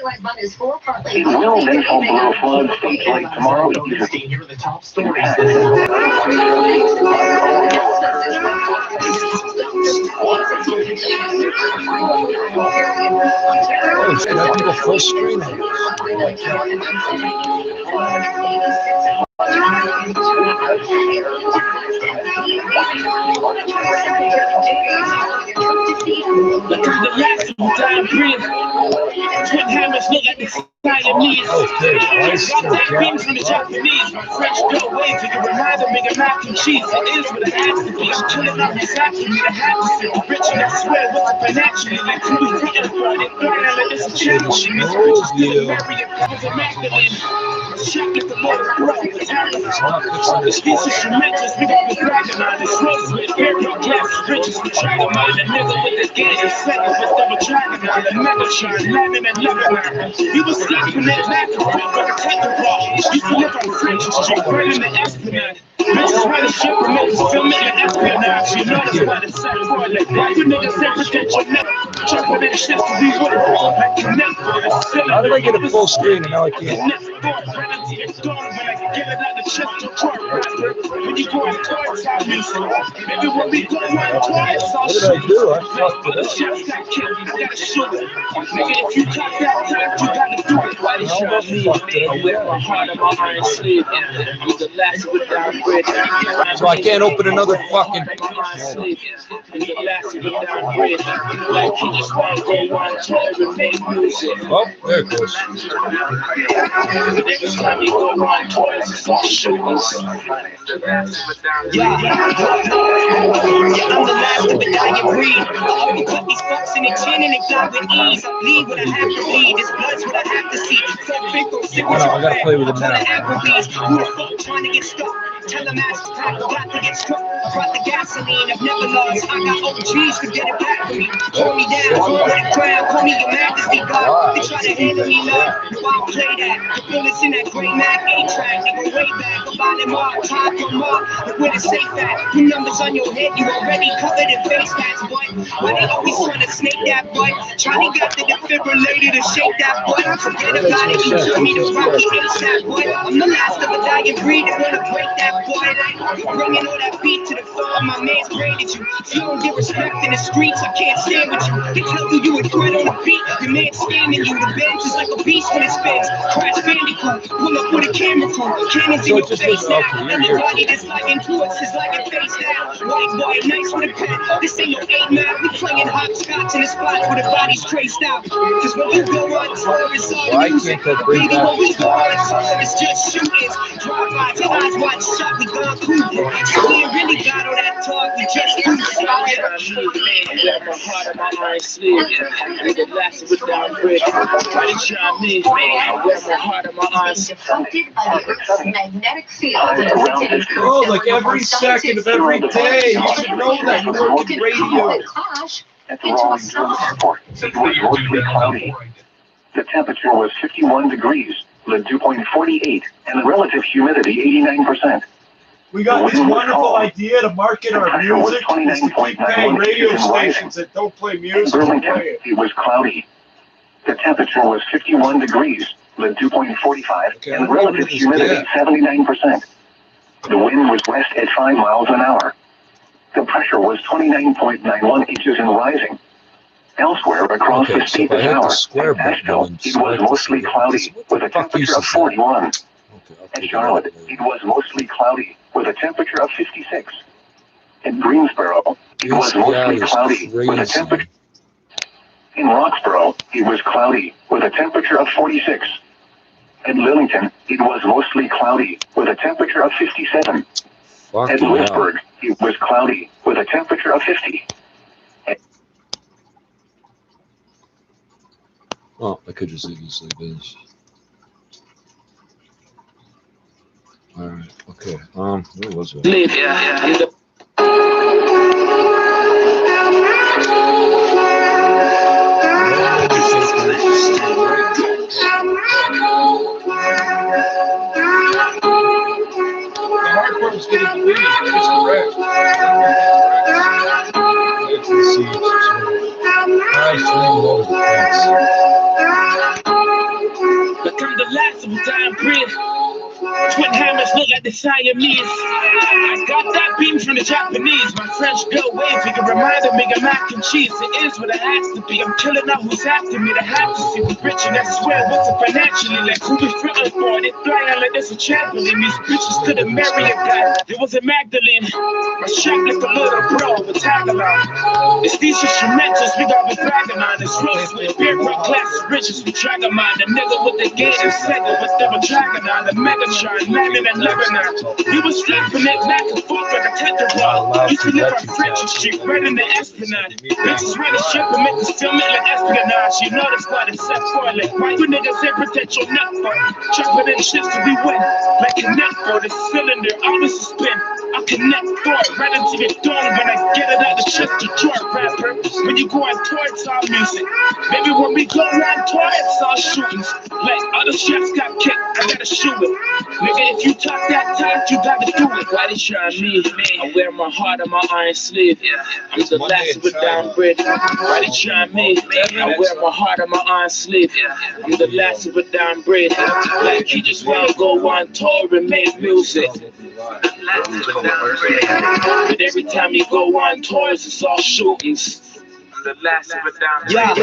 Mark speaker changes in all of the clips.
Speaker 1: Will dental blow flood stage late tomorrow? Here are the top stories.
Speaker 2: Oh shit, I can go full screen.
Speaker 3: Look at the last of time breathe. Twin hammers look like the Siamese. Got that beam from the Japanese. French dough wave to remind them of mac and cheese. It is what it has to be. I'm killing up exactly me to have to sit. Rich and I swear what's up naturally. Like who was written for it. Like this is challenging. It's rich still American. Covers of masculine. Check if the motor broke. It's happening. This piece is tremendous. We got the dragon on this rose with aerial gas. Riches we try to mind. A nigga with the game is set up with double dragon on the Megatron. Landing and Lebanon. He was slapping that back and forth like a technical. Used to live on French Street, burning the Esplanade. Bitches running shit from niggas filming the espionage. You know that's why the set for it. Why you niggas say potential never jumping in shit to be with it.
Speaker 2: How did I get a full screen and now I can't?
Speaker 3: When you go on toys, I mean, maybe when we go on toys,
Speaker 2: what did I do? I fucked it up.
Speaker 3: I gotta show it. Nigga, if you got that time, you gotta do it. Why they show me? I wear my heart on my iron sleeve. I'm the last without bread.
Speaker 2: So I can't open another fucking. Oh, there it goes.
Speaker 3: Yeah, I'm the last of the dying breed. I overcut these fucks in the chin and they die with ease. I bleed what I have to bleed. This blood's what I have to see.
Speaker 2: I gotta play with it now.
Speaker 3: Who the fuck trying to get stuck? Tell them ass pack, got to get struck. Brought the gasoline, I've never lost. I got OGs to get it back for me. Hold me down, throw me the crown, call me your majesty, God. They try to handle me love, no, I'll play that. The bullets in that great Mac 8-track, they go way back. About them all, top them up. Look where the safe at. Your numbers on your head, you already covered in face tats, boy. Why they always trying to snake that, boy? Johnny got the defibrillator to shake that, boy. Forget about it, you told me to rock the ASAP, boy. I'm the last of a dying breed, they wanna break that, boy. Bringing all that beat to the farm, my man's graded you. If you don't get respect in the streets, I can't stand with you. They tell you a threat on the beat, your man's scamming you. The bench is like a beast when it spins. Crash Bandicoot, pull up with a camera crew. Cannons in your face now. Everybody that's like influences like your face now. White boy, nice with a pen. This ain't no 8 man. We playing hopscotch in the spots where the body's traced out. Cause when you go on tour, it's all music. Baby, when we go on tour, it's just shootings. Drive-bys, your eyes watch shot, we going through. So we ain't really got all that talk, we just do shit. Wear my heart on my iron sleeve. Nigga lasted without bread. Try to chime in, man. Wear my heart on my iron sleeve.
Speaker 1: Magnetic field.
Speaker 2: Oh, like every second of every day. You should know that you work in radio.
Speaker 1: At the Raleigh Durham Airport, it was mostly cloudy. The temperature was 51 degrees, the dew point 48, and the relative humidity 89%.
Speaker 2: We got this wonderful idea to market our music. Is to keep paying radio stations that don't play music.
Speaker 1: In Burlington, it was cloudy. The temperature was 51 degrees, the dew point 45, and the relative humidity 79%. The wind was west at 5 miles an hour. The pressure was 29.91 inches and rising. Elsewhere across the state of Howard and Asheville, it was mostly cloudy with a temperature of 41. At Charlotte, it was mostly cloudy with a temperature of 56. In Greensboro, it was mostly cloudy with a temperature. In Roxborough, it was cloudy with a temperature of 46. At Lillington, it was mostly cloudy with a temperature of 57. At Lewisburg, it was cloudy with a temperature of 50.
Speaker 2: Oh, I could just leave this like this. Alright, okay. Where was it? The hard part is getting the it's correct. Nice,
Speaker 3: hammers look like the Siamese. I got that beam from the Japanese. My French girl waving a reminder me of mac and cheese. It is what it has to be. I'm killing out who's after me. They have to see me rich and I swear what's up financially. Like who we frontin' for? They flying like there's a trampoline. These bitches couldn't marry a guy. It was a Magdalene. My shack like a little bro with tag-along. It's these instrumentals we got with bragging on. It's roast with beer girl class riches with dragon on. The nigga with the gate and Sega with double dragon on. The Megatron, Lemon and Lebanon. He was flipping it back and forth like a tetraball. Used to live on French Street, right in the Esplanade. Bitches run the ship and make us film it like espionage. You know that's why it's set for like why you niggas say protect your neck for. Chopping in shits to be wet like a net for the cylinder. Always a spin. I connect for it right into your dome when I get it out the chest to George rapper. When you go on tour, it's all music. Maybe when we go on tour, it's all shootings. Like other chefs got kicked, I gotta shoot it. Nigga, if you talk that talk, you gotta do it. Why they try me? I wear my heart on my iron sleeve. I'm the last with down bridge. Why they try me? I wear my heart on my iron sleeve. I'm the last with down bridge. Like he just wanna go on tour and make music. But every time you go on tours, it's all shootings. I'm the last of a dying breed.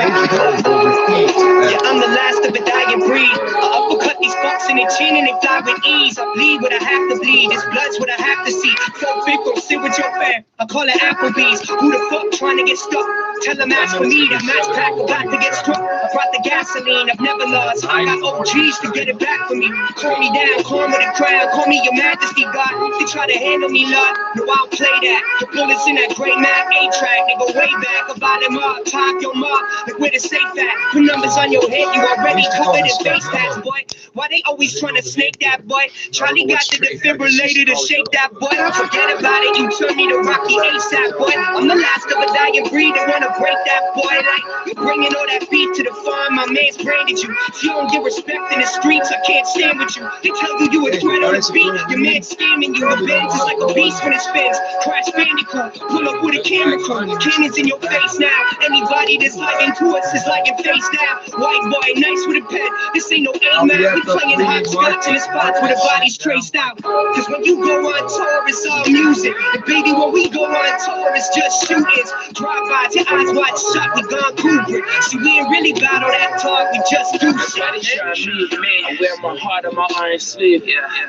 Speaker 3: I'm the last of a dying breed. I uppercut these fucks in their chin and they fly with ease. I bleed what I have to bleed. This blood's what I have to see. So big, go sit with your fam. I call it Applebee's. Who the fuck trying to get stuck? Tell them ask for me. The match pack about to get struck. I brought the gasoline. I've never lost. I got OGs to get it back for me. Call me down, calm with the crowd. Call me your majesty, God. They try to handle me, Lord. No, I'll play that. The bullets in that gray Mac A-track. They go way back. About them up, top your mark. Like where the safe at. Put numbers on your head. You already covered in face tats, boy. Why they always trying to snake that, boy? Charlie got the defibrillator to shake that, boy. Forget about it. You turn me to Rocky ASAP, boy. I'm the last of a dying breed. That wanna break that, boy. Like you bringing all that beef to the farm. My man's branded you. If you don't get respect in the streets, I can't stand with you. They tell you you a threat on the beat. Your man's scamming you. The Benz is like a beast when it spins. Crash Bandicoot. Pull up with a camera crew. Cannons in your face now. Anybody that's lying to us is lying face down. White boy, nice with a pen. This ain't no A-man. We playing hopscotch in the spots where the body's traced out. Cause when you go on tour, it's all music. And baby, when we go on tour, it's just shootings. Drive-bys, your eyes wide shut, we gone Kubrick. See, we ain't really got all that talk, we just do shit. I wear my heart on my iron sleeve.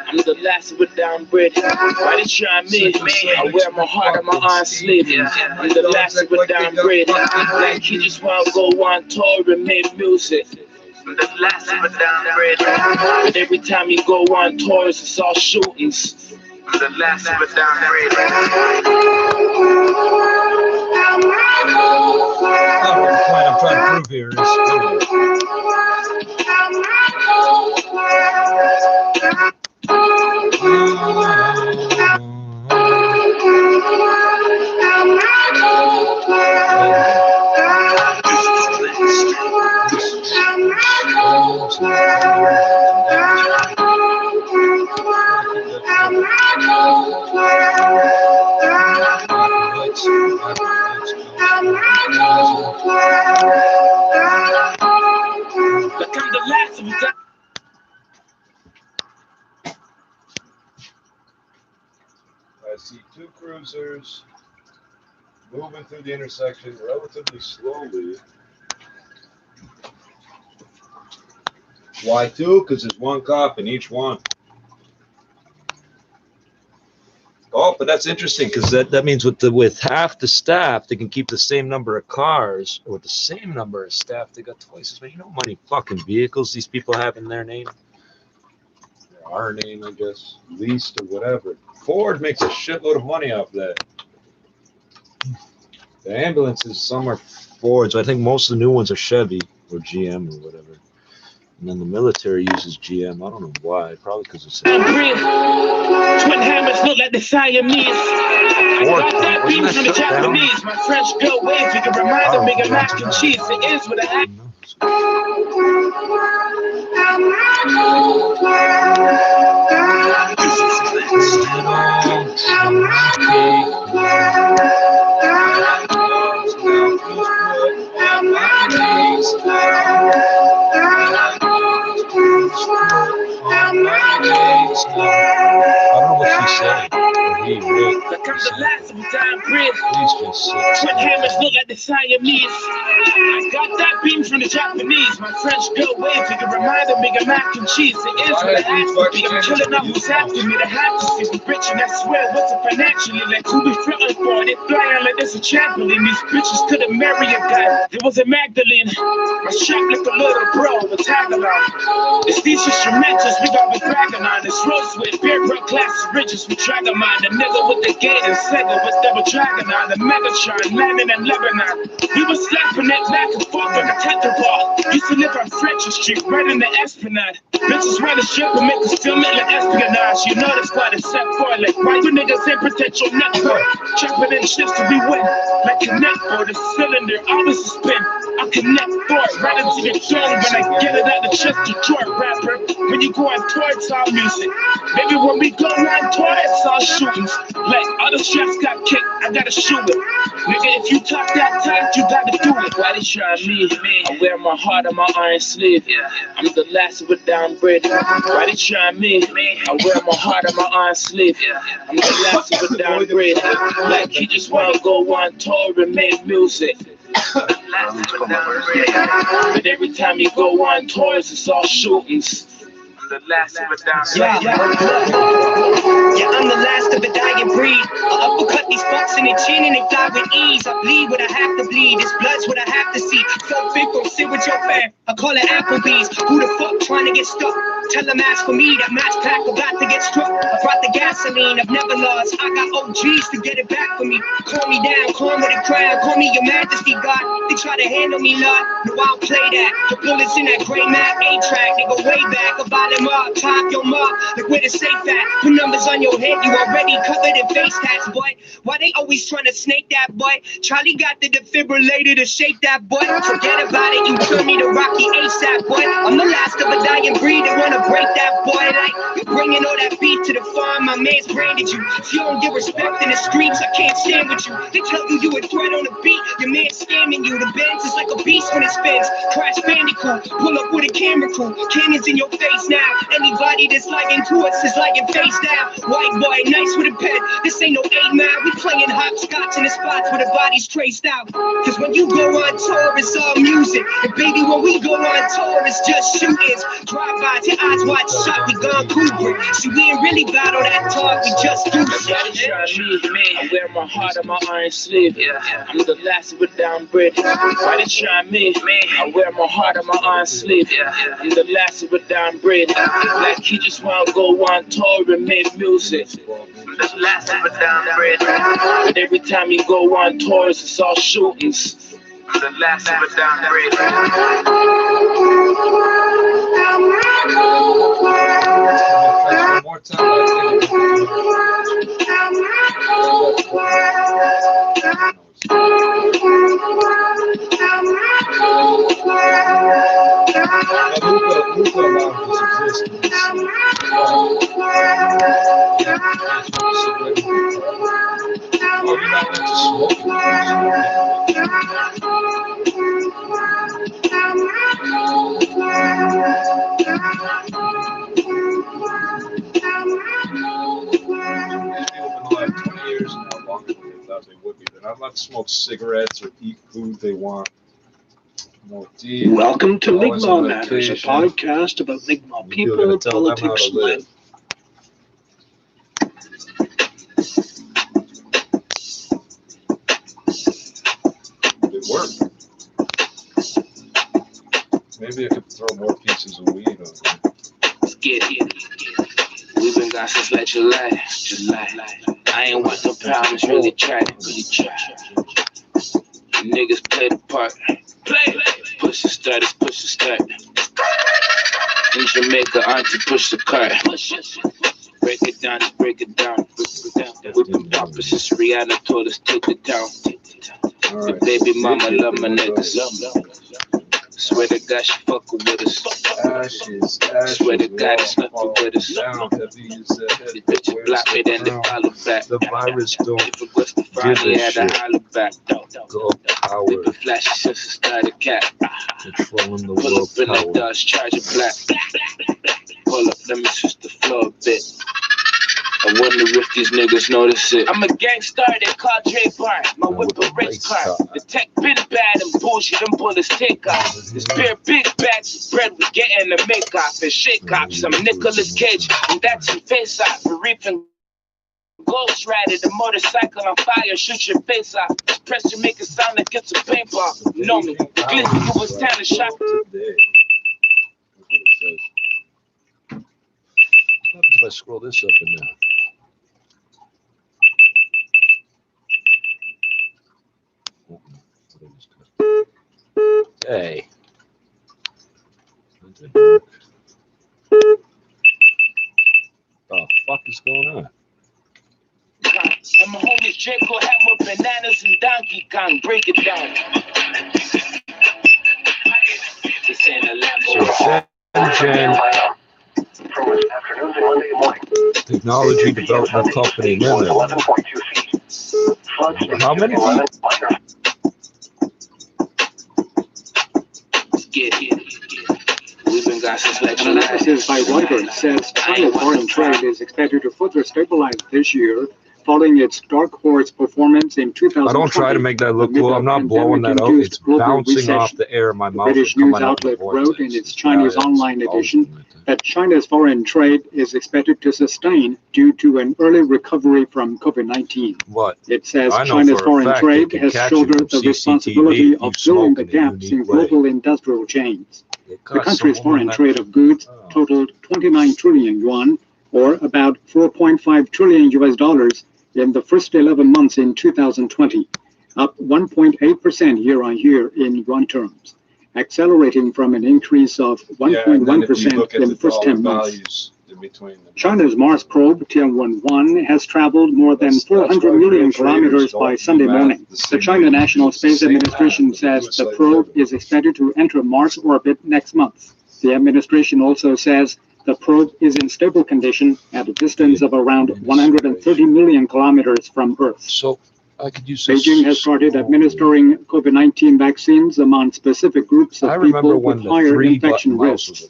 Speaker 3: I'm the last of a down bridge. Why they try me? I wear my heart on my iron sleeve. I'm the last of a down bridge. Like he just wanna go on tour and make music. The last of a down bridge. But every time you go on tours, it's all shootings. The last of a down bridge.
Speaker 2: The point I'm trying to prove here is I see two cruisers moving through the intersection relatively slowly. Why two? Because there's one cop in each one. Oh, but that's interesting because that means with half the staff, they can keep the same number of cars, or with the same number of staff, they got twice as many. You know how many fucking vehicles these people have in their name? Our name, I guess, leased or whatever. Ford makes a shitload of money off that. The ambulances, some are Fords. I think most of the new ones are Chevy or GM or whatever. And then the military uses GM. I don't know why. Probably because it's.
Speaker 3: Twin hammers look like the Siamese. I got that beam from the Japanese. My French girl waving a reminder me of mac and cheese. It is what I have. the last of a dying breed.
Speaker 2: He's just sick.
Speaker 3: Twin hammers look like the Siamese. I got that beam from the Japanese. My French girl waved to remind me of mac and cheese. It is what it has to be. I'm killing up who's after me. The have to see me rich, and I swear it wasn't financially. Like who we frontin' for? They flying like there's a trampoline. These bitches couldn't marry a guy. It was a Magdalene. My shop like a little bro with tag along. It's these instrumentals we got with bragging on. It's rose with beer rock class riches with dragon on. The nigga with the gate and Sega with double dragon on. The Megatron landing in Lebanon. We was slapping that back and forth on the tetherball. Used to live on French Street, right in the Esplanade. Bitches run the ship and make us film it like espionage. You know that's why they set for it. Like why you niggas in potential network? Chopping in shifts till we win. Like connect for the cylinder, always a spin. I connect for it right into your dome when I get it out the chest to Detroit rapper. When you go on tour, it's all music. Maybe when we go on tour, it's all shootings. Like other chefs got kicked, I gotta shoot it. Nigga, if you talk that talk, you gotta do it. Why they try me? I wear my heart on my iron sleeve. I'm the last of a down breed. Why they try me? I wear my heart on my iron sleeve. I'm the last of a down breed. Like he just wanna go on tour and make music. But every time you go on tours, it's all shootings. I'm the last of a dying breed. Yeah, I'm the last of a dying breed. I uppercut these fucks in the chin and they fly with ease. I bleed what I have to bleed. This blood's what I have to see. So big, go sit with your fam. I call it Applebee's. Who the fuck trying to get stuck? Tell them ask for me. That match pack about to get struck. I brought the gasoline. I've never lost. I got OGs to get it back for me. Call me down, calm with a crowd. Call me your majesty, God. They try to handle me, Lord. No, I'll play that. The bullets in that gray map A-track. They go way back. I buy them up, top your mark. Like where the safe at. Put numbers on your head. You already covered in face tats, boy. Why they always trying to snake that, boy? Charlie got the defibrillator to shake that, boy. Forget about it. You turn me to Rocky ASAP, boy. I'm the last of a dying breed. They wanna break that, boy. Like you're bringing all that beef to the farm. My man's branded you. If you don't get respect in the streets, I can't stand with you. They tell you you a threat on the beat. Your man's scamming you. The Benz is like a beast when it spins. Crash Bandicoot. Pull up with a camera crew. Cannons in your face now. Anybody that's liking to us is liking face down. White boy, nice with a pen. This ain't no 8 Mile. We playing hopscotch in the spots where the body's traced out. Cause when you go on tour, it's all music. And baby, when we go on tour, it's just shootings. Drive-bys, your eyes wide shut, we gone Kubrick. See, we ain't really about all that talk, we just do shit. I wear my heart on my iron sleeve. I'm the last of a down breed. Why they try me? I wear my heart on my iron sleeve. I'm the last of a down breed. Like he just wanna go on tour and make music. I'm the last of a down breed. But every time you go on tours, it's all shootings. I'm the last of a down breed.
Speaker 2: One more time. Luca allowed this existence. Well, you're not into smoking. They're not allowed to smoke cigarettes or eat food they want. No tea.
Speaker 4: Welcome to Mi'kmaq Matters, a podcast about Mi'kmaq people and politics live.
Speaker 2: It worked. Maybe I could throw more pieces of weed on there.
Speaker 3: Let's get it. We've been gone since July. I ain't want no problems, really tried. Niggas play the part. Push the start. In Jamaica, auntie push the cart. Break it down. We've been poppin' since Rihanna told us take it down. The baby mama love my niggas. Swear to God, she fucking with us.
Speaker 2: Ashes.
Speaker 3: Swear to God, it's nothing with us. The bitch block me, then they follow back.
Speaker 2: The virus don't
Speaker 3: If it was the Friday, I had to holler back.
Speaker 2: go power.
Speaker 3: We've been flashing since the start of cat.
Speaker 2: Controlling the
Speaker 3: Pull
Speaker 2: world
Speaker 3: up in the
Speaker 2: power.
Speaker 3: Dodge Charger black. Pull up, let me switch the floor a bit. I wonder if these niggas notice it. I'm a gangster, they call Dre Bar. My whip a race car. The tech been bad and bullshit, them bullets take off. The spare big bags of bread we getting to make off and shake off. Some Nicolas Cage, and that's your face off. We're reaping Ghost Rider, the motorcycle on fire, shoot your face off. Pressure make it sound like it's a paintball. You know me, Glizzy, it was time to shop.
Speaker 2: What happens if I scroll this up and down? Hey. What the fuck is going on?
Speaker 3: And my homies Jaco Hammer, Bananas, and Donkey Kong. Break it down. This ain't a
Speaker 2: So, Technology Development Company Limited. How many people?
Speaker 3: We've been got since like
Speaker 4: An analysis by Reuters says China's foreign trade is expected to further stabilize this year, following its dark horse performance in 2020.
Speaker 2: I don't try to make that look cool. I'm not blowing that out. It's bouncing off the air. My mouth is
Speaker 4: British news outlet wrote in its Chinese online edition that China's foreign trade is expected to sustain due to an early recovery from COVID-19.
Speaker 2: What?
Speaker 4: It says China's foreign trade has shouldered the responsibility of filling the gaps in global industrial chains. The country's foreign trade of goods totaled 29 trillion yuan, or about $4.5 trillion in the first 11 months in 2020, up 1.8% year on year in yuan terms, accelerating from an increase of 1.1% in the first 10 months. China's Mars probe Tianwen-1 has traveled more than 400 million kilometers by Sunday morning. The China National Space Administration says the probe is expected to enter Mars orbit next month. The administration also says the probe is in stable condition at a distance of around 130 million kilometers from Earth.
Speaker 2: So I could use
Speaker 4: Beijing has started administering COVID-19 vaccines among specific groups of people with higher infection risks.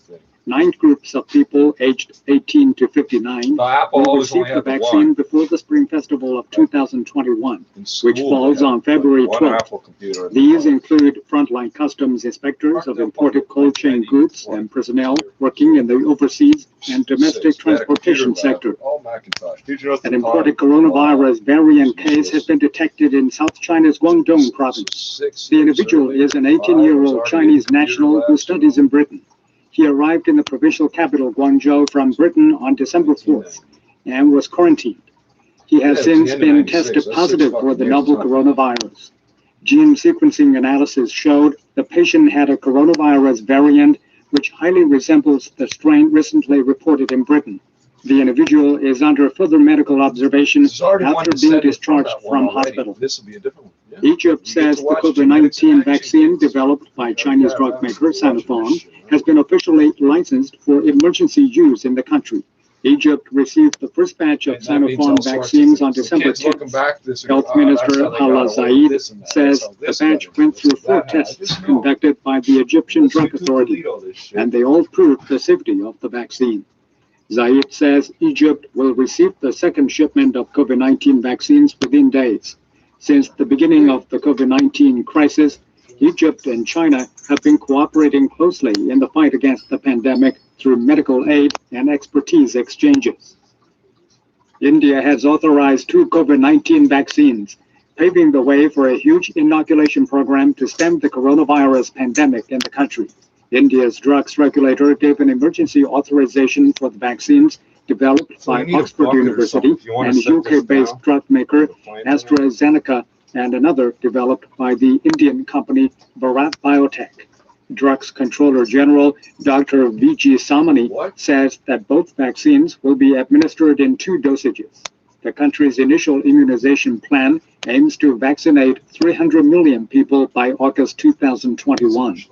Speaker 4: 9 groups of people aged 18 to 59 will receive the vaccine before the Spring Festival of 2021, which falls on February 12th. These include frontline customs inspectors of imported cold chain goods and personnel working in the overseas and domestic transportation sector. An imported coronavirus variant case has been detected in South China's Guangdong province. The individual is an 18-year-old Chinese national who studies in Britain. He arrived in the provincial capital, Guangzhou, from Britain on December 4th and was quarantined. He has since been tested positive for the novel coronavirus. Gene sequencing analysis showed the patient had a coronavirus variant which highly resembles the strain recently reported in Britain. The individual is under further medical observation after being discharged from hospital. Egypt says the COVID-19 vaccine developed by Chinese drug maker Sinopharm has been officially licensed for emergency use in the country. Egypt received the first batch of Sinopharm vaccines on December 10th. Health Minister Hala Zaid says the batch went through 4 tests conducted by the Egyptian Drug Authority, and they all proved the safety of the vaccine. Zaid says Egypt will receive the second shipment of COVID-19 vaccines within days. Since the beginning of the COVID-19 crisis, Egypt and China have been cooperating closely in the fight against the pandemic through medical aid and expertise exchanges. India has authorized 2 COVID-19 vaccines, paving the way for a huge inoculation program to stem the coronavirus pandemic in the country. India's drugs regulator gave an emergency authorization for the vaccines developed by Oxford University and UK-based drug maker AstraZeneca, and another developed by the Indian company Bharat Biotech. Drugs Controller General Dr. V.G. Samani says that both vaccines will be administered in 2 dosages. The country's initial immunization plan aims to vaccinate 300 million people by August 2021.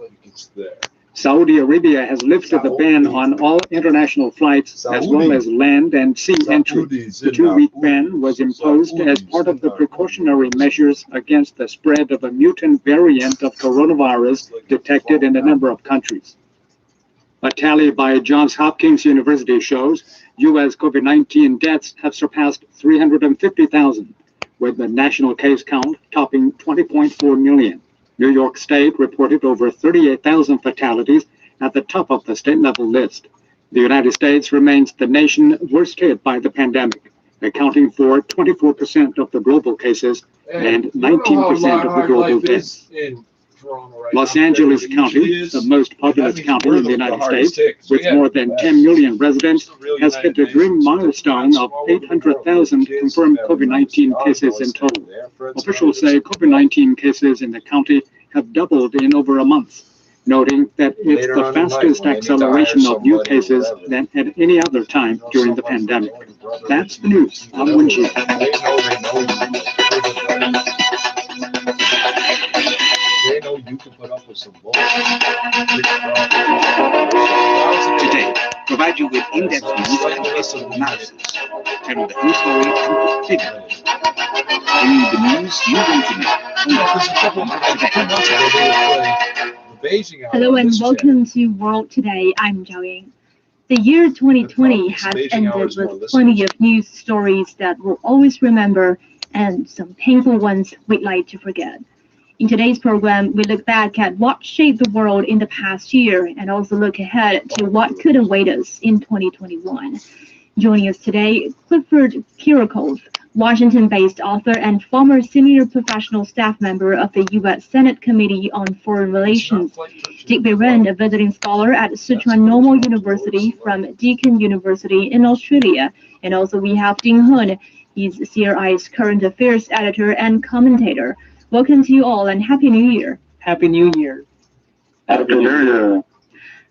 Speaker 4: Saudi Arabia has lifted the ban on all international flights as well as land and sea entry. The 2-week ban was imposed as part of the precautionary measures against the spread of a mutant variant of coronavirus detected in a number of countries. A tally by Johns Hopkins University shows U.S. COVID-19 deaths have surpassed 350,000, with the national case count topping 20.4 million. New York State reported over 38,000 fatalities at the top of the state-level list. The United States remains the nation worst hit by the pandemic, accounting for 24% of the global cases and 19% of the global deaths. Los Angeles County, the most populous county in the United States, with more than 10 million residents, has hit a grim milestone of 800,000 confirmed COVID-19 cases in total. Officials say COVID-19 cases in the county have doubled in over a month, noting that it's the fastest acceleration of new cases than at any other time during the pandemic. That's the news. I'm Winchie.
Speaker 2: They know you can put up with some bull.
Speaker 5: Today, provide you with in-depth news and analysis. Turn the news story into figure. Bring you the news you want to know.
Speaker 6: Hello and welcome to World Today. I'm Zhao Ying. The year 2020 has ended with plenty of news stories that we'll always remember and some painful ones we'd like to forget. In today's program, we look back at what shaped the world in the past year and also look ahead to what could await us in 2021. Joining us today, Clifford Kirikov, Washington-based author and former senior professional staff member of the U.S. Senate Committee on Foreign Relations. Dick Biren, a visiting scholar at Sichuan Normal University from Deakin University in Australia. And also we have Ding Hun. He's CRI's current affairs editor and commentator. Welcome to you all and Happy New Year.
Speaker 7: Happy New Year.
Speaker 4: Happy New Year.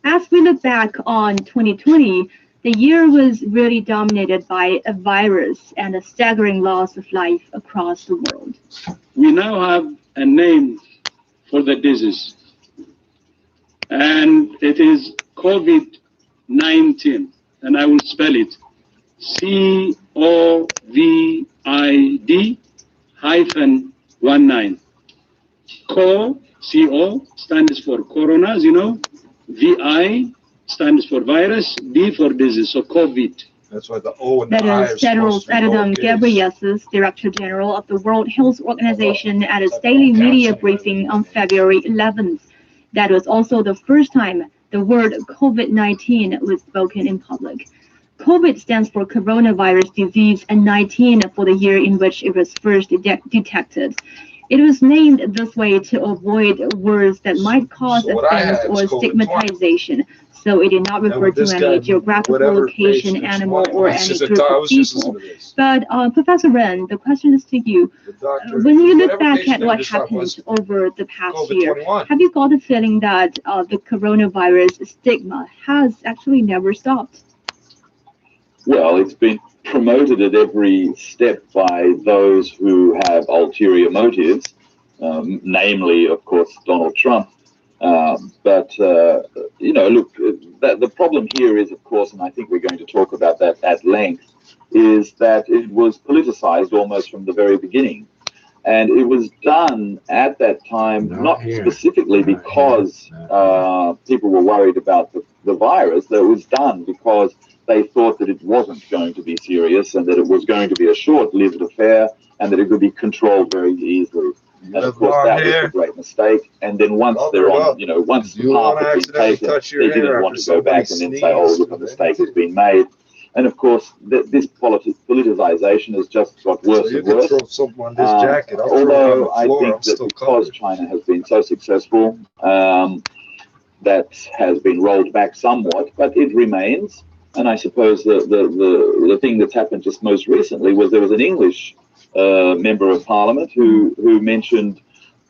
Speaker 6: As we look back on 2020, the year was really dominated by a virus and a staggering loss of life across the world.
Speaker 7: We now have a name for the disease, and it is COVID-19, and I will spell it COVID-19. CO stands for corona, as you know. VI stands for virus, D for disease, so COVID.
Speaker 2: That's why the O and the
Speaker 6: that
Speaker 2: I
Speaker 6: is Tedros Adhanom Ghebreyesus, Director General of the World Health Organization, at his daily media briefing on February 11th. That was also the first time the word COVID-19 was spoken in public. COVID stands for coronavirus disease and 19 for the year in which it was first detected. It was named this way to avoid words that might cause offense or stigmatization, so it did not refer to any geographical location, animal, or any group of people. But Professor Ren, the question is to you. When you look back at what happened over the past year, have you got a feeling that the coronavirus stigma has actually never stopped?
Speaker 8: Well, it's been promoted at every step by those who have ulterior motives, namely, of course, Donald Trump. But look, the problem here is, of course, and I think we're going to talk about that at length, is that it was politicized almost from the very beginning. And it was done at that time, not specifically because people were worried about the virus. That it was done because they thought that it wasn't going to be serious and that it was going to be a short-lived affair and that it could be controlled very easily. And of course, that was a great mistake. And then once they're on, once the path had been taken, they didn't want to go back and then say, oh, look, a mistake has been made. And of course, this politicization has just got worse and worse. Although I think that because China has been so successful, that has been rolled back somewhat, but it remains. And I suppose the thing that's happened just most recently was there was an English member of parliament who mentioned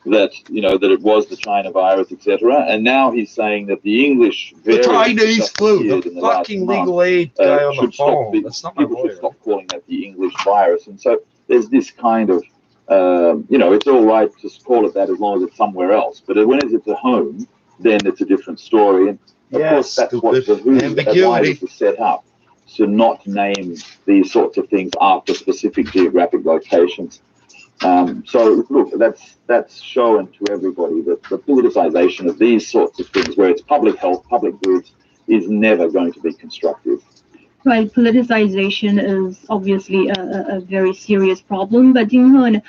Speaker 8: that that it was the China virus, etc. And now he's saying that the English
Speaker 2: Chinese flu, the fucking legal aid guy on the phone. That's not my lawyer.
Speaker 8: Should stop calling that the English virus. And so there's this kind of it's all right to call it that as long as it's somewhere else. But when it's at home, then it's a different story. And of course, that's what the virus was set up, to not name these sorts of things after specific geographic locations. So look, that's shown to everybody that the politicization of these sorts of things, where it's public health, public goods, is never going to be constructive.
Speaker 6: Right, politicization is obviously a very serious problem, but Jinghan,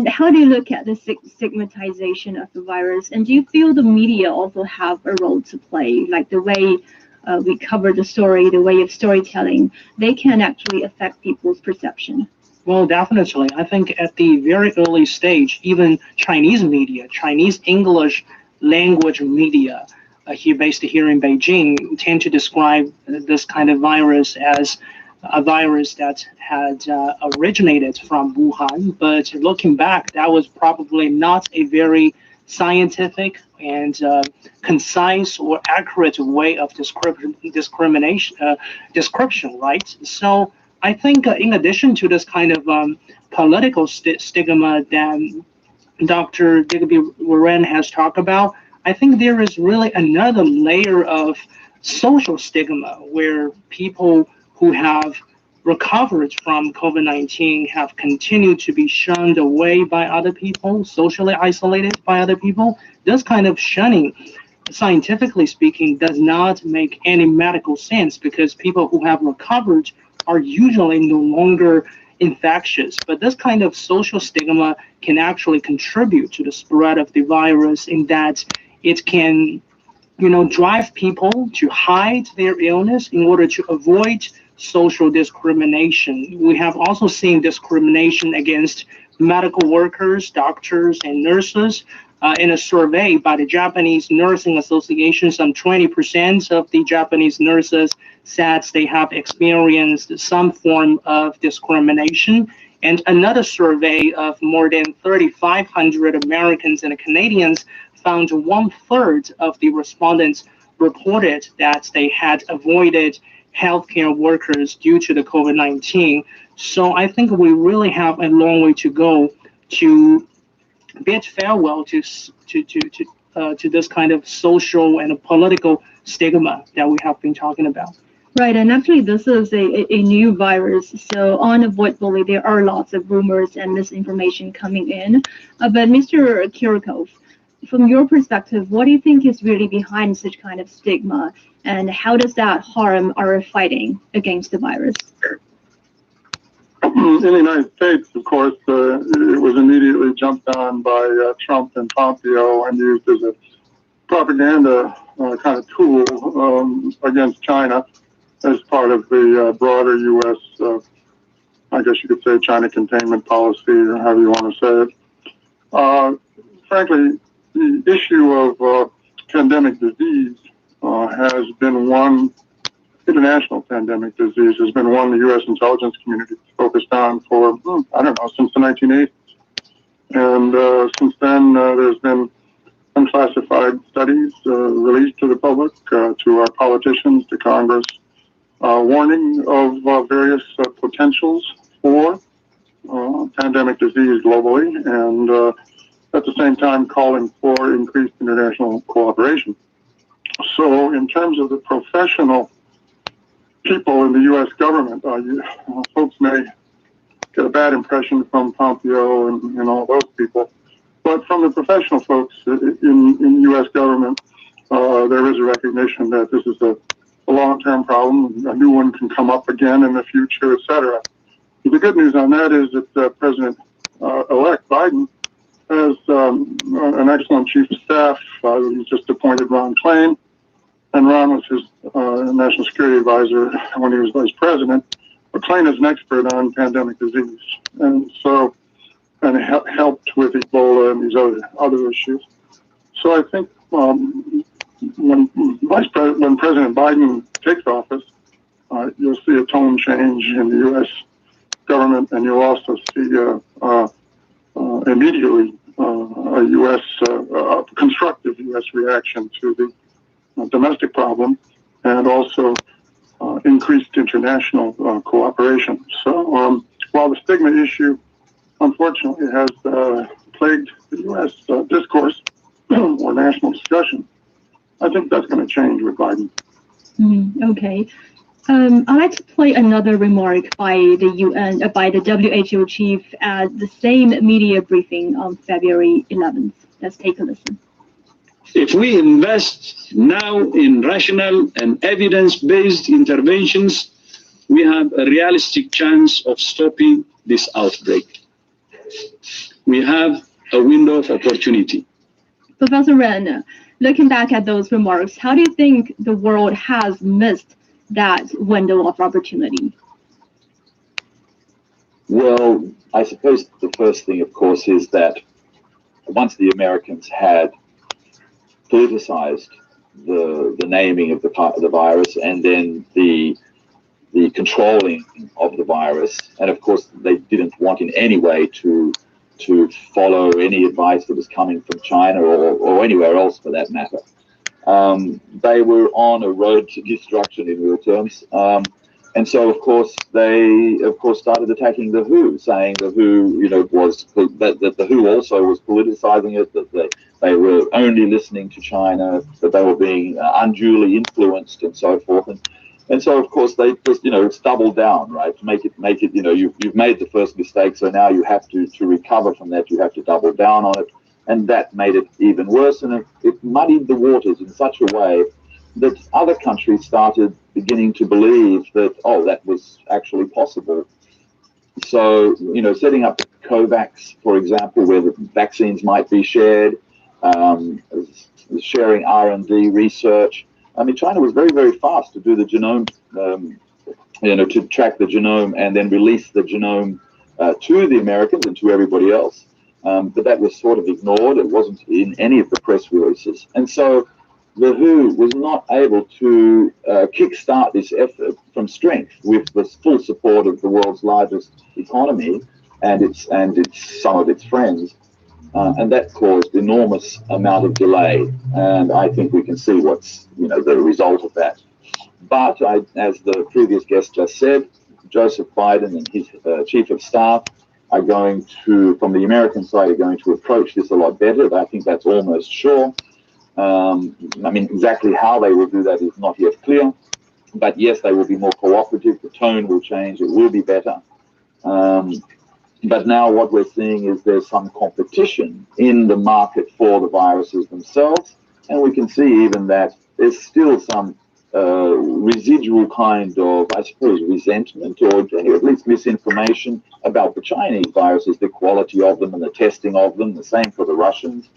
Speaker 6: how do you look at the stigmatization of the virus? And do you feel the media also have a role to play, like the way we cover the story, the way of storytelling, they can actually affect people's perception?
Speaker 9: Well, definitely. I think at the very early stage, even Chinese media, Chinese English language media, based here in Beijing, tend to describe this kind of virus as a virus that had originated from Wuhan. But looking back, that was probably not a very scientific and concise or accurate way of description, right? So I think in addition to this kind of political stigma that Dr. Digby Warren has talked about, I think there is really another layer of social stigma where people who have recovered from COVID-19 have continued to be shunned away by other people, socially isolated by other people. This kind of shunning, scientifically speaking, does not make any medical sense because people who have recovered are usually no longer infectious. But this kind of social stigma can actually contribute to the spread of the virus in that it can, drive people to hide their illness in order to avoid social discrimination. We have also seen discrimination against medical workers, doctors, and nurses. In a survey by the Japanese Nursing Association, some 20% of the Japanese nurses said they have experienced some form of discrimination. And another survey of more than 3,500 Americans and Canadians found 1/3 of the respondents reported that they had avoided healthcare workers due to the COVID-19. So I think we really have a long way to go to bid farewell to this kind of social and political stigma that we have been talking about.
Speaker 6: Right, and actually this is a new virus, so unavoidably there are lots of rumors and misinformation coming in. But Mr. Kirikov, from your perspective, what do you think is really behind such kind of stigma, and how does that harm our fighting against the virus?
Speaker 10: In the United States, of course, it was immediately jumped on by Trump and Pompeo and used as a propaganda kind of tool against China as part of the broader U.S., I guess you could say, China containment policy, or however you want to say it. Frankly, the issue of pandemic disease has been one, international pandemic disease has been one the U.S. intelligence community focused on for, I don't know, since the 1980s. And since then, there's been unclassified studies released to the public, to our politicians, to Congress, warning of various potentials for pandemic disease globally, and at the same time calling for increased international cooperation. So in terms of the professional people in the U.S. government, folks may get a bad impression from Pompeo and all those people, but from the professional folks in U.S. government, there is a recognition that this is a long-term problem. A new one can come up again in the future, etc. The good news on that is that President-elect Biden has an excellent chief of staff. He just appointed Ron Klain, and Ron was his national security advisor when he was vice president. But Klain is an expert on pandemic disease, and helped with Ebola and these other issues. So I think when President Biden takes office, you'll see a tone change in the U.S. government, and you'll also see immediately a constructive U.S. reaction to the domestic problem, and also increased international cooperation. So while the stigma issue, unfortunately, has plagued the U.S. Discourse or national discussion, I think that's going to change with Biden.
Speaker 6: Okay. I'd like to play another remark by the WHO chief at the same media briefing on February 11th. Let's take a listen.
Speaker 7: If we invest now in rational and evidence-based interventions, we have a realistic chance of stopping this outbreak. We have a window of opportunity.
Speaker 6: Professor Ren, looking back at those remarks, how do you think the world has missed that window of opportunity?
Speaker 8: Well, I suppose the first thing, of course, is that once the Americans had politicized the naming of the virus and then the controlling of the virus, and of course they didn't want in any way to follow any advice that was coming from China or anywhere else for that matter. They were on a road to destruction in real terms. And so, of course, they started attacking the WHO, saying the WHO, that the WHO also was politicizing it, that they were only listening to China, that they were being unduly influenced, and so forth. And so, of course, they just, it's doubled down, right? To make it, you've made the first mistake, so now you have to recover from that. You have to double down on it, and that made it even worse, and it muddied the waters in such a way that other countries started beginning to believe that, oh, that was actually possible. So, setting up COVAX, for example, where the vaccines might be shared, sharing R&D research. I mean, China was very, very fast to do the genome, to track the genome and then release the genome to the Americans and to everybody else. But that was sort of ignored. It wasn't in any of the press releases. And so the WHO was not able to kickstart this effort from strength with the full support of the world's largest economy and some of its friends. And that caused enormous amount of delay. And I think we can see what's, the result of that. But as the previous guest just said, Joseph Biden and his chief of staff are going to, from the American side, are going to approach this a lot better. I think that's almost sure. Exactly how they will do that is not yet clear. But yes, they will be more cooperative. The tone will change. It will be better. But now what we're seeing is there's some competition in the market for the viruses themselves. And we can see even that there's still some residual kind of, I suppose, resentment or at least misinformation about the Chinese viruses, the quality of them and the testing of them, the same for the Russians.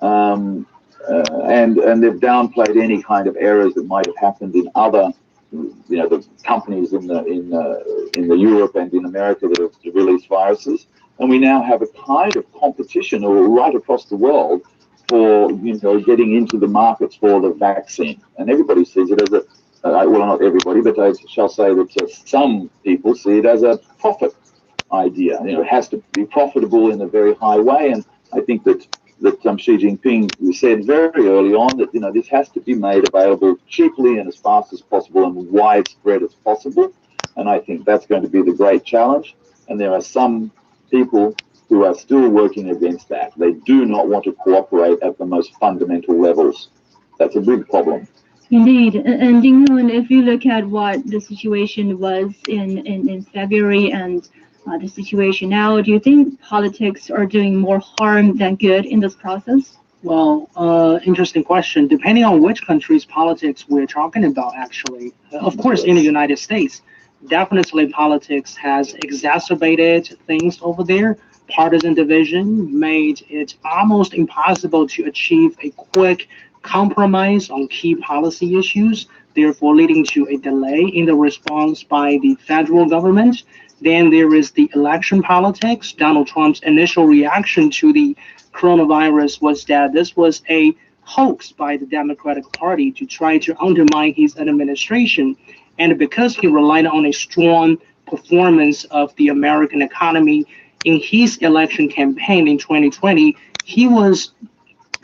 Speaker 8: And they've downplayed any kind of errors that might have happened in other, the companies in the Europe and in America that have released viruses. And we now have a kind of competition right across the world for, getting into the markets for the vaccine. And everybody sees it as well, not everybody, but I shall say that some people see it as a profit idea. It has to be profitable in a very high way. And I think that Xi Jinping said very early on that, this has to be made available cheaply and as fast as possible and widespread as possible. And I think that's going to be the great challenge. And there are some people who are still working against that. They do not want to cooperate at the most fundamental levels. That's a big problem.
Speaker 6: Indeed. And Ding-Hun, if you look at what the situation was in February and the situation now, do you think politics are doing more harm than good in this process?
Speaker 9: Well, interesting question. Depending on which country's politics we're talking about, actually. Of course, in the United States, definitely politics has exacerbated things over there. Partisan division made it almost impossible to achieve a quick compromise on key policy issues, therefore leading to a delay in the response by the federal government. Then there is the election politics. Donald Trump's initial reaction to the coronavirus was that this was a hoax by the Democratic Party to try to undermine his administration. And because he relied on a strong performance of the American economy in his election campaign in 2020, he was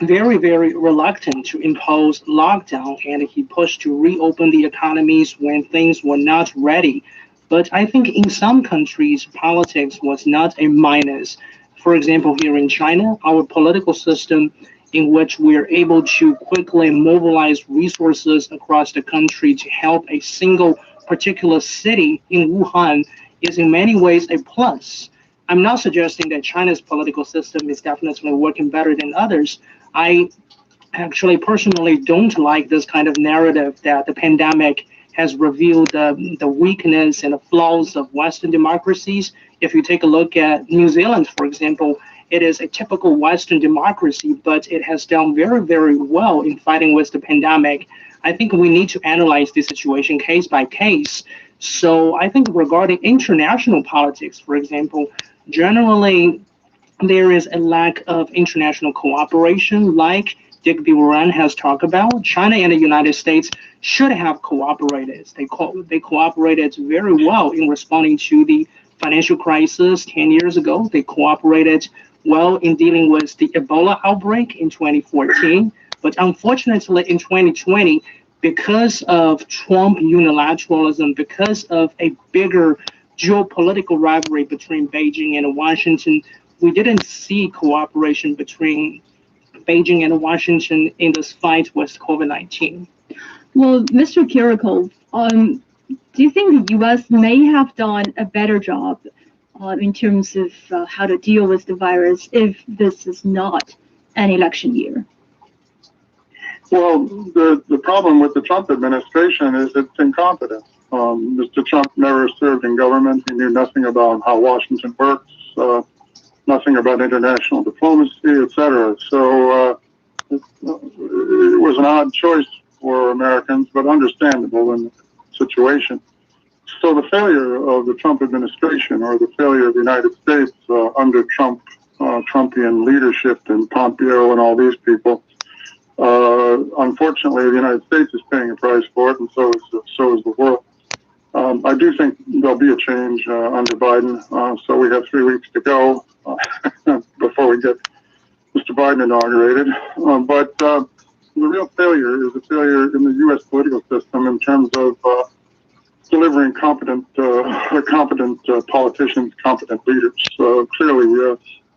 Speaker 9: very, very reluctant to impose lockdown, and he pushed to reopen the economies when things were not ready. But I think in some countries, politics was not a minus. For example, here in China, our political system in which we're able to quickly mobilize resources across the country to help a single particular city in Wuhan is in many ways a plus. I'm not suggesting that China's political system is definitely working better than others. I actually personally don't like this kind of narrative that the pandemic has revealed the weakness and the flaws of Western democracies. If you take a look at New Zealand, for example, it is a typical Western democracy, but it has done very, very well in fighting with the pandemic. I think we need to analyze the situation case by case. So I think regarding international politics, for example, generally there is a lack of international cooperation, like Digby Warren has talked about. China and the United States should have cooperated. They cooperated very well in responding to the financial crisis 10 years ago. They cooperated well in dealing with the Ebola outbreak in 2014. But unfortunately, in 2020, because of Trump unilateralism, because of a bigger geopolitical rivalry between Beijing and Washington, we didn't see cooperation between Beijing and Washington in this fight with COVID-19.
Speaker 6: Well, Mr. Kirikov, do you think the U.S. may have done a better job in terms of how to deal with the virus if this is not an election year?
Speaker 10: Well, the problem with the Trump administration is its incompetence. Mr. Trump never served in government. He knew nothing about how Washington works, nothing about international diplomacy, etc. So it was an odd choice for Americans, but understandable in the situation. So the failure of the Trump administration, or the failure of the United States under Trumpian leadership and Pompeo and all these people, unfortunately, the United States is paying a price for it, and so is the world. I do think there'll be a change under Biden, so we have 3 weeks to go before we get Mr. Biden inaugurated. But the real failure is a failure in the U.S. political system in terms of delivering competent politicians, competent leaders. Clearly,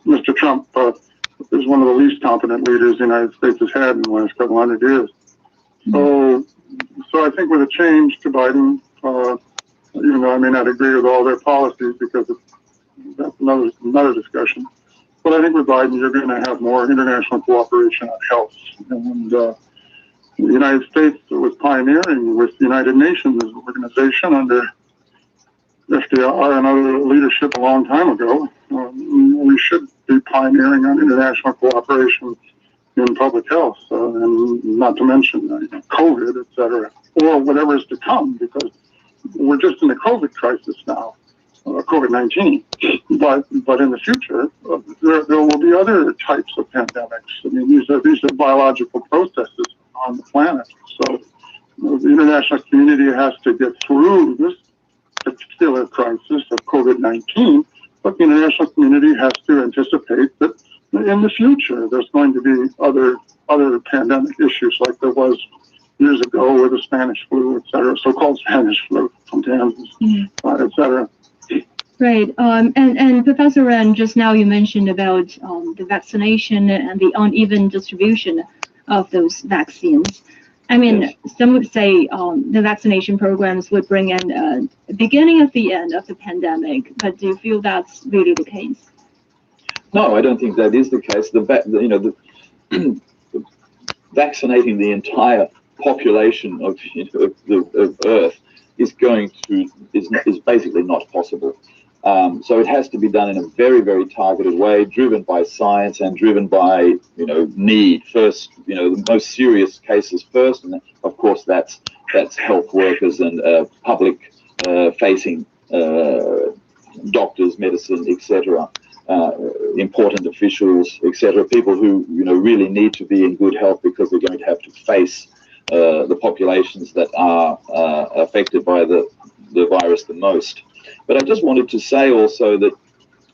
Speaker 10: Mr. Trump is one of the least competent leaders the United States has had in the last couple hundred years. So I think with a change to Biden, even though I may not agree with all their policies, because that's another discussion, but I think with Biden you're going to have more international cooperation on health. And the United States was pioneering with the United Nations organization under FDR and other leadership a long time ago. We should be pioneering on international cooperation in public health, and not to mention COVID, etc., or whatever is to come, because we're just in the COVID crisis now, COVID-19. But in the future, there will be other types of pandemics. I mean, these are biological processes on the planet. So the international community has to get through this particular crisis of COVID-19, but the international community has to anticipate that in the future there's going to be other pandemic issues like there was years ago with the Spanish flu, etc., so-called Spanish flu from Kansas, etc.
Speaker 6: Right. And Professor Ren, just now you mentioned about the vaccination and the uneven distribution of those vaccines. I mean, yes. Some would say the vaccination programs would bring in the beginning of the end of the pandemic, but do you feel that's really the case?
Speaker 8: No, I don't think that is the case. Vaccinating the entire population of Earth is basically not possible. So it has to be done in a very, very targeted way, driven by science and driven by need first. The most serious cases first, and of course that's health workers and public facing doctors, medicine, etc. Important officials, etc. People who really need to be in good health because they're going to have to face the populations that are affected by the virus the most. But I just wanted to say also that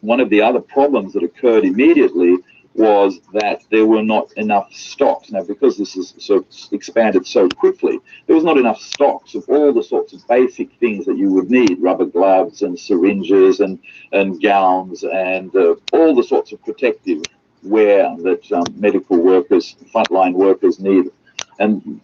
Speaker 8: one of the other problems that occurred immediately was that there were not enough stocks. Now, because this is so expanded so quickly, there was not enough stocks of all the sorts of basic things that you would need: rubber gloves and syringes and gowns and all the sorts of protective wear that medical workers, frontline workers need. And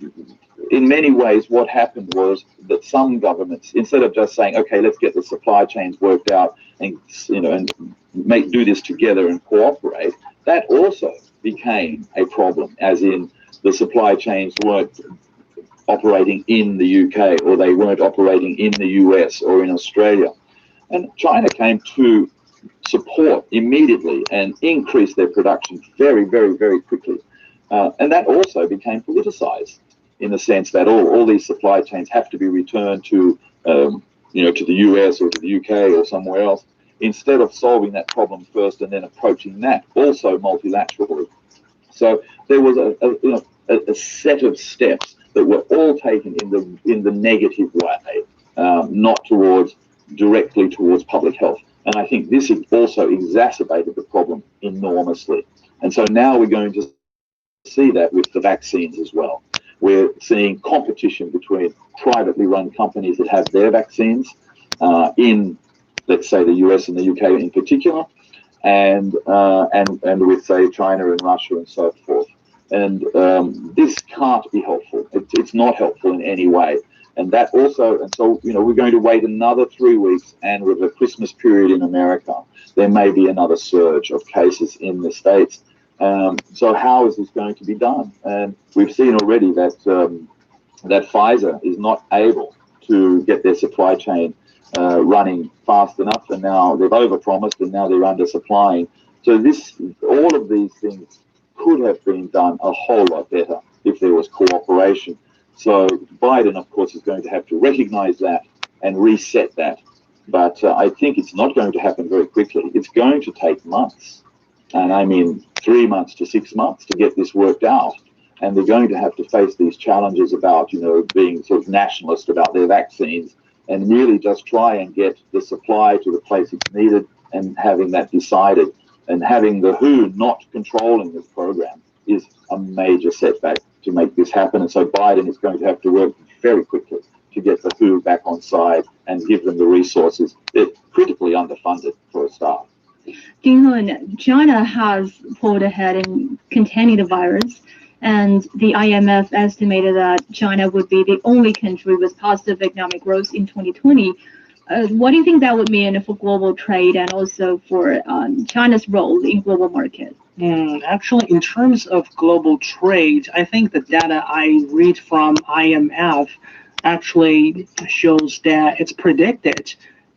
Speaker 8: in many ways, what happened was that some governments, instead of just saying, okay, let's get the supply chains worked out and do this together and cooperate, that also became a problem, as in the supply chains weren't operating in the UK, or they weren't operating in the US or in Australia. And China came to support immediately and increase their production very, very, very quickly. And that also became politicized in the sense that all these supply chains have to be returned to, to the US or to the UK or somewhere else, instead of solving that problem first and then approaching that also multilaterally. So there was a set of steps that were all taken in the negative way, not directly towards public health. And I think this also exacerbated the problem enormously. And so now we're going to see that with the vaccines as well. We're seeing competition between privately run companies that have their vaccines in, let's say, the US and the UK in particular, and with, say, China and Russia and so forth. And this can't be helpful. It's not helpful in any way. And that also, and so, we're going to wait another 3 weeks, and with the Christmas period in America, there may be another surge of cases in the States. So how is this going to be done? And we've seen already that that Pfizer is not able to get their supply chain running fast enough, and now they've overpromised, and now they're undersupplying. So all of these things could have been done a whole lot better if there was cooperation. So Biden, of course, is going to have to recognize that and reset that. But I think it's not going to happen very quickly. It's going to take months. And I mean 3 months to 6 months to get this worked out. And they're going to have to face these challenges about, being sort of nationalist about their vaccines, and really just try and get the supply to the place it's needed, and having that decided. And having the WHO not controlling this program is a major setback to make this happen. And so Biden is going to have to work very quickly to get the WHO back on side and give them the resources. They're critically underfunded for a start.
Speaker 6: Ding-Hun, China has pulled ahead in containing the virus, and the IMF estimated that China would be the only country with positive economic growth in 2020. What do you think that would mean for global trade and also for China's role in global market?
Speaker 9: Actually, in terms of global trade, I think the data I read from IMF actually shows that it's predicted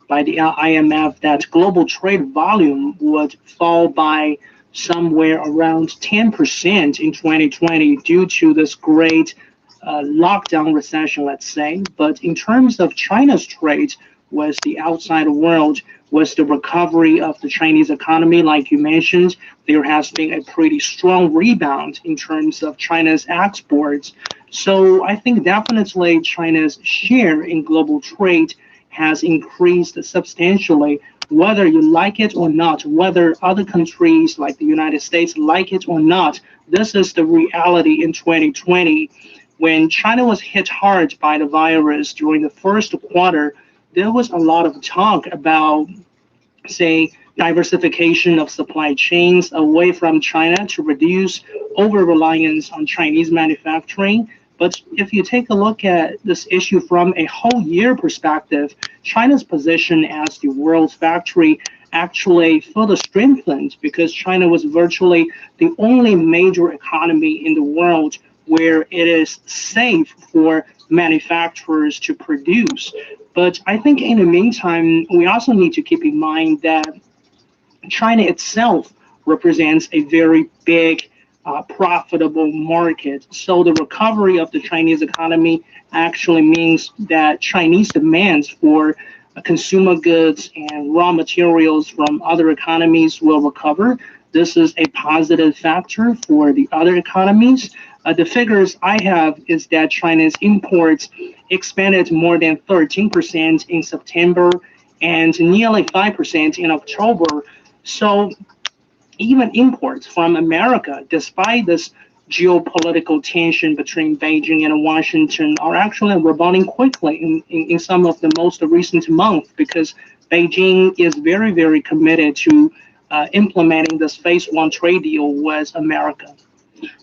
Speaker 9: by the IMF that global trade volume would fall by somewhere around 10% in 2020 due to this great lockdown recession, let's say. But in terms of China's trade with the outside world, with the recovery of the Chinese economy, like you mentioned, there has been a pretty strong rebound in terms of China's exports. So I think definitely China's share in global trade has increased substantially, whether you like it or not, whether other countries like the United States like it or not. This is the reality in 2020. When China was hit hard by the virus during the first quarter, there was a lot of talk about, say, diversification of supply chains away from China to reduce over-reliance on Chinese manufacturing. But if you take a look at this issue from a whole year perspective, China's position as the world's factory actually further strengthened, because China was virtually the only major economy in the world where it is safe for manufacturers to produce. But I think in the meantime, we also need to keep in mind that China itself represents a very big profitable market. So the recovery of the Chinese economy actually means that Chinese demands for consumer goods and raw materials from other economies will recover. This is a positive factor for the other economies. The figures I have is that China's imports expanded more than 13% in September and nearly 5% in October. So even imports from America, despite this geopolitical tension between Beijing and Washington, are actually rebounding quickly in some of the most recent months, because Beijing is very, very committed to implementing this phase one trade deal with America.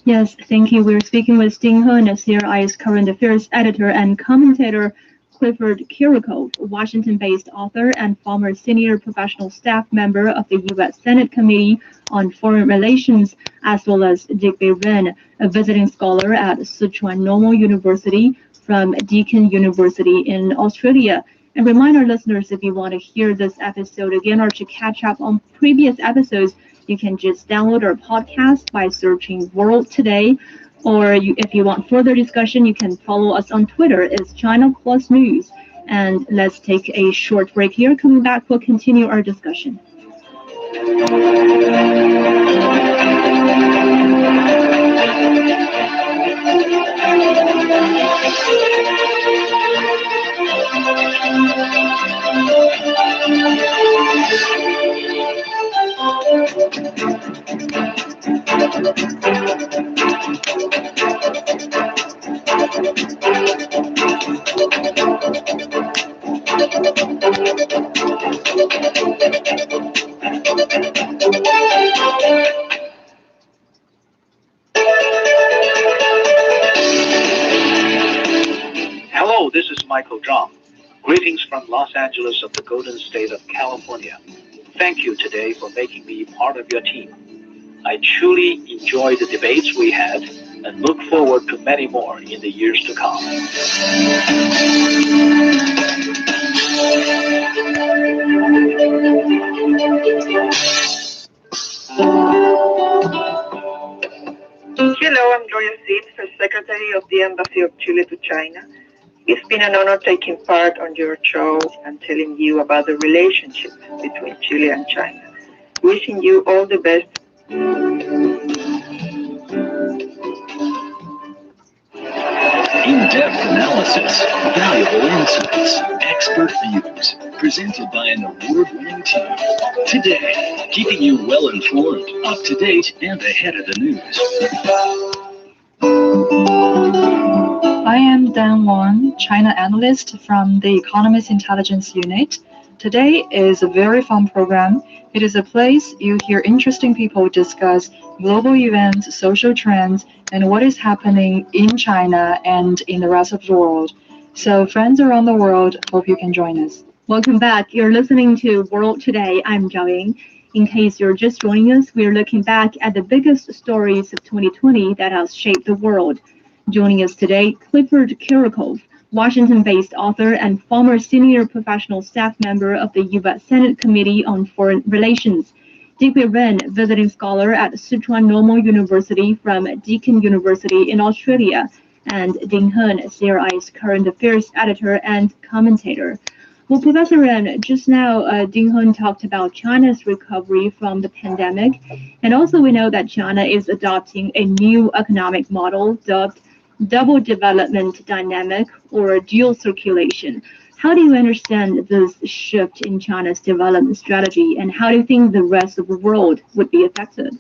Speaker 6: Yes, thank you. We're speaking with Ding-Hun, CRI's current affairs editor and commentator Clifford Kirikov, Washington-based author and former senior professional staff member of the U.S. Senate Committee on Foreign Relations, as well as Digby Ren, a visiting scholar at Sichuan Normal University from Deakin University in Australia. And remind our listeners, if you want to hear this episode again or to catch up on previous episodes, you can just download our podcast by searching World Today. Or if you want further discussion, you can follow us on Twitter. It's China Plus News. And let's take a short break here. Coming back, we'll continue our discussion.
Speaker 11: Hello, this is Michael Zhang. Greetings from Los Angeles of the Golden State of California. Thank you today for making me part of your team. I truly enjoyed the debates we had and look forward to many more in the years to come.
Speaker 12: Hello, I'm Gloria Seed, First Secretary of the Embassy of Chile to China. It's been an honor taking part on your show and telling you about the relationship between Chile and China. Wishing you all the best.
Speaker 13: In-depth analysis, valuable insights, expert views, presented by an award-winning team. Today, keeping you well-informed, up-to-date, and ahead of the news.
Speaker 14: I am Dan Wang, China analyst from the Economist Intelligence Unit. Today is a very fun program. It is a place you hear interesting people discuss global events, social trends, and what is happening in China and in the rest of the world. So friends around the world, hope you can join us.
Speaker 6: Welcome back. You're listening to World Today. I'm Zhao Ying. In case you're just joining us, we're looking back at the biggest stories of 2020 that has shaped the world. Joining us today, Clifford Kirikov, Washington-based author and former senior professional staff member of the U.S. Senate Committee on Foreign Relations. Digby Ren, visiting scholar at Sichuan Normal University from Deakin University in Australia. And Ding Hun, CRI's current affairs editor and commentator. Well, Professor Ren, just now Ding Hun talked about China's recovery from the pandemic. And also we know that China is adopting a new economic model dubbed double development dynamic or dual circulation. How do you understand this shift in China's development strategy, and how do you think the rest of the world would be affected?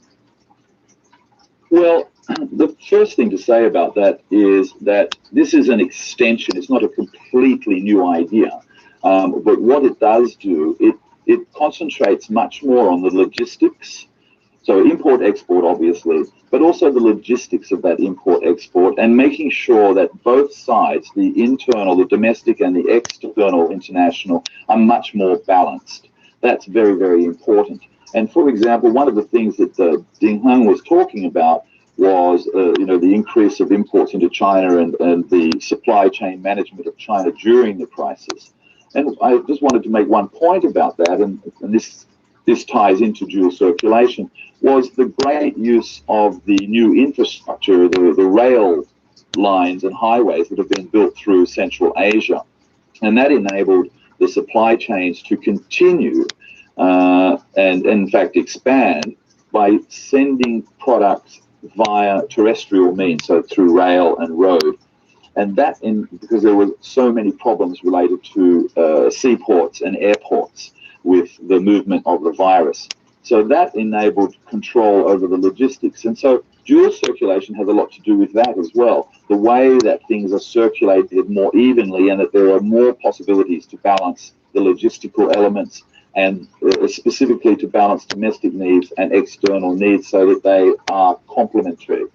Speaker 8: Well, the first thing to say about that is that this is an extension. It's not a completely new idea. But what it does do, it concentrates much more on the logistics. So import-export, obviously, but also the logistics of that import-export and making sure that both sides, the internal, the domestic and the external, international, are much more balanced. That's very, very important. And for example, one of the things that Ding Hun was talking about was, the increase of imports into China and the supply chain management of China during the crisis. And I just wanted to make one point about that, and this ties into dual circulation, was the great use of the new infrastructure, the rail lines and highways that have been built through Central Asia. And that enabled the supply chains to continue and in fact expand by sending products via terrestrial means, so through rail and road. And that, because there were so many problems related to seaports and airports with the movement of the virus. So that enabled control over the logistics. And so dual circulation has a lot to do with that as well. The way that things are circulated more evenly and that there are more possibilities to balance the logistical elements and specifically to balance domestic needs and external needs so that they are complementary,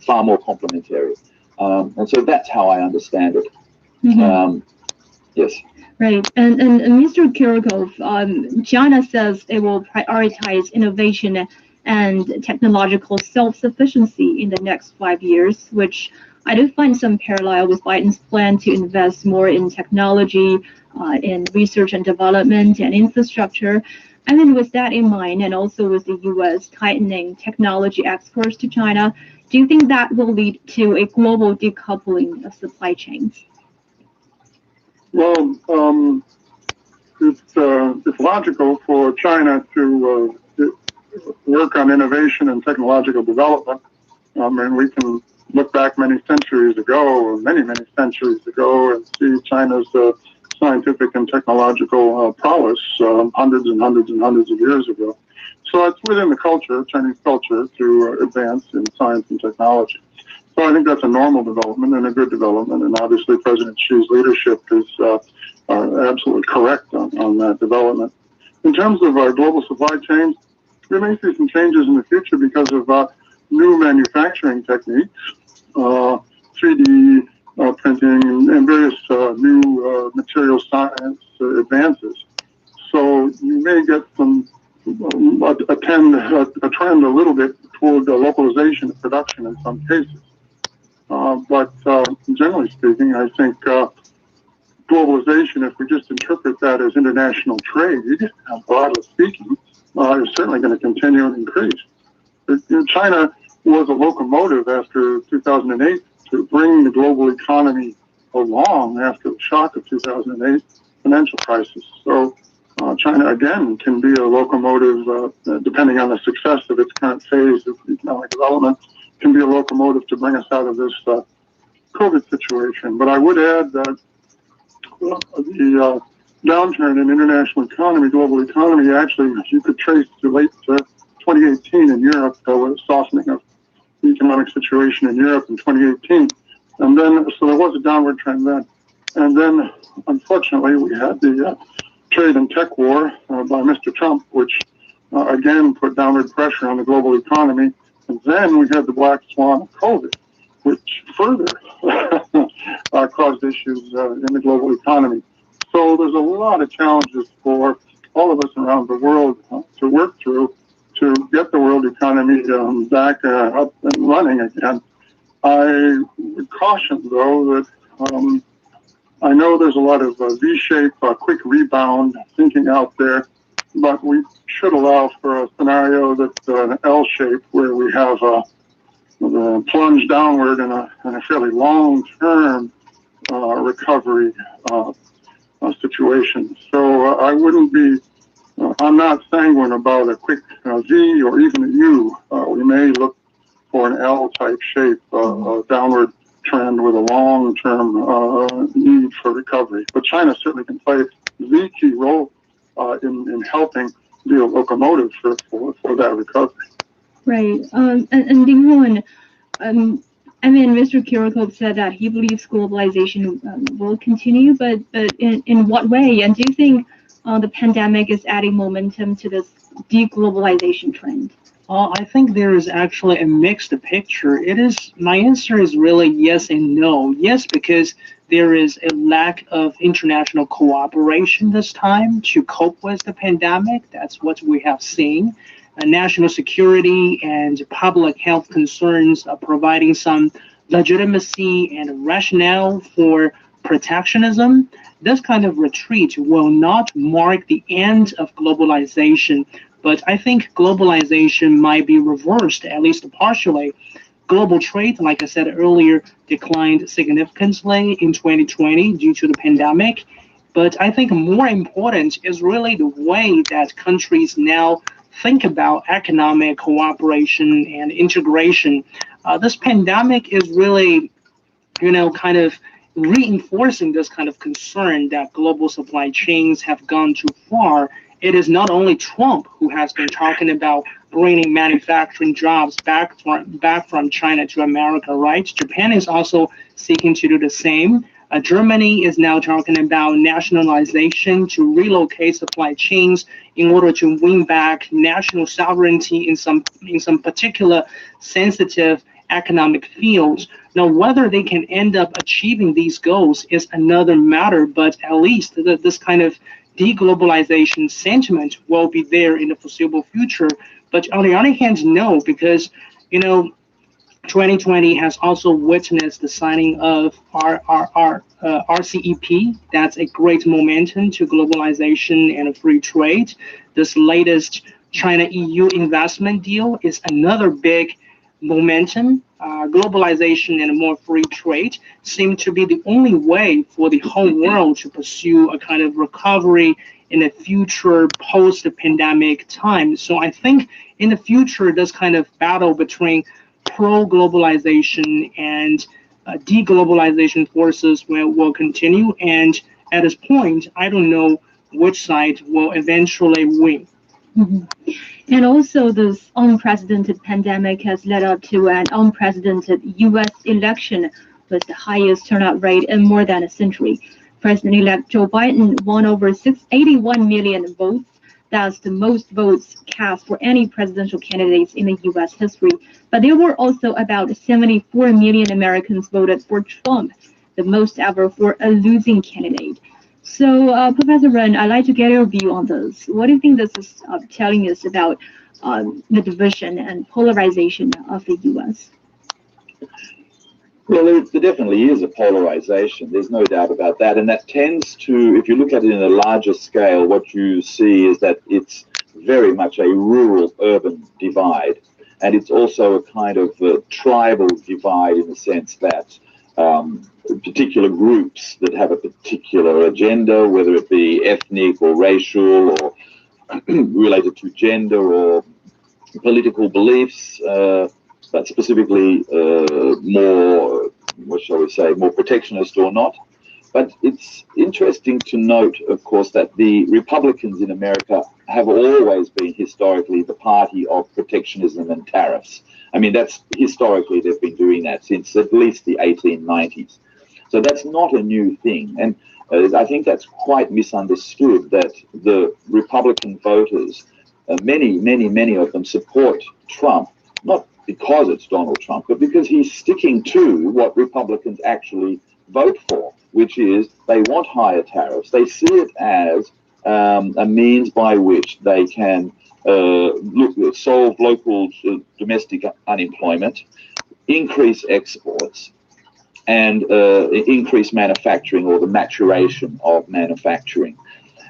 Speaker 8: far more complementary. And so that's how I understand it. Yes.
Speaker 6: Right. And Mr. Kirikov, China says it will prioritize innovation and technological self-sufficiency in the next 5 years, which I do find some parallel with Biden's plan to invest more in technology, in research and development and infrastructure. I mean, with that in mind, and also with the U.S. tightening technology exports to China, do you think that will lead to a global decoupling of supply chains?
Speaker 10: Well, it's logical for China to work on innovation and technological development. And we can look back many centuries ago, many centuries ago, and see China's scientific and technological prowess hundreds and hundreds and hundreds of years ago. So it's within the culture, Chinese culture, to advance in science and technology. So I think that's a normal development and a good development. And obviously President Xi's leadership is absolutely correct on that development. In terms of global supply chains, we may see some changes in the future because of new manufacturing techniques, 3D printing, and various new material science advances. So you may get some a trend a little bit toward the localization of production in some cases. But generally speaking, I think globalization, if we just interpret that as international trade, broadly speaking, is certainly going to continue and increase. China was a locomotive after 2008 to bring the global economy along after the shock of 2008 financial crisis. So China, again, can be a locomotive, depending on the success of its current phase of economic development, can be a locomotive to bring us out of this COVID situation. But I would add that the downturn in international economy, global economy, actually, you could trace to late 2018 in Europe, with a softening of the economic situation in Europe in 2018. And then, so there was a downward trend then. And then, unfortunately, we had the trade and tech war by Mr. Trump, which again put downward pressure on the global economy. And then we had the black swan of COVID, which further caused issues in the global economy. So there's a lot of challenges for all of us around the world to work through to get the world economy back up and running again. I would caution, though, that I know there's a lot of V-shape, quick rebound thinking out there, but we should allow for a scenario that's an L-shape where we have a plunge downward in a fairly long-term recovery situation. So I wouldn't be, I'm not sanguine about a quick V or even a U. We may look for an L-type shape, a downward trend with a long-term need for recovery. But China certainly can play the key role in helping be a locomotive for that recovery.
Speaker 6: Right. And Ding-Hwan, I mean, Mr. Kirikov said that he believes globalization will continue, but in what way? And do you think the pandemic is adding momentum to this deglobalization trend?
Speaker 9: I think there is actually a mixed picture. My answer is really yes and no. Yes, because there is a lack of international cooperation this time to cope with the pandemic. That's what we have seen. National security and public health concerns are providing some legitimacy and rationale for protectionism. This kind of retreat will not mark the end of globalization, but I think globalization might be reversed, at least partially. Global trade, like I said earlier, declined significantly in 2020 due to the pandemic. But I think more important is really the way that countries now think about economic cooperation and integration. This pandemic is really, kind of reinforcing this kind of concern that global supply chains have gone too far. It is not only Trump who has been talking about bringing manufacturing jobs back from China to America, right? Japan is also seeking to do the same. Germany is now talking about nationalization to relocate supply chains in order to win back national sovereignty in some particular sensitive economic fields. Now, whether they can end up achieving these goals is another matter, but at least this kind of deglobalization sentiment will be there in the foreseeable future. But on the other hand, no, because, 2020 has also witnessed the signing of RCEP. That's a great momentum to globalization and free trade. This latest China-EU investment deal is another big momentum. Globalization and more free trade seem to be the only way for the whole world to pursue a kind of recovery in a future post-pandemic time. So I think in the future, this kind of battle between pro-globalization and deglobalization forces will continue. And at this point, I don't know which side will eventually win.
Speaker 6: Mm-hmm. And also, this unprecedented pandemic has led up to an unprecedented U.S. election with the highest turnout rate in more than a century. President-elect Joe Biden won over 81 million votes. That's the most votes cast for any presidential candidates in the U.S. history. But there were also about 74 million Americans voted for Trump, the most ever for a losing candidate. So, Professor Ren, I'd like to get your view on this. What do you think this is telling us about the division and polarization of the U.S.?
Speaker 8: Well, there definitely is a polarization. There's no doubt about that. And that tends to, if you look at it in a larger scale, what you see is that it's very much a rural-urban divide. And it's also a kind of tribal divide in the sense that particular groups that have a particular agenda, whether it be ethnic or racial or related to gender or political beliefs, but specifically more, what shall we say, more protectionist or not. But it's interesting to note, of course, that the Republicans in America have always been historically the party of protectionism and tariffs. I mean, that's historically they've been doing that since at least the 1890s. So that's not a new thing. And I think that's quite misunderstood, that the Republican voters, many of them support Trump, not because it's Donald Trump, but because he's sticking to what Republicans actually vote for, which is they want higher tariffs. They see it as a means by which they can solve local domestic unemployment, increase exports, and increase manufacturing, or the maturation of manufacturing.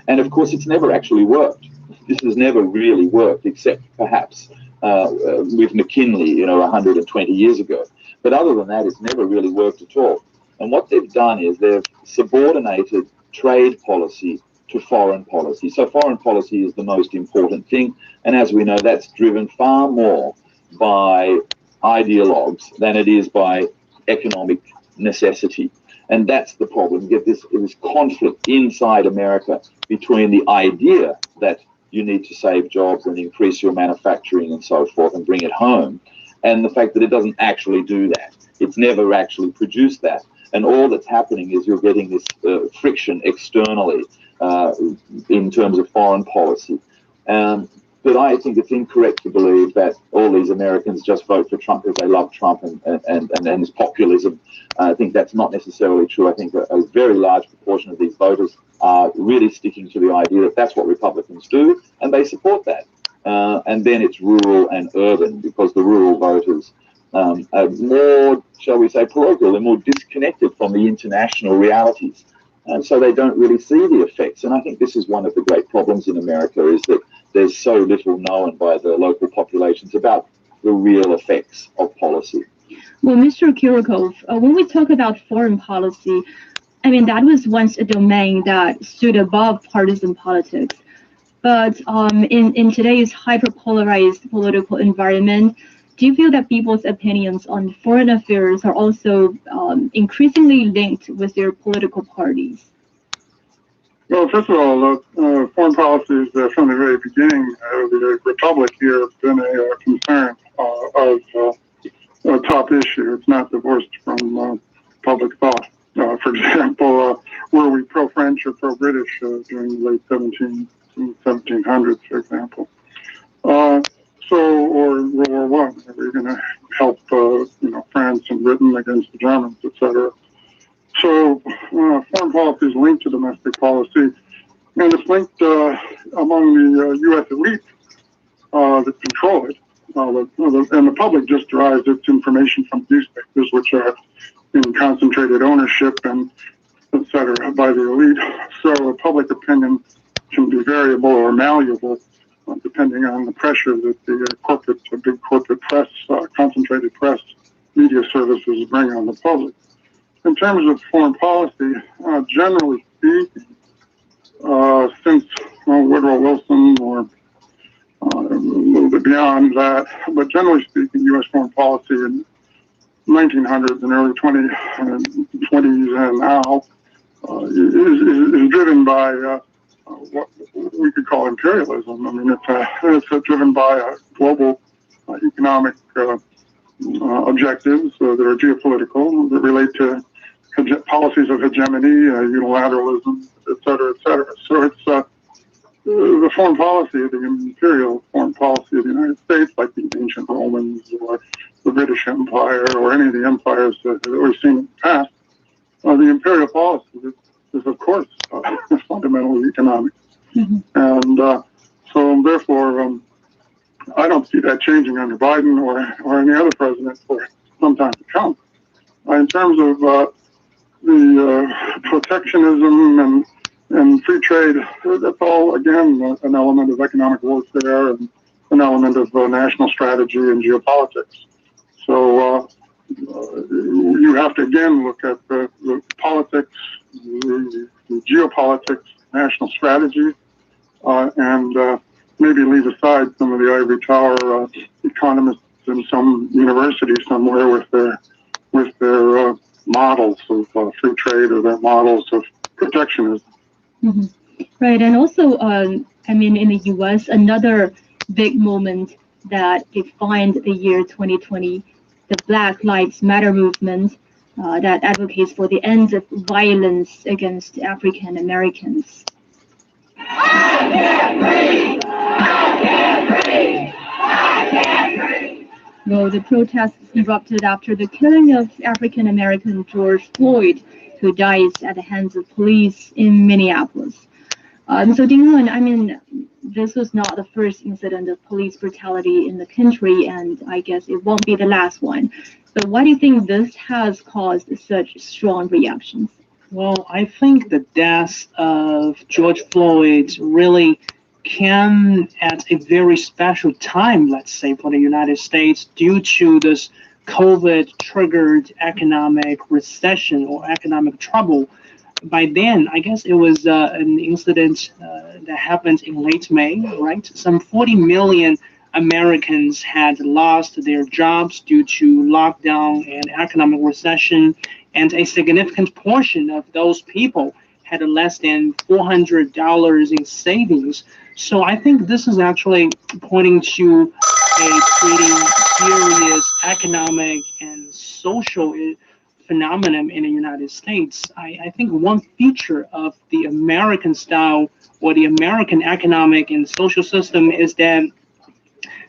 Speaker 8: And of course, it's never actually worked. This has never really worked, except perhaps with McKinley, 120 years ago. But other than that, it's never really worked at all. And what they've done is they've subordinated trade policy to foreign policy. So foreign policy is the most important thing. And as we know, that's driven far more by ideologues than it is by economic necessity. And that's the problem. You get this conflict inside America between the idea that you need to save jobs and increase your manufacturing and so forth and bring it home, and the fact that it doesn't actually do that. It's never actually produced that. And all that's happening is you're getting this friction externally in terms of foreign policy. But I think it's incorrect to believe that all these Americans just vote for Trump because they love Trump and his populism. I think that's not necessarily true. I think a very large proportion of these voters are really sticking to the idea that that's what Republicans do, and they support that. And then it's rural and urban, because the rural voters are more, shall we say, parochial. They're more disconnected from the international realities. And so they don't really see the effects. And I think this is one of the great problems in America, is that there's so little known by the local populations about the real effects of policy.
Speaker 6: Well, Mr. Kirikov, when we talk about foreign policy, I mean, that was once a domain that stood above partisan politics. But in today's hyper-polarized political environment, do you feel that people's opinions on foreign affairs are also increasingly linked with their political parties?
Speaker 10: Well, first of all, foreign policies from the very beginning of the Republic here have been a concern of a top issue. It's not divorced from public thought. For example, were we pro-French or pro-British during the late 1700s, for example? or World War I, are we going to help, France and Britain against the Germans, etc.? So foreign policy is linked to domestic policy, and it's linked among the U.S. elite that control it. And the public just derives its information from newspapers, which are in concentrated ownership and et cetera by the elite. So public opinion can be variable or malleable depending on the pressure that the big corporate press, concentrated press, media services bring on the public. In terms of foreign policy, generally speaking, since Woodrow Wilson or a little bit beyond that, but generally speaking, U.S. foreign policy in 1900s and early 20s and now is driven by what we could call imperialism. I mean, it's driven by global economic objectives that are geopolitical, that relate to policies of hegemony, unilateralism, et cetera, et cetera. So it's the foreign policy of the imperial foreign policy of the United States, like the ancient Romans or the British Empire or any of the empires that we've seen in the past. The imperial policy is of course, fundamentally economic. Mm-hmm. And so therefore, I don't see that changing under Biden or any other president for some time to come. In terms of the protectionism and free trade, that's all, again, an element of economic warfare and an element of national strategy and geopolitics. So you have to, again, look at the politics, the geopolitics, national strategy, and maybe leave aside some of the ivory tower economists in some university somewhere with their models of free trade or their models of protectionism.
Speaker 6: Mm-hmm. Right, and also, in the U.S., another big moment that defined the year 2020, the Black Lives Matter movement that advocates for the end of violence against African Americans. Well, the protests erupted after the killing of African American George Floyd, who dies at the hands of police in Minneapolis. So Ding-Yun, this was not the first incident of police brutality in the country, and I guess it won't be the last one. But why do you think this has caused such strong reactions?
Speaker 9: Well, I think the death of George Floyd really came at a very special time, let's say, for the United States, due to this COVID-triggered economic recession or economic trouble. By then, I guess it was an incident that happened in late May, right? Some 40 million Americans had lost their jobs due to lockdown and economic recession, and a significant portion of those people had less than $400 in savings. So I think this is actually pointing to a pretty serious economic and social phenomenon in the United States. I think one feature of the American style or the American economic and social system is that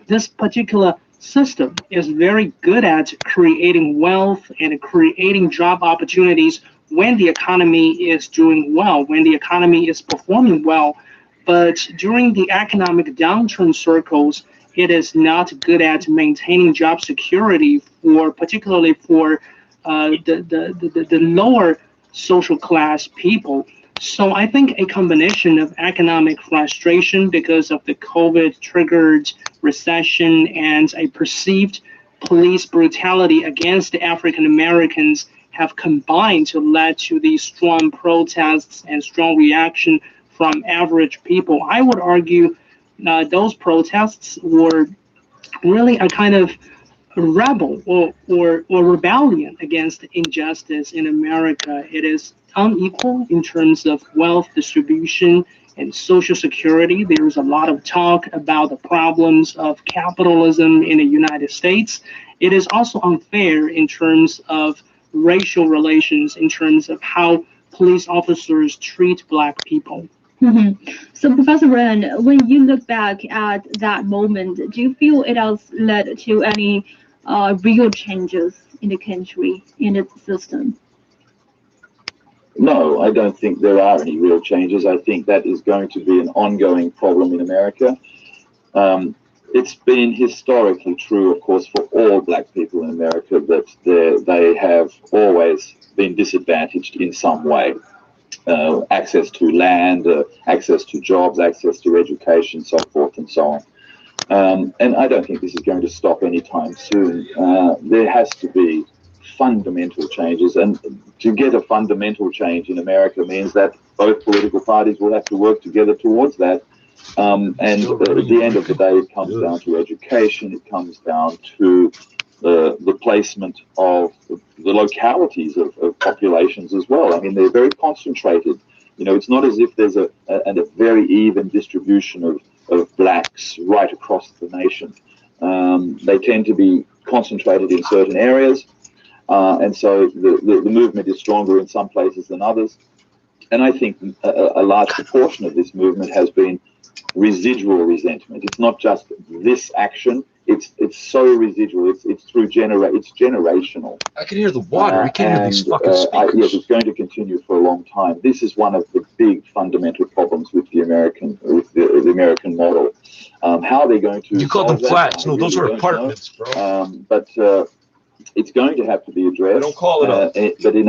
Speaker 9: this particular system is very good at creating wealth and creating job opportunities when the economy is doing well, when the economy is performing well. But during the economic downturn circles, it is not good at maintaining job security particularly for the lower social class people. So I think a combination of economic frustration because of the COVID-triggered recession and a perceived police brutality against the African Americans have combined to lead to these strong protests and strong reaction from average people. I would argue those protests were really a kind of rebel or rebellion against injustice in America. It is unequal in terms of wealth distribution and social security. There is a lot of talk about the problems of capitalism in the United States. It is also unfair in terms of racial relations, in terms of how police officers treat Black people.
Speaker 6: So, Professor Ren, when you look back at that moment, do you feel it has led to any real changes in the country, in its system?
Speaker 8: No, I don't think there are any real changes. I think that is going to be an ongoing problem in America. It's been historically true, of course, for all black people in America that they have always been disadvantaged in some way. Access to land, access to jobs, access to education, so forth and so on. And I don't think this is going to stop anytime soon. There has to be fundamental changes, and to get a fundamental change in America means that both political parties will have to work together towards that. And at the end of the day, it comes down to education, it comes down to the placement of the localities of populations as well. I mean, they're very concentrated. You know, it's not as if there's a very even distribution of blacks right across the nation. They tend to be concentrated in certain areas, and so the movement is stronger in some places than others. And I think a large proportion of this movement has been residual resentment. It's not just this action. It's so residual. It's through it's generational.
Speaker 2: I can hear the water. I can't hear these fucking speakers.
Speaker 8: Yes, it's going to continue for a long time. This is one of the big fundamental problems with the American model. How they're going to
Speaker 2: you call them flats? No, those are apartments, bro.
Speaker 8: But it's going to have to be addressed.
Speaker 2: Don't call it
Speaker 8: but in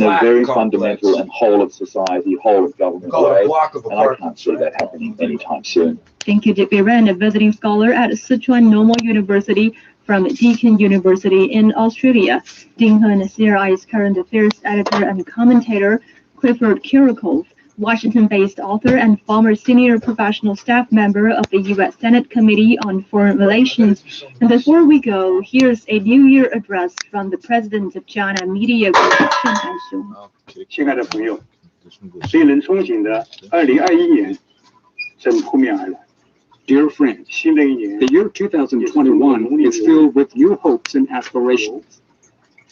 Speaker 8: a very fundamental and whole of society, whole of government way. And I can't see that happening anytime soon.
Speaker 6: Thank you, J.P. Ren, a visiting scholar at Sichuan Normal University from Deakin University in Australia. Ding Hun, CRI's current affairs editor and commentator, Clifford Kirikov, Washington-based author and former senior professional staff member of the U.S. Senate Committee on Foreign Relations. And before we go, here's a New Year address from the President of China Media Group, Chen Hanxiong.
Speaker 15: 亲爱的朋友，令人憧憬的2021年正扑面而来。
Speaker 4: Dear friends, the year 2021 is filled with new hopes and aspirations.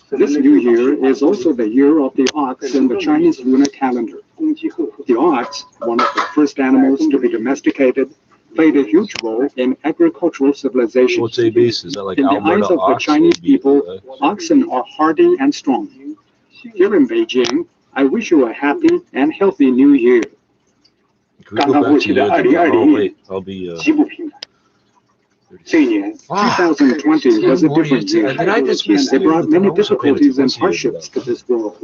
Speaker 4: This new year is also the year of the ox in the Chinese lunar calendar. The ox, one of the first animals to be domesticated, played a huge role in agricultural civilization.
Speaker 2: What's ABs? Is that like
Speaker 4: in the eyes of the Chinese people, oxen are hardy and strong. Here in Beijing, I wish you a happy and healthy new year.
Speaker 2: Can we go back to you? Oh, wait, I'll be...
Speaker 4: 2020 was a different year. They brought many difficulties and hardships to this world.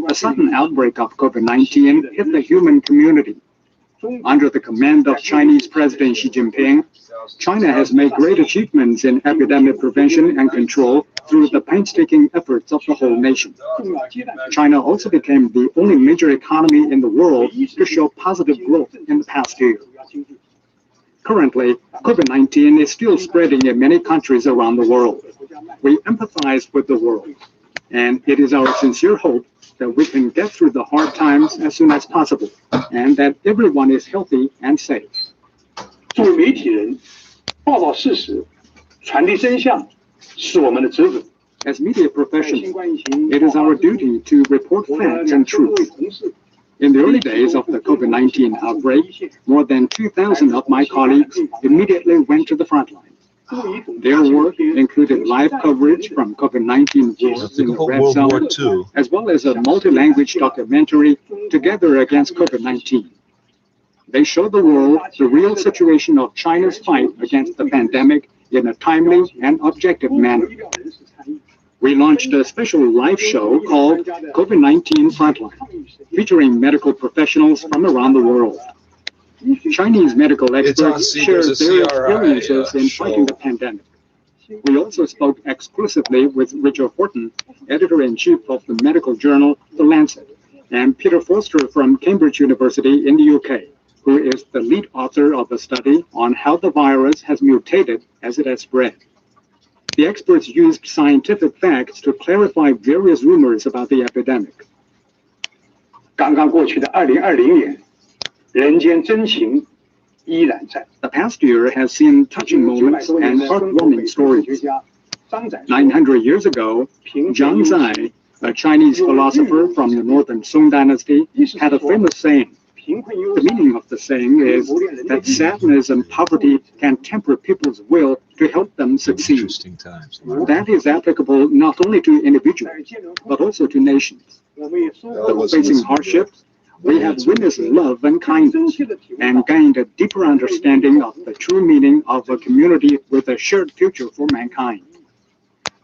Speaker 4: A sudden outbreak of COVID-19 hit the human community. Under the command of Chinese President Xi Jinping, China has made great achievements in epidemic prevention and control through the painstaking efforts of the whole nation. China also became the only major economy in the world to show positive growth in the past year. Currently, COVID-19 is still spreading in many countries around the world. We empathize with the world, and it is our sincere hope that we can get through the hard times as soon as possible, and that everyone is healthy and safe.
Speaker 15: 作为媒体人，报道事实、传递真相是我们的职责。
Speaker 4: As media professionals, it is our duty to report facts and truth. In the early days of the COVID-19 outbreak, more than 2,000 of my colleagues immediately went to the front line. Their work included live coverage from COVID-19 wars in the Red Zone, as well as a multi-language documentary, Together Against COVID-19. They showed the world the real situation of China's fight against the pandemic in a timely and objective manner. We launched a special live show called COVID-19 Frontline, featuring medical professionals from around the world. Chinese medical experts shared their experiences in fighting the pandemic. We also spoke exclusively with Richard Horton, editor-in-chief of the medical journal The Lancet, and Peter Forster from Cambridge University in the UK, who is the lead author of a study on how the virus has mutated as it has spread. The experts used scientific facts to clarify various rumors about the epidemic.
Speaker 15: 刚刚过去的2020年，人间真情依然在。
Speaker 4: The past year has seen touching moments and heartwarming stories. 900 years ago, Zhang Zai, a Chinese philosopher from the northern Song dynasty, had a famous saying: The meaning of the saying is that sadness and poverty can temper people's will to help them succeed.
Speaker 2: Interesting times.
Speaker 4: That is applicable not only to individuals, but also to nations. Though facing hardships, we have witnessed love and kindness and gained a deeper understanding of the true meaning of a community with a shared future for mankind.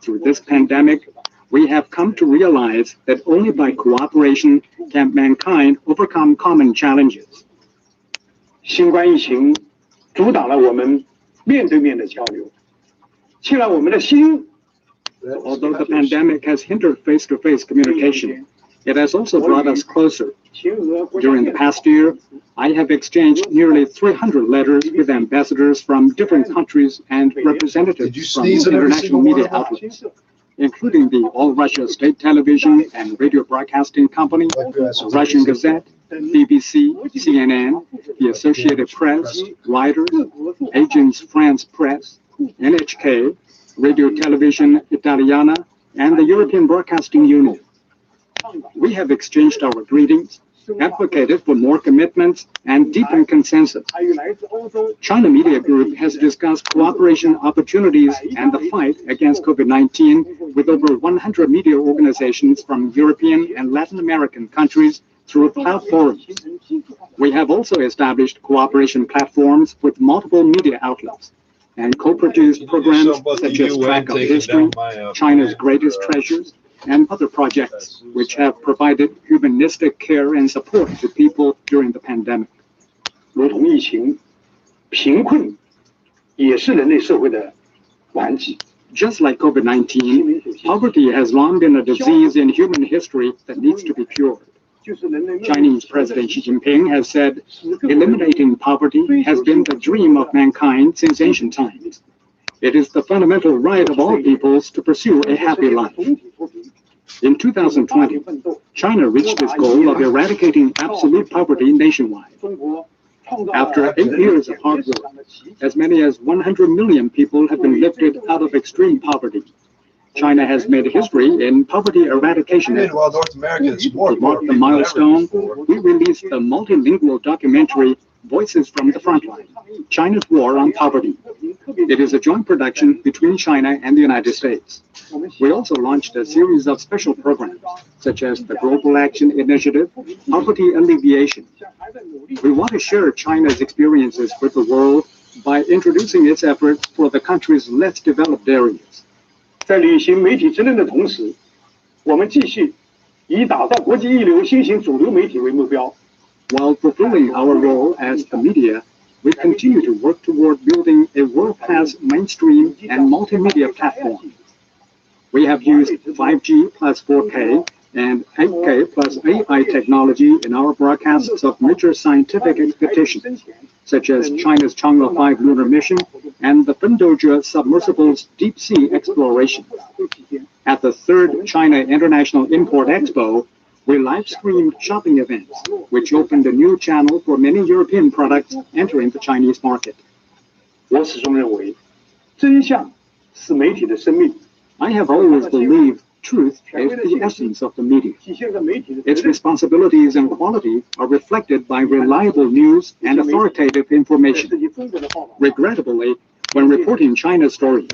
Speaker 4: Through this pandemic, we have come to realize that only by cooperation can mankind overcome common challenges.
Speaker 15: 新冠疫情阻挡了我们面对面的交流，却让我们的心。
Speaker 4: Although the pandemic has hindered face-to-face communication, it has also brought us closer. During the past year, I have exchanged nearly 300 letters with ambassadors from different countries and representatives from international media outlets, including the All Russia State Television and Radio Broadcasting Company, the Russian Gazette, BBC, CNN, the Associated Press, Reuters, Agence France Presse, NHK, Radio Television Italiana, and the European Broadcasting Union. We have exchanged our greetings, advocated for more commitments, and deepened consensus. China Media Group has discussed cooperation opportunities and the fight against COVID-19 with over 100 media organizations from European and Latin American countries through cloud forums. We have also established cooperation platforms with multiple media outlets and co-produced programs such as Track of History, China's Greatest Treasures, and other projects which have provided humanistic care and support to people during the pandemic.
Speaker 15: 如同疫情，贫困也是人类社会的顽疾。
Speaker 4: Just like COVID-19, poverty has long been a disease in human history that needs to be cured. Chinese President Xi Jinping has said, eliminating poverty has been the dream of mankind since ancient times. It is the fundamental right of all peoples to pursue a happy life. In 2020, China reached its goal of eradicating absolute poverty nationwide. After 8 years of hard work, as many as 100 million people have been lifted out of extreme poverty. China has made history in poverty eradication efforts. To mark the milestone, we released the multilingual documentary Voices from the Frontline, China's War on Poverty. It is a joint production between China and the United States. We also launched a series of special programs, such as the Global Action Initiative, Poverty Alleviation. We want to share China's experiences with the world by introducing its efforts for the country's less developed areas.
Speaker 15: 在履行媒体职能的同时，我们继续以打造国际一流新型主流媒体为目标。
Speaker 4: While fulfilling our role as the media, we continue to work toward building a world-class mainstream and multimedia platform. We have used 5G plus 4K and 8K plus AI technology in our broadcasts of major scientific expeditions, such as China's Chang'e 5 lunar mission and the Fendoja submersible's deep-sea exploration. At the 3rd China International Import Expo, we live-streamed shopping events, which opened a new channel for many European products entering the Chinese market.
Speaker 15: 我始终认为，真相是媒体的生命。
Speaker 4: I have always believed truth is the essence of the media. Its responsibilities and quality are reflected by reliable news and authoritative information. Regrettably, when reporting China's story,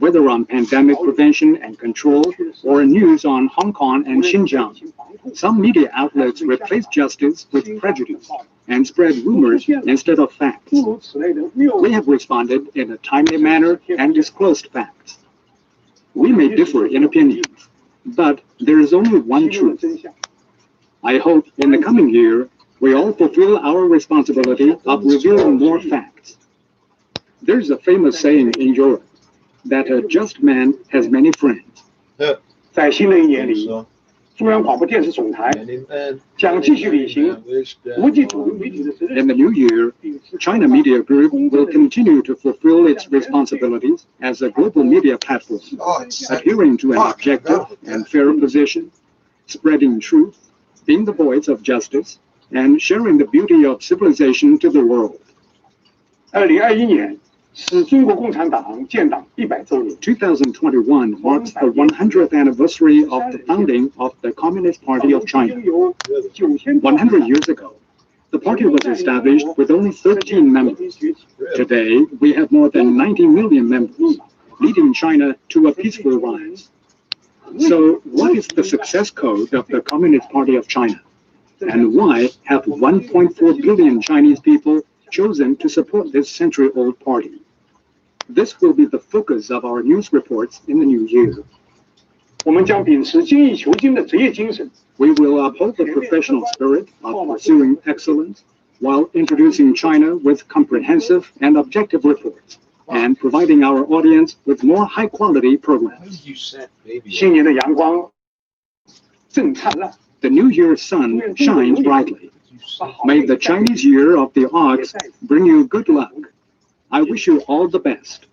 Speaker 4: whether on pandemic prevention and control or news on Hong Kong and Xinjiang, some media outlets replace justice with prejudice and spread rumors instead of facts. We have responded in a timely manner and disclosed facts. We may differ in opinions, but there is only one truth. I hope in the coming year, we all fulfill our responsibility of revealing more facts. There's a famous saying in Europe that a just man has many friends.
Speaker 15: 在新的一年里，中央广播电视总台将继续履行国际主流媒体的责任。
Speaker 4: In the new year, China Media Group will continue to fulfill its responsibilities as a global media platform, adhering to an objective and fair position, spreading truth, being the voice of justice, and sharing the beauty of civilization to the world.
Speaker 15: 2021年是中国共产党建党100周年。
Speaker 4: 2021 marks the 100th anniversary of the founding of the Communist Party of China. 100 years ago, The party was established with only 13 members. Today, we have more than 90 million members, leading China to a peaceful rise. So, what is the success code of the Communist Party of China? And why have 1.4 billion Chinese people chosen to support this century-old party? This will be the focus of our news reports in the new year. We will uphold the professional spirit of pursuing excellence while introducing China with comprehensive and objective reports and providing our audience with more high-quality programs. The New Year's sun shines brightly. May the Chinese Year of the Ox bring you good luck. I wish you all the best.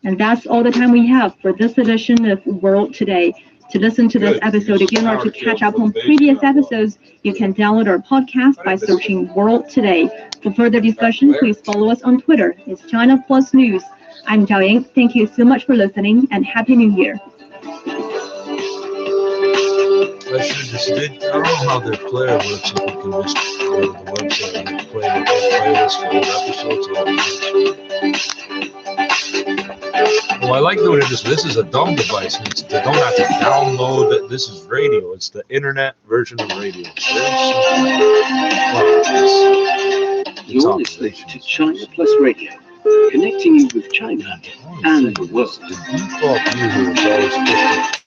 Speaker 6: And that's all the time we have for this edition of World Today. To listen to this episode again or to catch up on previous episodes, you can download our podcast by searching World Today. For further discussion, please follow us on Twitter. It's China Plus News. I'm Zhao Ying. Thank you so much for listening and Happy New Year.
Speaker 2: I don't know how their player works. If you can just go to the website and play the playlist for old episodes. Well, I like doing it this is a dumb device. They don't have to download it. This is radio. It's the internet version of radio.
Speaker 5: You're listening to China Plus Radio, connecting you with China and the world.
Speaker 2: The default user is always 50.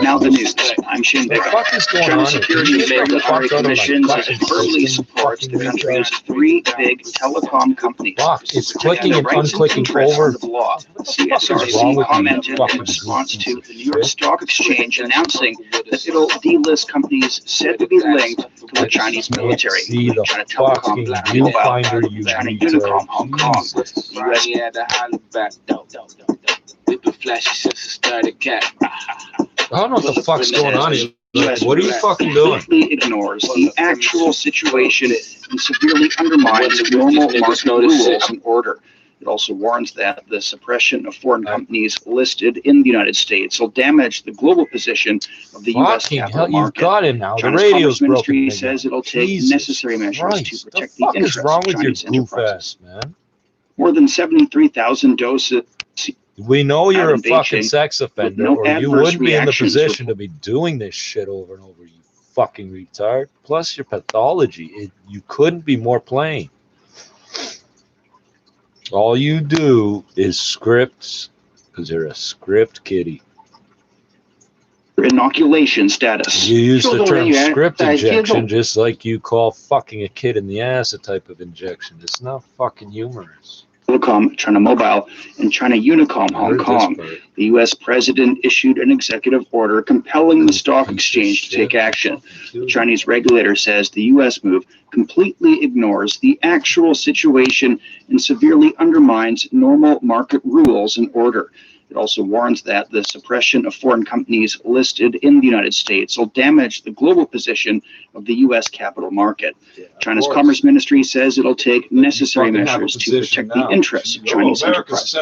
Speaker 5: Now the news. I'm Shin Becker. China Security and Regulatory Commission says it firmly supports the country's three big telecom companies.
Speaker 2: It's clicking and unclicking over.
Speaker 5: The law. CSRC commented in response to the New York Stock Exchange announcing that it'll delist companies said to be linked to the Chinese military. China Telecom, Black Mobile, China Unicom, Hong Kong.
Speaker 16: We've been flashy since the start of cat.
Speaker 2: I don't know what the fuck's going on here. What are you fucking doing?
Speaker 5: Completely ignores the actual situation and severely undermines normal market rules and order. It also warns that the suppression of foreign companies listed in the United States will damage the global position of the U.S. capital market.
Speaker 2: Got him now.
Speaker 5: China's
Speaker 2: the radio's
Speaker 5: Commerce Ministry
Speaker 2: broken.
Speaker 5: says it'll take necessary measures to protect the interests of Chinese enterprises.
Speaker 2: Man?
Speaker 5: More than 73,000 doses.
Speaker 2: We know you're a fucking sex offender,
Speaker 5: no
Speaker 2: or you wouldn't be in the position to be doing this shit over and over, you fucking retard. Plus your pathology, you couldn't be more plain. All you do is scripts, because you're a script kitty.
Speaker 5: Inoculation status.
Speaker 2: You use the term script injection just like you call fucking a kid in the ass a type of injection. It's not fucking humorous.
Speaker 5: Telecom, China Mobile, and China Unicom, Hong Kong. The U.S. president issued an executive order compelling the stock exchange to take action. The Chinese regulator says the U.S. move completely ignores the actual situation and severely undermines normal market rules and order. It also warns that the suppression of foreign companies listed in the United States will damage the global position of the U.S. capital market. China's Commerce Ministry says it'll take necessary measures to protect the interests of Chinese enterprises.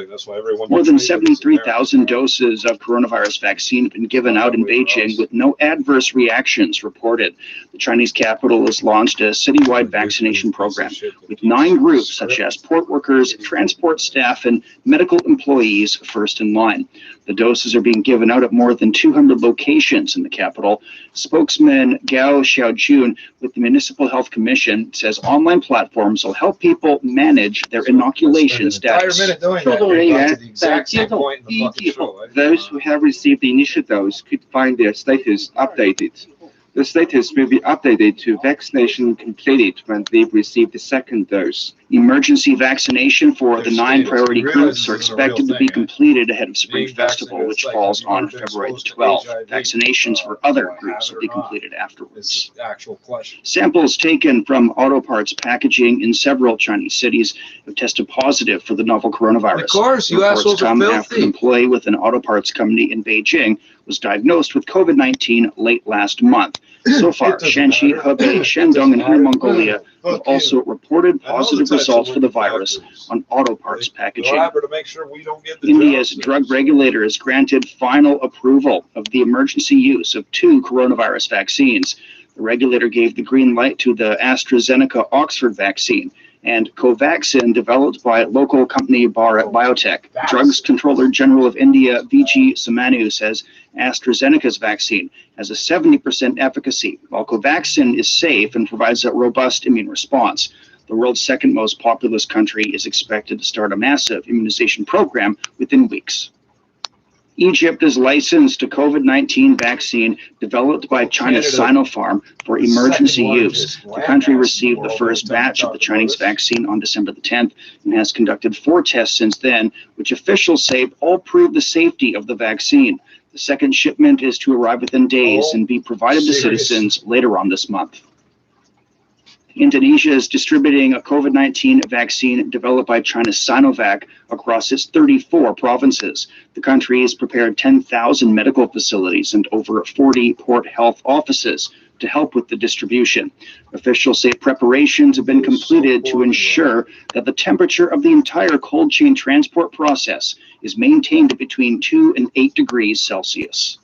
Speaker 2: That's why everyone
Speaker 5: More than 73,000 doses of coronavirus vaccine have been given out in Beijing with no adverse reactions reported. The Chinese capital has launched a citywide vaccination program with 9 groups such as port workers, transport staff, and medical employees first in line. The doses are being given out at more than 200 locations in the capital. Spokesman Gao Xiaojun with the Municipal Health Commission says online platforms will help people manage their inoculation status.
Speaker 15: Those who have received the initial dose could find their status updated. The status will be updated to vaccination completed when they've received the second dose.
Speaker 5: Emergency vaccination for the 9 priority groups are expected to be completed ahead of Spring Festival, which falls on February 12th. Vaccinations for other groups will be completed afterwards. Samples taken from auto parts packaging in several Chinese cities have tested positive for the novel coronavirus.
Speaker 2: Of course, you assholes are filthy.
Speaker 5: After an employee with an auto parts company in Beijing was diagnosed with COVID-19 late last month. So far, Shanxi, Hebei, Shandong, and Inner Mongolia have also reported positive results for the virus on auto parts packaging. India's drug regulator has granted final approval of the emergency use of 2 coronavirus vaccines. The regulator gave the green light to the AstraZeneca Oxford vaccine and Covaxin, developed by local company Bharat Biotech. Drugs Controller General of India, V.G. Somanu, says AstraZeneca's vaccine has a 70% efficacy, while Covaxin is safe and provides a robust immune response. The world's second most populous country is expected to start a massive immunization program within weeks. Egypt is licensed a COVID-19 vaccine developed by China's Sinopharm for emergency use. The country received the first batch of the Chinese vaccine on December the 10th and has conducted 4 tests since then, which officials say all prove the safety of the vaccine. The second shipment is to arrive within days and be provided to citizens later on this month. Indonesia is distributing a COVID-19 vaccine developed by China's Sinovac across its 34 provinces. The country has prepared 10,000 medical facilities and over 40 port health offices to help with the distribution. Officials say preparations have been completed to ensure that the temperature of the entire cold chain transport process is maintained between 2 and 8 degrees Celsius.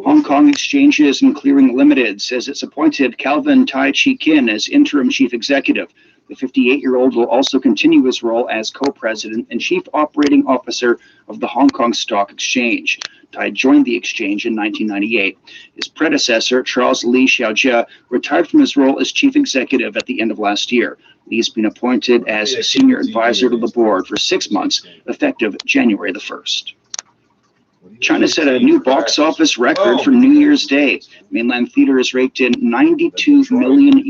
Speaker 5: Hong Kong Exchanges and Clearing Limited says it's appointed Calvin Tai Chi Kin as interim chief executive. The 58-year-old will also continue his role as co-president and chief operating officer of the Hong Kong Stock Exchange. Tai joined the exchange in 1998. His predecessor, Charles Li Xiaojia, retired from his role as chief executive at the end of last year. Li's been appointed as a senior advisor to the board for 6 months, effective January the 1st. China set a new box office record for New Year's Day. Mainland theaters raked in $92 million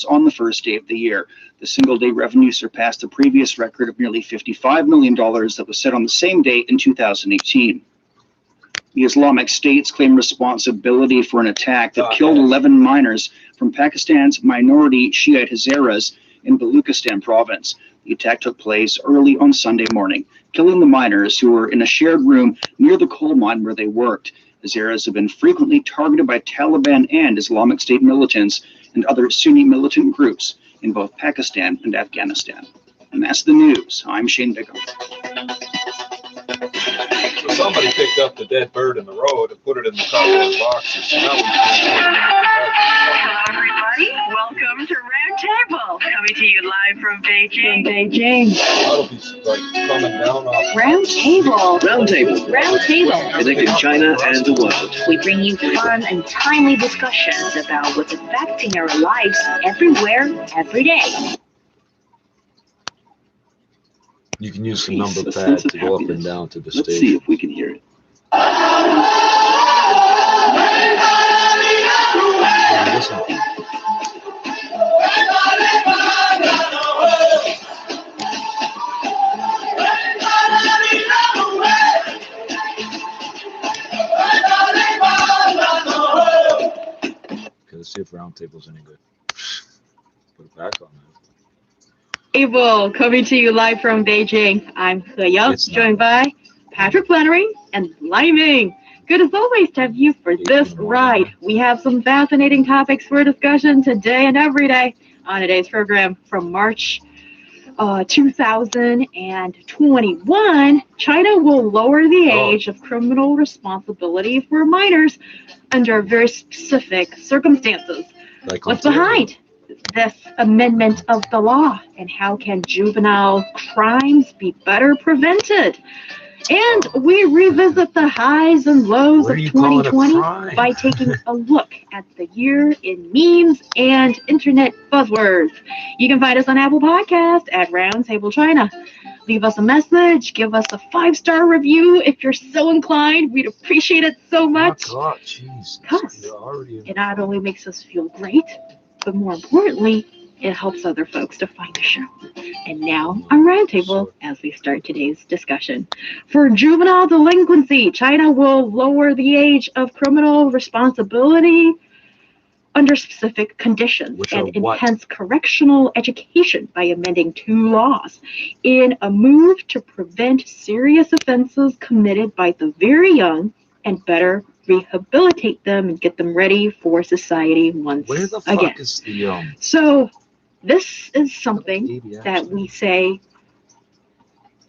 Speaker 5: on the first day of the year. The single-day revenue surpassed the previous record of nearly $55 million that was set on the same day in 2018. The Islamic States claimed responsibility for an attack that killed 11 miners from Pakistan's minority Shiite Hazaras in Baluchistan province. The attack took place early on Sunday morning, killing the miners who were in a shared room near the coal mine where they worked. Hazaras have been frequently targeted by Taliban and Islamic State militants and other Sunni militant groups in both Pakistan and Afghanistan. And that's the news. I'm Shane Bigham.
Speaker 2: So somebody picked up the dead bird in the road and put it in the cardboard boxes. So now we
Speaker 17: Hello, everybody. Welcome to Roundtable, coming to you live from Beijing.
Speaker 2: That'll be like coming down off.
Speaker 13: Roundtable, connecting China and the world.
Speaker 17: We bring you fun and timely discussions about what's affecting our lives everywhere, every day.
Speaker 2: You can use the number pad to go up and down to the stage.
Speaker 13: Let's see if we can hear it.
Speaker 2: Listen. Okay, let's see if Roundtable's any good. Put it back on there.
Speaker 6: Able, coming to you live from Beijing. I'm He Yang, joined by Patrick Flannery and Lonnie Ming. Good as always to have you for this ride. We have some fascinating topics for discussion today and every day on today's program. From March 2021, China will lower the age of criminal responsibility for minors under very specific circumstances. What's behind this amendment of the law, and how can juvenile crimes be better prevented? And we revisit the highs and lows of 2020 by taking a look at the year in memes and internet buzzwords. You can find us on Apple Podcasts at Roundtable China. Leave us a message, give us a 5-star review if you're so inclined. We'd appreciate it so much.
Speaker 2: Oh God, jeez.
Speaker 6: Because it not only makes us feel great, but more importantly, it helps other folks to find the show. And now on Roundtable, as we start today's discussion. For juvenile delinquency, China will lower the age of criminal responsibility under specific conditions and enhance correctional education by amending 2 laws in a move to prevent serious offenses committed by the very young and better rehabilitate them and get them ready for society once
Speaker 2: Where the
Speaker 6: again.
Speaker 2: fuck is the
Speaker 6: So this is something that we say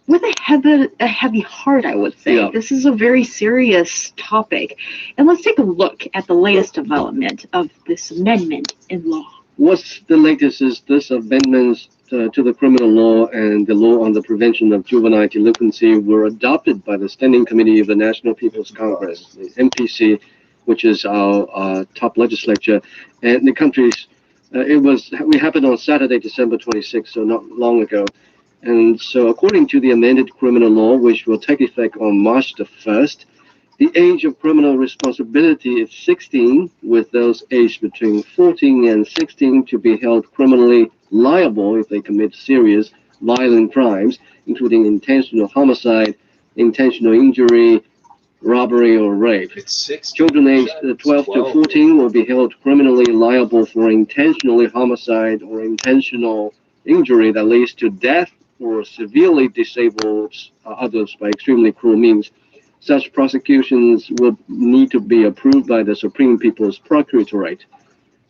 Speaker 6: with a heavy heart, I would say.
Speaker 18: Yeah.
Speaker 6: This is a very serious topic. And let's take a look at the latest development of this amendment in law.
Speaker 18: What's the latest is this amendments to the criminal law and the law on the prevention of juvenile delinquency were adopted by the Standing Committee of the National People's Congress, the NPC, which is our top legislature. And the country's, we happened on Saturday, December 26th, so not long ago. And so according to the amended criminal law, which will take effect on March the 1st, the age of criminal responsibility is 16, with those aged between 14 and 16 to be held criminally liable if they commit serious violent crimes, including intentional homicide, intentional injury, robbery, or rape. Children aged 12 to 14 will be held criminally liable for intentionally homicide or intentional injury that leads to death or severely disables others by extremely cruel means. Such prosecutions will need to be approved by the Supreme People's Procuratorate.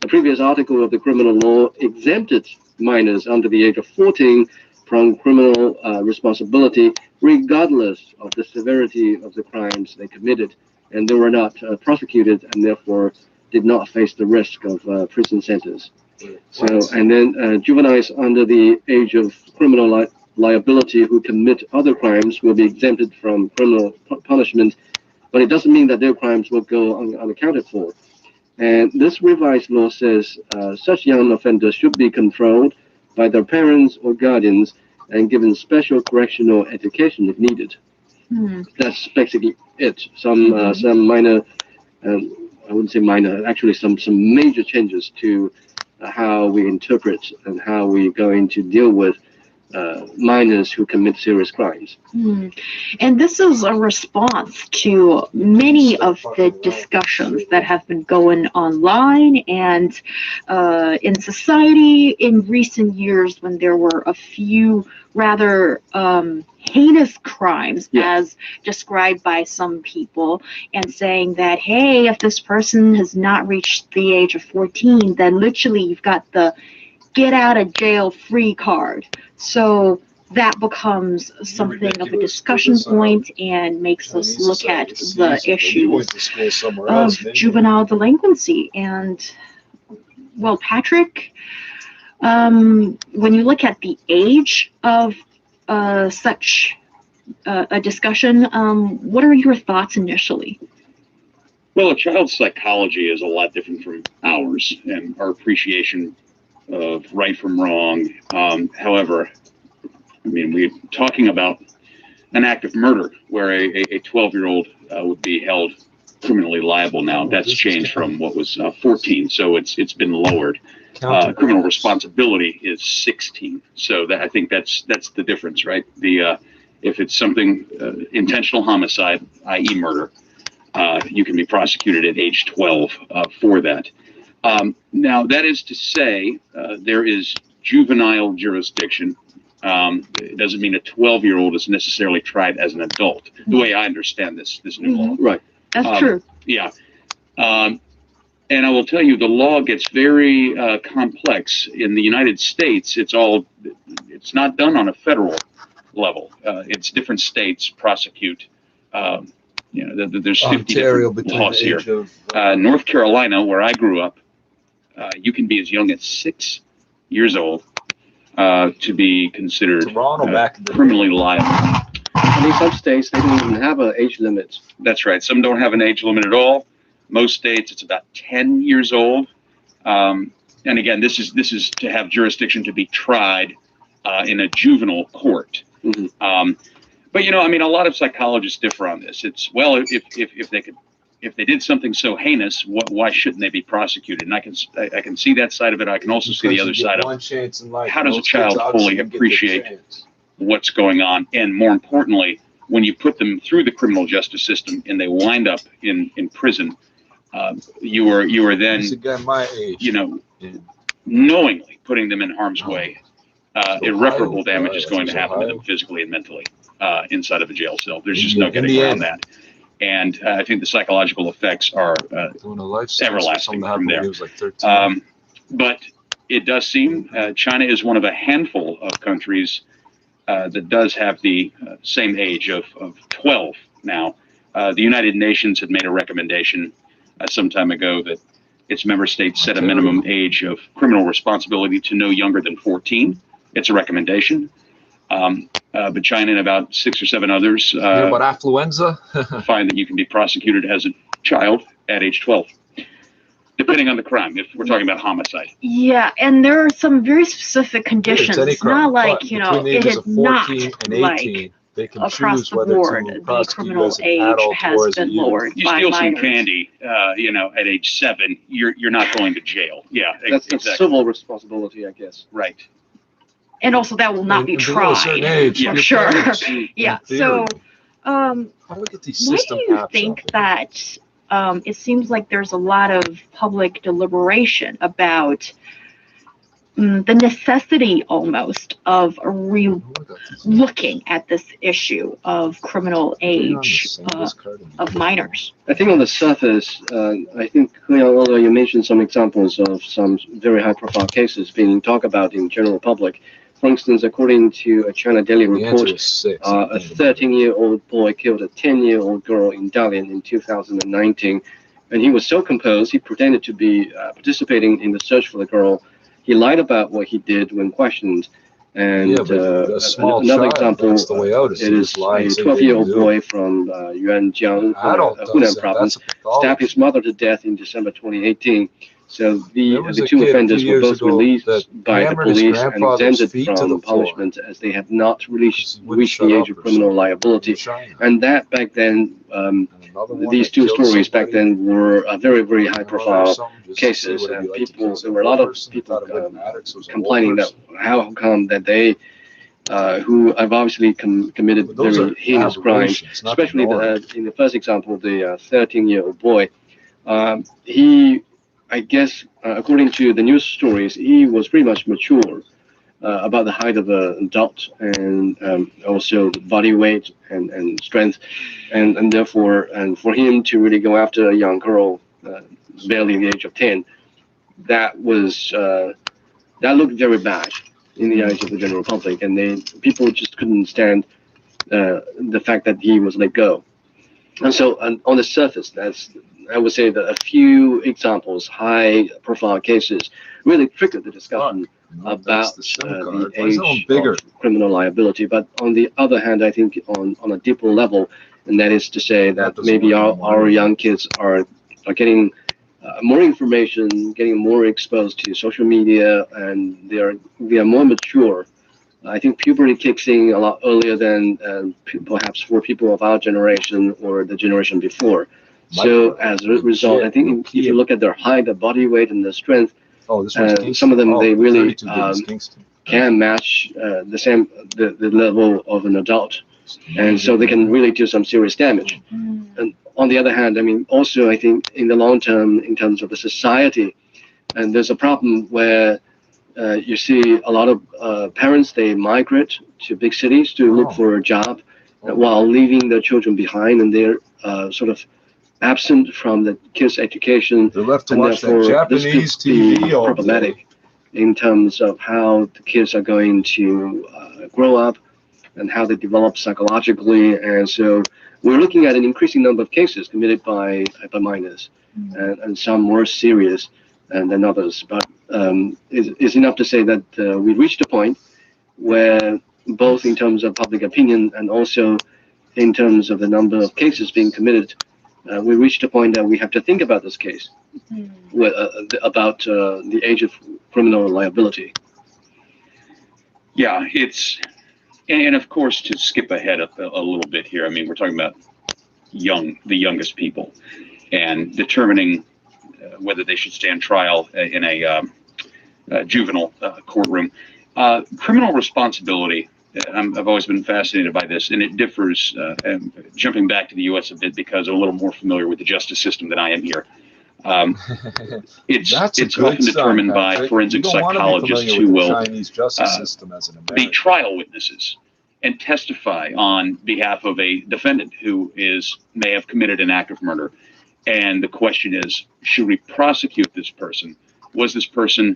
Speaker 18: A previous article of the criminal law exempted minors under the age of 14 from criminal responsibility, regardless of the severity of the crimes they committed, and they were not prosecuted and therefore did not face the risk of prison sentence. So, and then juveniles under the age of criminal liability who commit other crimes will be exempted from criminal punishment, but it doesn't mean that their crimes will go unaccounted for. And this revised law says such young offenders should be controlled by their parents or guardians and given special correctional education if needed. That's basically it. Some minor, I wouldn't say minor, actually some major changes to how we interpret and how we're going to deal with minors who commit serious crimes.
Speaker 6: And this is a response to many of the discussions that have been going online and in society in recent years, when there were a few rather heinous crimes as described by some people, and saying that, hey, if this person has not reached the age of 14, then literally you've got the get out of jail free card. So that becomes something of a discussion point and makes us look at the issues of juvenile delinquency. And, well, Patrick, when you look at the age of such a discussion, what are your thoughts initially?
Speaker 19: Well, a child's psychology is a lot different from ours, and our appreciation of right from wrong. However, I mean, we're talking about an act of murder where a 12-year-old would be held criminally liable now. That's changed from what was 14, so it's been lowered. Criminal responsibility is 16, so that, I think that's the difference, right? If it's something intentional homicide, i.e. murder, you can be prosecuted at age 12 for that. Now, that is to say, there is juvenile jurisdiction. It doesn't mean a 12-year-old is necessarily tried as an adult, the way I understand this new law.
Speaker 18: Right.
Speaker 6: That's true.
Speaker 19: Yeah. And I will tell you, the law gets very complex. In the United States, it's not done on a federal level. It's different states prosecute. There's 50
Speaker 2: Ontario
Speaker 19: different laws here. North Carolina, where I grew up, you can be as young as 6 years old to be considered criminally liable.
Speaker 18: And in some states, they don't even have an age limit.
Speaker 19: That's right. Some don't have an age limit at all. Most states, it's about 10 years old. And again, this is to have jurisdiction to be tried in a juvenile court. But I mean, a lot of psychologists differ on this. It's, well, if they did something so heinous, why shouldn't they be prosecuted? And I can see that side of it. I can also see the other side of it. How does a child fully appreciate what's going on? And more importantly, when you put them through the criminal justice system and they wind up in prison, you are then, knowingly putting them in harm's way. Irreparable damage is going to happen to them physically and mentally inside of a jail cell. There's just no getting around that. And I think the psychological effects are everlasting from there. But it does seem China is one of a handful of countries that does have the same age of 12 now. The United Nations had made a recommendation some time ago that its member states set a minimum age of criminal responsibility to no younger than 14. It's a recommendation. But China and about 6 or 7 others
Speaker 2: about affluenza?
Speaker 19: find that you can be prosecuted as a child at age 12, depending on the crime, if we're talking about homicide.
Speaker 20: Yeah, and there are some very specific conditions. It's not like, you know, it is not like
Speaker 2: they can
Speaker 20: across the
Speaker 2: whether
Speaker 20: board,
Speaker 2: to
Speaker 20: the criminal age has been lowered
Speaker 19: You
Speaker 20: by
Speaker 19: steal some
Speaker 20: minors.
Speaker 19: candy, you know, at age 7, you're not going to jail. Yeah,
Speaker 18: That's
Speaker 19: exactly.
Speaker 18: civil responsibility, I guess.
Speaker 19: Right.
Speaker 20: And also that will not be tried, for sure. Yeah, so why do you think that it seems like there's a lot of public deliberation about the necessity almost of looking at this issue of criminal age of minors?
Speaker 18: I think on the surface, I think, although you mentioned some examples of some very high-profile cases being talked about in general public. For instance, according to a China Daily report, a 13-year-old boy killed a 10-year-old girl in Dalian in 2019, and he was so composed, he pretended to be participating in the search for the girl. He lied about what he did when questioned. And another example is a 12-year-old boy from Yuanjiang, Hunan province, stabbed his mother to death in December 2018. So the two offenders were both released by the police and exempted from punishment as they had not reached the age of criminal liability. And that back then, these two stories back then were very, very high-profile cases, and there were a lot of people complaining that how come that they who have obviously committed very heinous crimes, especially in the first example, the 13-year-old boy. I guess, according to the news stories, he was pretty much mature about the height of an adult and also the body weight and strength, and therefore, and for him to really go after a young girl, barely the age of 10, that looked very bad in the eyes of the general public, and people just couldn't stand the fact that he was let go. And so, on the surface, I would say that a few examples, high-profile cases, really triggered the discussion about the age of criminal liability. But on the other hand, I think on a deeper level, and that is to say that maybe our young kids are getting more information, getting more exposed to social media, and they are more mature. I think puberty kicks in a lot earlier than perhaps for people of our generation or the generation before. So as a result, I think if you look at their height, their body weight, and their strength, some of them they really can match the level of an adult, and so they can really do some serious damage. And on the other hand, I mean, also I think in the long term, in terms of the society, and there's a problem where you see a lot of parents, they migrate to big cities to look for a job while leaving their children behind, and they're sort of absent from the kids' education. They're left to watch that Japanese TV problematic in terms of how the kids are going to grow up and how they develop psychologically. And so we're looking at an increasing number of cases committed by minors, and some more serious than others. But it's enough to say that we've reached a point where both in terms of public opinion and also in terms of the number of cases being committed, we reached a point that we have to think about this case, about the age of criminal liability.
Speaker 19: Yeah, and of course, to skip ahead a little bit here, I mean, we're talking about the youngest people, and determining whether they should stand trial in a juvenile courtroom. Criminal responsibility, I've always been fascinated by this, and it differs, jumping back to the U.S. a bit because I'm a little more familiar with the justice system than I am here. It's often determined by forensic psychologists who will be trial witnesses. and testify on behalf of a defendant who may have committed an act of murder. And the question is, should we prosecute this person? Was this person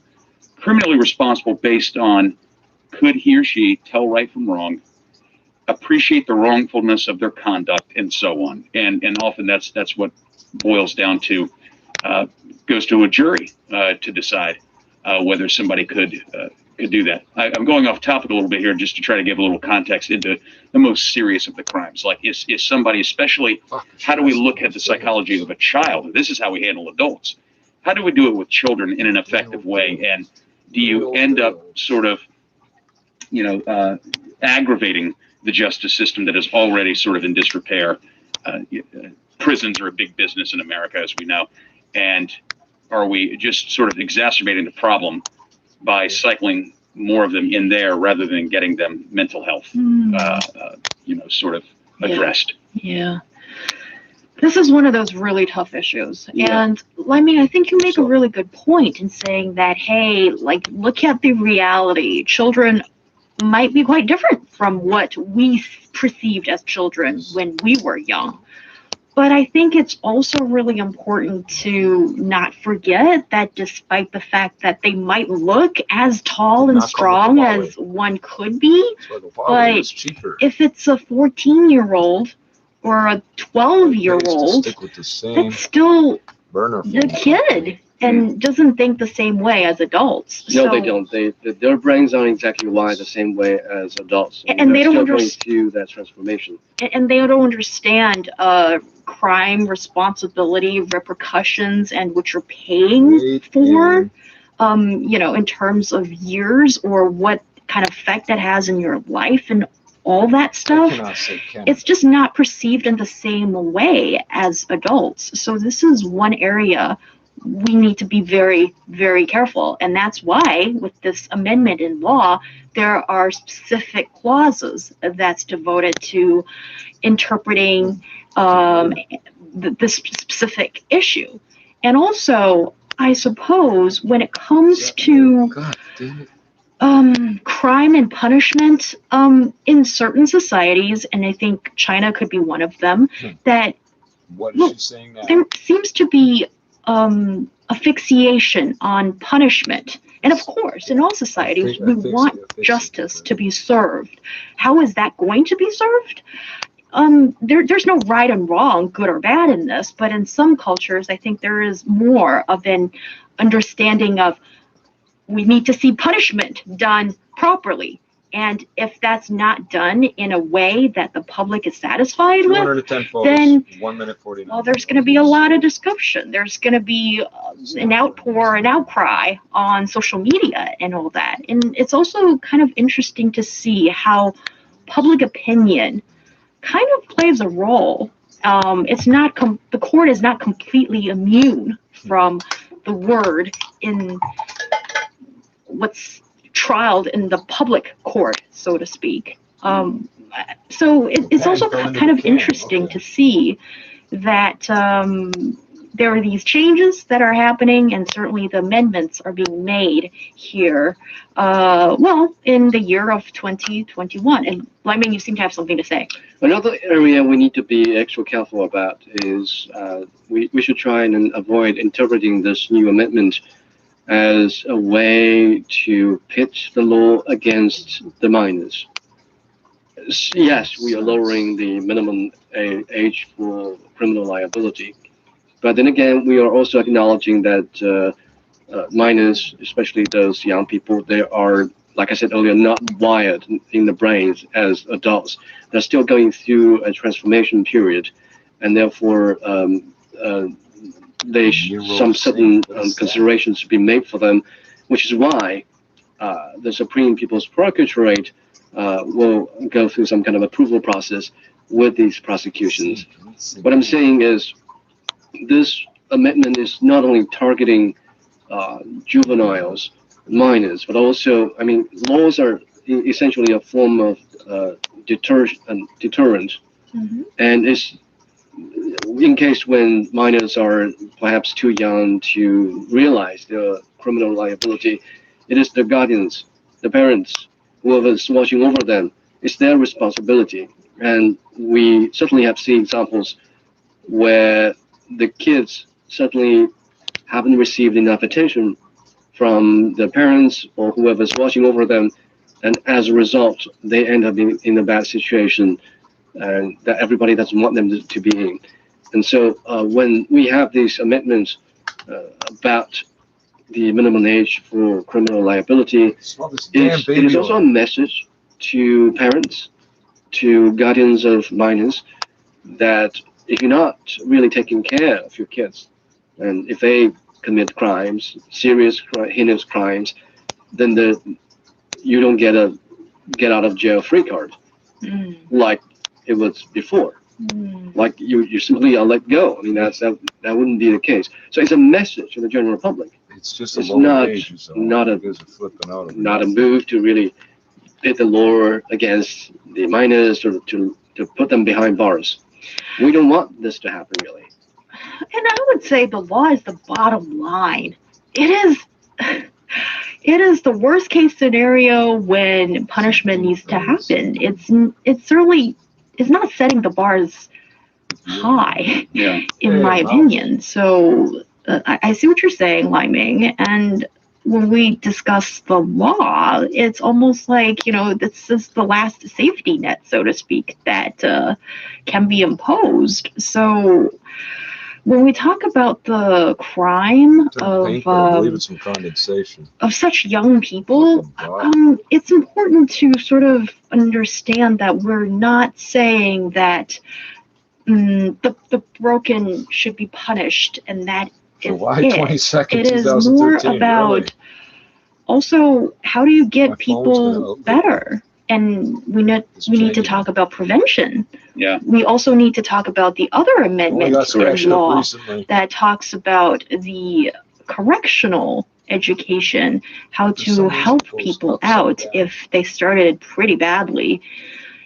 Speaker 19: criminally responsible based on, could he or she tell right from wrong, appreciate the wrongfulness of their conduct, and so on? And often that's what boils down to, goes to a jury to decide whether somebody could do that. I'm going off topic a little bit here just to try to give a little context into the most serious of the crimes. Like, is somebody, especially, how do we look at the psychology of a child? This is how we handle adults. How do we do it with children in an effective way? And do you end up sort of, aggravating the justice system that is already sort of in disrepair? Prisons are a big business in America, as we know. And are we just sort of exacerbating the problem by cycling more of them in there rather than getting them mental health, sort of addressed?
Speaker 20: Yeah. This is one of those really tough issues. Yeah. And I mean, I think you make a really good point in saying that, hey, like, look at the reality. Children might be quite different from what we perceived as children when we were young. But I think it's also really important to not forget that despite the fact that they might look as tall and strong as one could be, but if it's a 14-year-old or a 12-year-old, that's still the kid and doesn't think the same way as adults.
Speaker 18: No, they don't. Their brains aren't exactly wired the same way as adults.
Speaker 20: And they don't
Speaker 18: going through that transformation.
Speaker 20: And they don't understand crime, responsibility, repercussions, and what you're paying for, in terms of years or what kind of effect that has in your life and all that stuff. It's just not perceived in the same way as adults. So this is one area we need to be very, very careful. And that's why with this amendment in law, there are specific clauses that's devoted to interpreting this specific issue. And also, I suppose, when it comes to crime and punishment in certain societies, and I think China could be one of them, that there seems to be a fixation on punishment. And of course, in all societies, we want justice to be served. How is that going to be served? There's no right and wrong, good or bad in this, but in some cultures, I think there is more of an understanding of we need to see punishment done properly. And if that's not done in a way that the public is satisfied with, then
Speaker 2: 1 minute 49.
Speaker 20: Well, there's going to be a lot of discussion. There's going to be an outcry on social media and all that. And it's also kind of interesting to see how public opinion kind of plays a role. It's not the court is not completely immune from the word in what's trialed in the public court, so to speak. So it's also kind of interesting to see that there are these changes that are happening, and certainly the amendments are being made here, in the year of 2021. And Lyman, you seem to have something to say.
Speaker 18: Another area we need to be extra careful about is we should try and avoid interpreting this new amendment as a way to pit the law against the minors. Yes, we are lowering the minimum age for criminal liability, but then again, we are also acknowledging that minors, especially those young people, they are, like I said earlier, not wired in the brains as adults. They're still going through a transformation period, and therefore some certain considerations to be made for them, which is why the Supreme People's Procuratorate will go through some kind of approval process with these prosecutions. What I'm saying is this amendment is not only targeting juveniles, minors, but also, I mean, laws are essentially a form of deterrent, and it's in case when minors are perhaps too young to realize their criminal liability, it is the guardians, the parents, whoever is watching over them, it's their responsibility. And we certainly have seen examples where the kids certainly haven't received enough attention from their parents or whoever's watching over them, and as a result, they end up in a bad situation that everybody doesn't want them to be in. And so when we have these amendments about the minimum age for criminal liability, it is also a message to parents, to guardians of minors, that if you're not really taking care of your kids, and if they commit crimes, serious, heinous crimes, then you don't get a get out of jail free card, like it was before. Like you simply are let go. I mean, that wouldn't be the case. So it's a message to the general public.
Speaker 2: It's
Speaker 18: not a move to really pit the law against the minors to put them behind bars. We don't want this to happen, really.
Speaker 20: And I would say the law is the bottom line. It is the worst case scenario when punishment needs to happen. It's certainly is not setting the bars high, in my opinion. So I see what you're saying, Lai Ming. And when we discuss the law, it's almost like, this is the last safety net, so to speak, that can be imposed. So when we talk about the crime
Speaker 2: I believe it's some condensation
Speaker 20: of such young people, it's important to sort of understand that we're not saying that the broken should be punished, and that
Speaker 2: July
Speaker 20: is
Speaker 2: 22nd,
Speaker 20: it is
Speaker 2: 2013,
Speaker 20: more about
Speaker 2: really?
Speaker 20: Also, how do you get people better? And we need to talk about prevention.
Speaker 19: Yeah.
Speaker 20: We also need to talk about the other amendment to the law that talks about the correctional education, how to help people out if they started pretty badly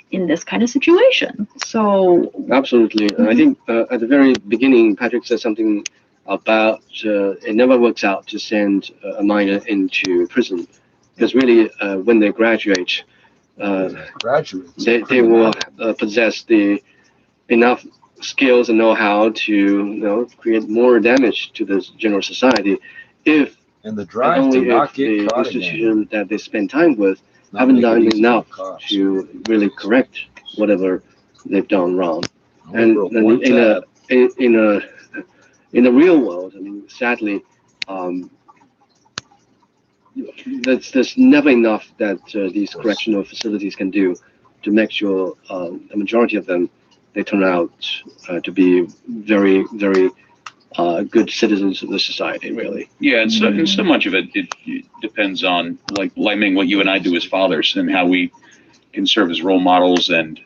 Speaker 20: in this kind of situation. So
Speaker 18: absolutely. I think at the very beginning, Patrick said something about it never works out to send a minor into prison, because really when they graduate, they will possess enough skills and know-how to create more damage to the general society if
Speaker 2: the
Speaker 18: institution that they spend time with haven't done enough to really correct whatever they've done wrong. And in the real world, I mean, sadly, there's never enough that these correctional facilities can do to make sure the majority of them, they turn out to be very, very good citizens of the society, really.
Speaker 19: Yeah, and so much of it depends on, like Lai Ming, what you and I do as fathers and how we can serve as role models, and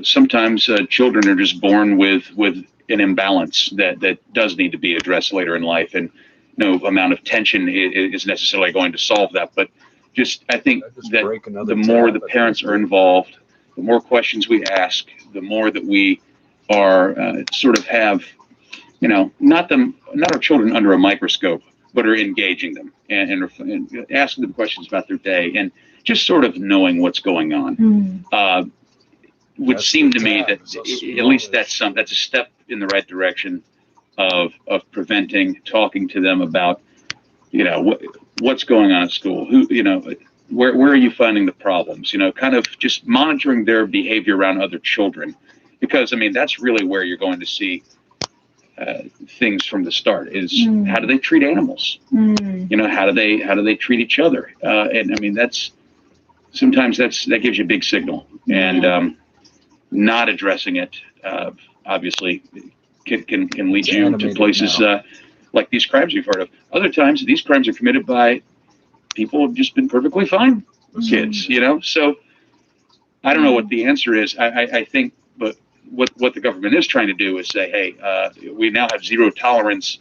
Speaker 19: sometimes children are just born with an imbalance that does need to be addressed later in life, and no amount of tension is necessarily going to solve that. But I think that the more the parents are involved, the more questions we ask, the more that we are sort of have, not our children under a microscope, but are engaging them and asking them questions about their day and just sort of knowing what's going on. Would seem to me that at least that's a step in the right direction of preventing, talking to them about, what's going on at school, where are you finding the problems, kind of just monitoring their behavior around other children, because I mean that's really where you're going to see things from the start is how do they treat animals, how do they treat each other, and I mean sometimes that gives you a big signal, and not addressing it obviously can lead you to places like these crimes you've heard of. Other times these crimes are committed by people who've just been perfectly fine kids, so I don't know what the answer is. I think, but what the government is trying to do is say, hey, we now have zero tolerance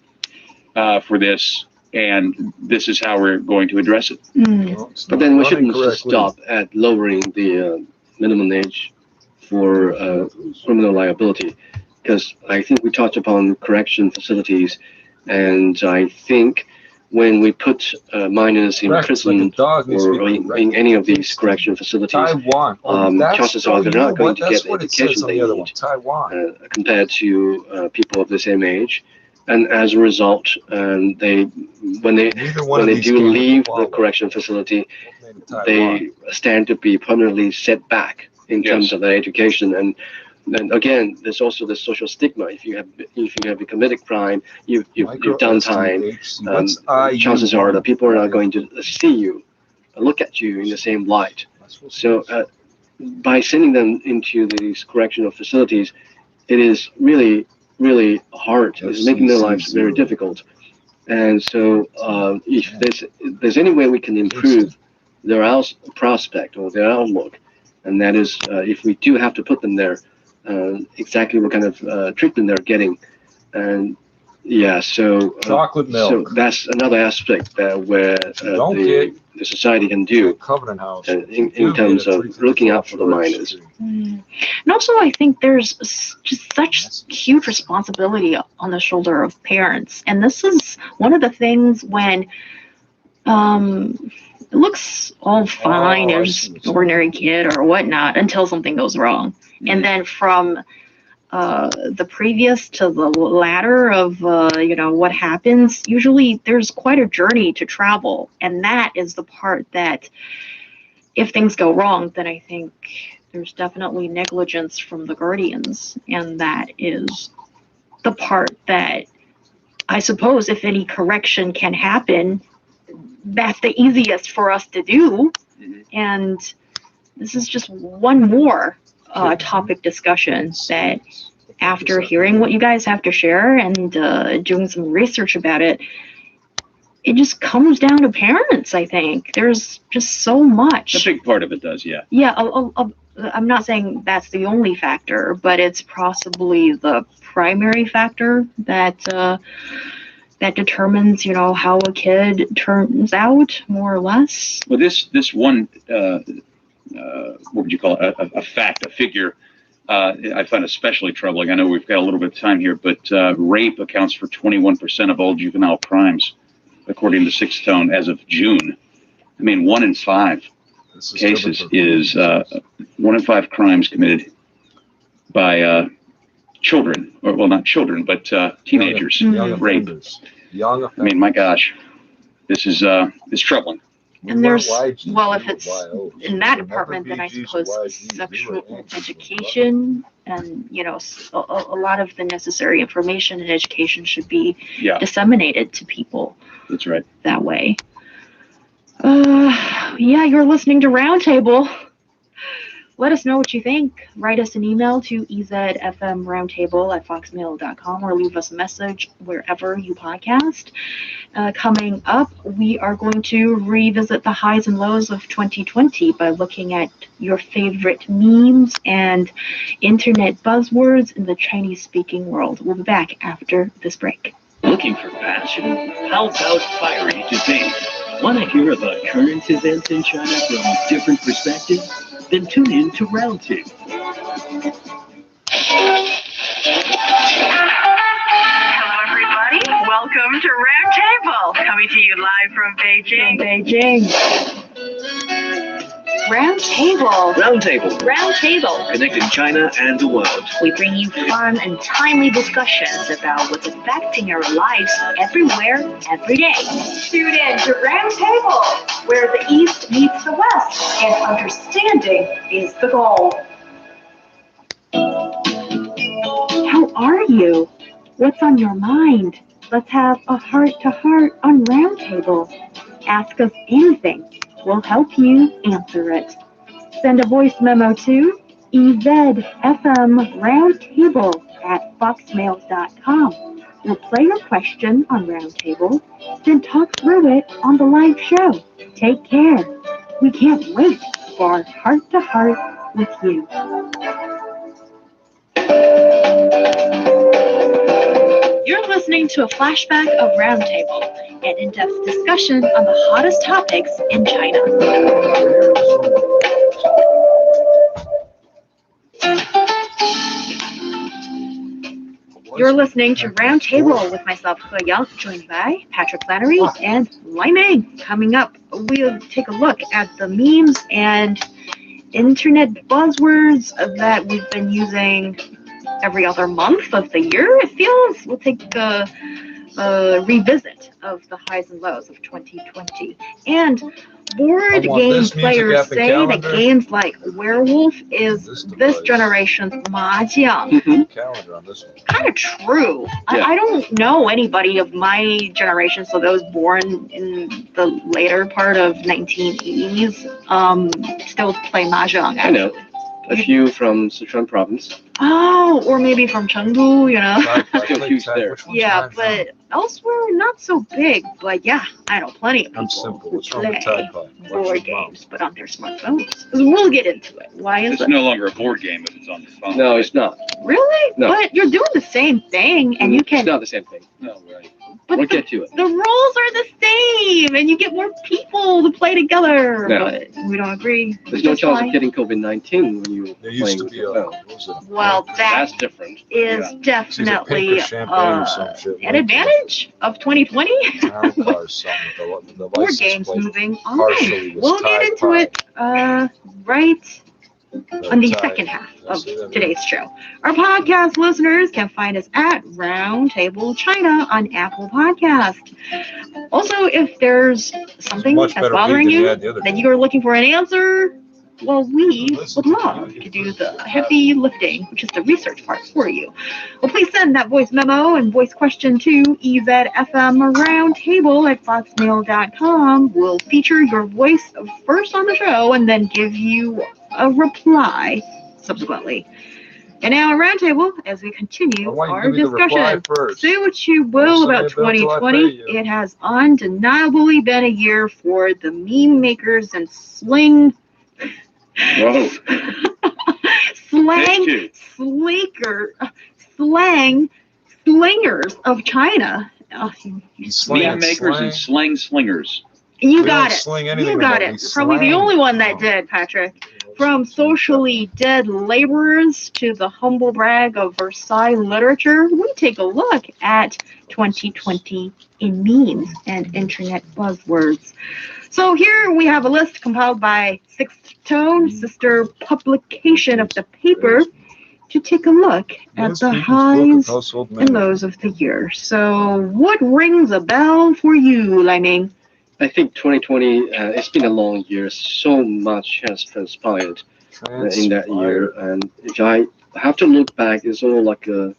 Speaker 19: for this, and this is how we're going to address it.
Speaker 18: But then we shouldn't just stop at lowering the minimum age for criminal liability, because I think we touched upon correction facilities, and I think when we put minors in prison or in any of these correction facilities, chances are they're not going to get the education they need compared to people of the same age. And as a result, when they do leave the correction facility, they stand to be permanently set back in terms of their education. And again, there's also the social stigma. If you have committed crime, you've done time. Chances are that people are not going to see you, look at you in the same light. So by sending them into these correctional facilities, it is really hard. It's making their lives very difficult. And so if there's any way we can improve their prospect or their outlook, and that is if we do have to put them there, exactly what kind of treatment they're getting. And yeah, so chocolate milk. So that's another aspect where the society can do in terms of looking out for the minors.
Speaker 20: And also, I think there's just such huge responsibility on the shoulder of parents, and this is one of the things when it looks all fine as an ordinary kid or whatnot until something goes wrong. And then from the previous to the latter of, what happens, usually there's quite a journey to travel. And that is the part that, if things go wrong, then I think there's definitely negligence from the guardians. And that is the part that, I suppose, if any correction can happen, that's the easiest for us to do. And this is just one more topic discussion that, after hearing what you guys have to share and doing some research about it, it just comes down to parents, I think. There's just so much.
Speaker 19: A big part of it does, yeah.
Speaker 20: Yeah, I'm not saying that's the only factor, but it's possibly the primary factor that that determines, how a kid turns out, more or less.
Speaker 19: Well, this one, what would you call it, a fact, a figure, I find especially troubling. I know we've got a little bit of time here, but rape accounts for 21% of all juvenile crimes, according to Sixth Tone, as of June. I mean, 1 in 5 cases is 1 in 5 crimes committed by children, or well, not children, but teenagers. Rape. I mean, my gosh, this is troubling.
Speaker 20: And there's, well, if it's in that department, then I suppose sexual education and, a lot of the necessary information and education should be disseminated to people.
Speaker 19: That's right.
Speaker 20: That way. Yeah, you're listening to Roundtable. Let us know what you think. Write us an email to ezfmroundtable@foxmail.com or leave us a message wherever you podcast. Coming up, we are going to revisit the highs and lows of 2020 by looking at your favorite memes and internet buzzwords in the Chinese-speaking world. We'll be back after this break.
Speaker 13: Looking for passion? How about fiery debate? Want to hear about current events in China from a different perspective? Then tune in to Roundtable.
Speaker 17: Hello, everybody. Welcome to Roundtable, coming to you live from Beijing.
Speaker 20: Roundtable.
Speaker 13: Roundtable. Connecting China and the world.
Speaker 20: We bring you fun and timely discussions about what's affecting our lives everywhere, every day. Tune in to Roundtable, where the East meets the West and understanding is the goal. How are you? What's on your mind? Let's have a heart-to-heart on Roundtable. Ask us anything. We'll help you answer it. Send a voice memo to ezfmroundtable@foxmail.com. We'll play your question on Roundtable, then talk through it on the live show. Take care. We can't wait for our heart-to-heart with you. You're listening to a flashback of Roundtable, an in-depth discussion on the hottest topics in China. You're listening to Roundtable with myself, He Yang, joined by Patrick Flannery and Lai Ming. Coming up, we'll take a look at the memes and internet buzzwords that we've been using every other month of the year, it feels. We'll take a revisit of the highs and lows of 2020. And board game players say that games like Werewolf is this generation's mahjong.
Speaker 2: Calendar on this one.
Speaker 20: Kind of true. Yeah. I don't know anybody of my generation, so those born in the later part of 1980s, still play mahjong.
Speaker 18: I know. A few from Sichuan province.
Speaker 20: Oh, or maybe from Chengdu, you know.
Speaker 18: Still huge there.
Speaker 20: Yeah, but elsewhere, not so big. But yeah, I know plenty of people who play board games, but on their smartphones. We'll get into it. Why is it?
Speaker 19: It's no longer a board game if it's on the phone.
Speaker 18: No, it's not.
Speaker 20: Really?
Speaker 18: No.
Speaker 20: But you're doing the same thing, and you can.
Speaker 18: It's not the same thing.
Speaker 19: No, right.
Speaker 20: But
Speaker 18: we'll get to it.
Speaker 20: The rules are the same, and you get more people to play together.
Speaker 18: No.
Speaker 20: But we don't agree.
Speaker 18: There's no chance of getting COVID-19 when you're playing with your phone.
Speaker 20: Well,
Speaker 18: that's different.
Speaker 20: Is definitely an advantage of 2020. Board games moving on. We'll get into it right on the second half of today's show. Our podcast listeners can find us at Roundtable China on Apple Podcast. Also, if there's something that's bothering you that you're looking for an answer, well, we would love to do the heavy lifting, which is the research part for you. Well, please send that voice memo and voice question to ezfmroundtable@foxmail.com. We'll feature your voice first on the show and then give you a reply subsequently. And now, Roundtable, as we continue our discussion, say what you will about 2020, it has undeniably been a year for the meme makers and slingers of China.
Speaker 19: Meme makers and slang slingers.
Speaker 20: You got it. You got it. Probably the only one that did, Patrick. From socially dead laborers to the humble brag of Versailles literature, we take a look at 2020 in memes and internet buzzwords. So here we have a list compiled by Sixth Tone, sister publication of the paper, to take a look at the highs and lows of the year. So what rings a bell for you, Lai Ming?
Speaker 18: I think 2020, it's been a long year. So much has transpired in that year. And if I have to look back, it's all like a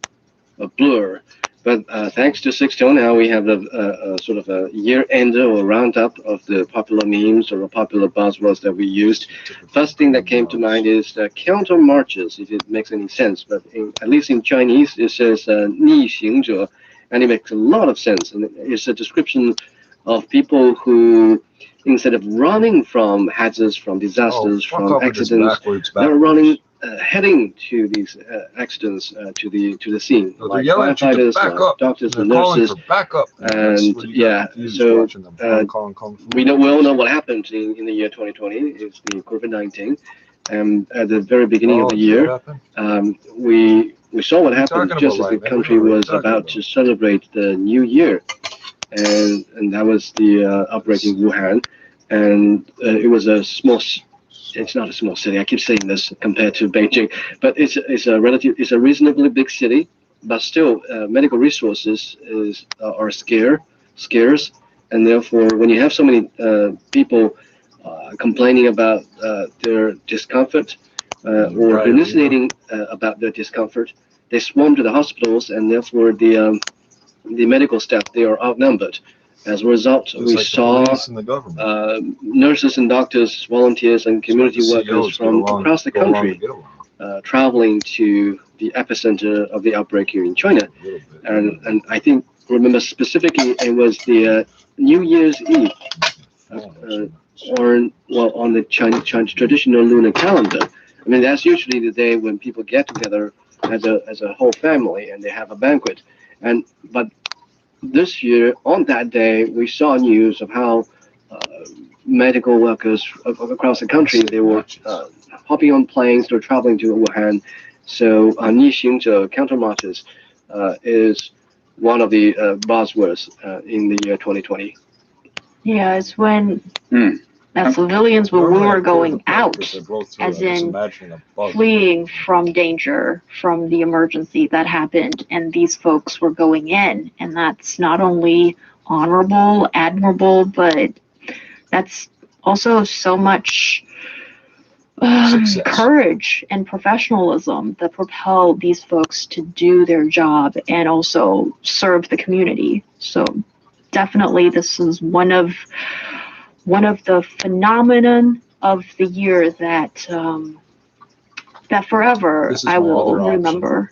Speaker 18: blur. But thanks to Sixth Tone, now we have a sort of a year-end or roundup of the popular memes or popular buzzwords that we used. First thing that came to mind is the counter marches, if it makes any sense. But at least in Chinese, it says 逆行者, and it makes a lot of sense. And it's a description of people who, instead of running from hazards, from disasters, from accidents, they're running, heading to these accidents, to the scene, like firefighters, doctors, and nurses. And yeah, so we all know what happened in the year 2020. It's the COVID-19, and at the very beginning of the year, we saw what happened just as the country was about to celebrate the New Year. And that was the outbreak in Wuhan, and it was a small. It's not a small city. I keep saying this compared to Beijing, but it's a reasonably big city. But still, medical resources are scarce, and therefore, when you have so many people complaining about their discomfort or hallucinating about their discomfort, they swarm to the hospitals, and therefore the medical staff, they are outnumbered. As a result, we saw nurses and doctors, volunteers, and community workers from across the country traveling to the epicenter of the outbreak here in China. And I remember specifically, it was the New Year's Eve, on the Chinese traditional lunar calendar. I mean, that's usually the day when people get together as a whole family and they have a banquet. But this year, on that day, we saw news of how medical workers across the country, they were hopping on planes, they were traveling to Wuhan. So 逆行者 counter marches is one of the buzzwords in the year 2020.
Speaker 20: Yeah, it's when as civilians, when we were going out, as in fleeing from danger, from the emergency that happened, and these folks were going in, and that's not only honorable, admirable, but that's also so much courage and professionalism that propel these folks to do their job and also serve the community. So definitely this is one of the phenomenon of the year that that forever I will remember.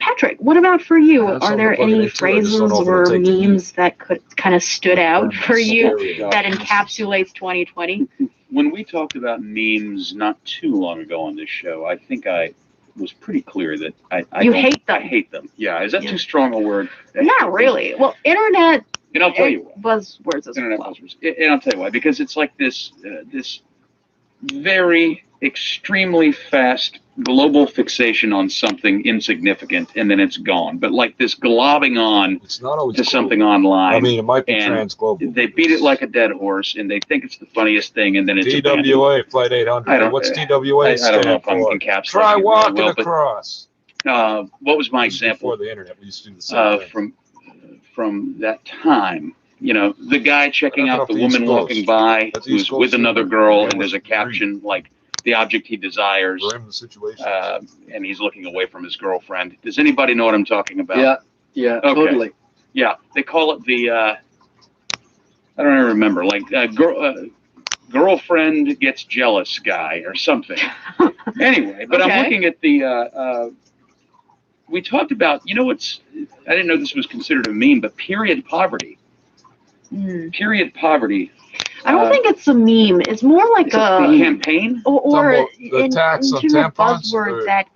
Speaker 20: Patrick, what about for you? Are there any phrases or memes that could kind of stood out for you that encapsulates 2020?
Speaker 19: When we talked about memes not too long ago on this show, I think I was pretty clear that I
Speaker 20: hate them.
Speaker 19: I hate them. Yeah, is that too strong a word?
Speaker 20: Not really. Well, internet.
Speaker 19: And I'll tell you why.
Speaker 20: Buzzwords as
Speaker 19: Internet
Speaker 20: well.
Speaker 19: buzzwords. And I'll tell you why. Because it's like this this very extremely fast global fixation on something insignificant, and then it's gone. But like this globbing on to something online.
Speaker 2: I mean, it might be
Speaker 19: and
Speaker 2: trans-global.
Speaker 19: they beat it like a dead horse, and they think it's the funniest thing, and then it's
Speaker 2: TWA, Flight 800. What's TWA stand
Speaker 19: I don't know if I'm
Speaker 2: for?
Speaker 19: encapsulating
Speaker 2: Try
Speaker 19: it
Speaker 2: walking
Speaker 19: well, but,
Speaker 2: across.
Speaker 19: what was my example?
Speaker 2: Before the internet, we used to do the same thing.
Speaker 19: From that time, you know, the guy checking out the woman walking by who's with another girl, and there's a caption like the object he desires, and he's looking away from his girlfriend. Does anybody know what I'm talking about?
Speaker 18: Yeah,
Speaker 19: okay.
Speaker 18: Totally.
Speaker 19: Yeah, they call it the I don't even remember, like girlfriend gets jealous guy or something. Anyway, but I'm looking at the we talked about, you know, I didn't know this was considered a meme, but period poverty. Period poverty.
Speaker 20: I don't think it's a meme. It's more like a
Speaker 19: campaign,
Speaker 20: or
Speaker 2: the tax on
Speaker 20: tampons, buzzword that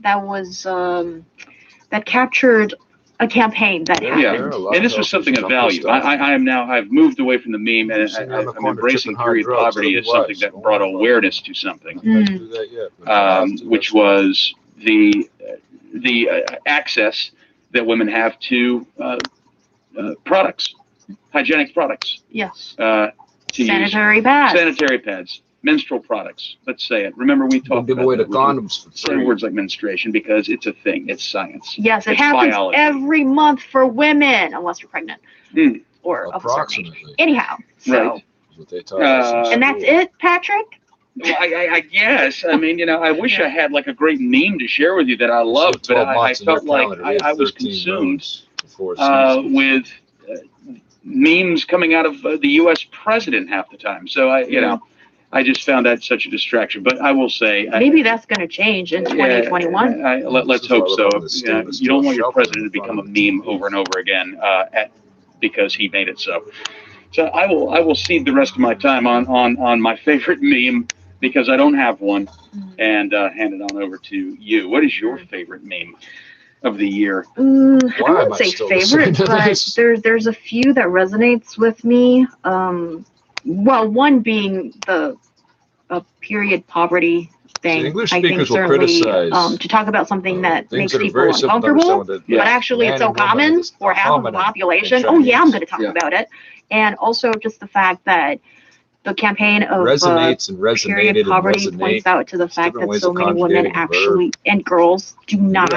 Speaker 20: that was that captured a campaign that happened.
Speaker 19: And this was something of value. I've moved away from the meme, and I'm embracing period poverty as something that brought awareness to something, which was the access that women have to products, hygienic products.
Speaker 20: Yes.
Speaker 19: Sanitary pads, menstrual products. Let's say it. Remember, we talked about
Speaker 2: away the condoms for
Speaker 19: say words like menstruation because it's a thing. It's science.
Speaker 20: Yes, it
Speaker 19: it's
Speaker 20: happens
Speaker 19: biology.
Speaker 20: every month for women, unless you're pregnant or of a certain age. Anyhow, so and that's it, Patrick.
Speaker 19: Well, I guess. I mean, you know, I wish I had like a great meme to share with you that I loved, but I felt like I was consumed with memes coming out of the U.S. president half the time. So you know, I just found that such a distraction. But I will say,
Speaker 20: maybe that's going to change in 2021.
Speaker 19: Let's hope so. You don't want your president to become a meme over and over again because he made it so. So I will cede the rest of my time on my favorite meme, because I don't have one, and hand it on over to you. What is your favorite meme of the year?
Speaker 20: I wouldn't say favorite, but there's a few that resonates with me. Well, one being the period poverty thing.
Speaker 2: English
Speaker 20: I
Speaker 2: speakers
Speaker 20: think
Speaker 2: will
Speaker 20: certainly
Speaker 2: criticize
Speaker 20: to talk about something that makes
Speaker 2: that are
Speaker 20: people
Speaker 2: very similar to
Speaker 20: uncomfortable,
Speaker 2: someone that-
Speaker 20: but actually it's so common for half of the population. Oh yeah, I'm going to talk about it. And also just the fact that the campaign of
Speaker 2: resonates and resonated
Speaker 20: period poverty points out to the fact that so many women actually and girls do not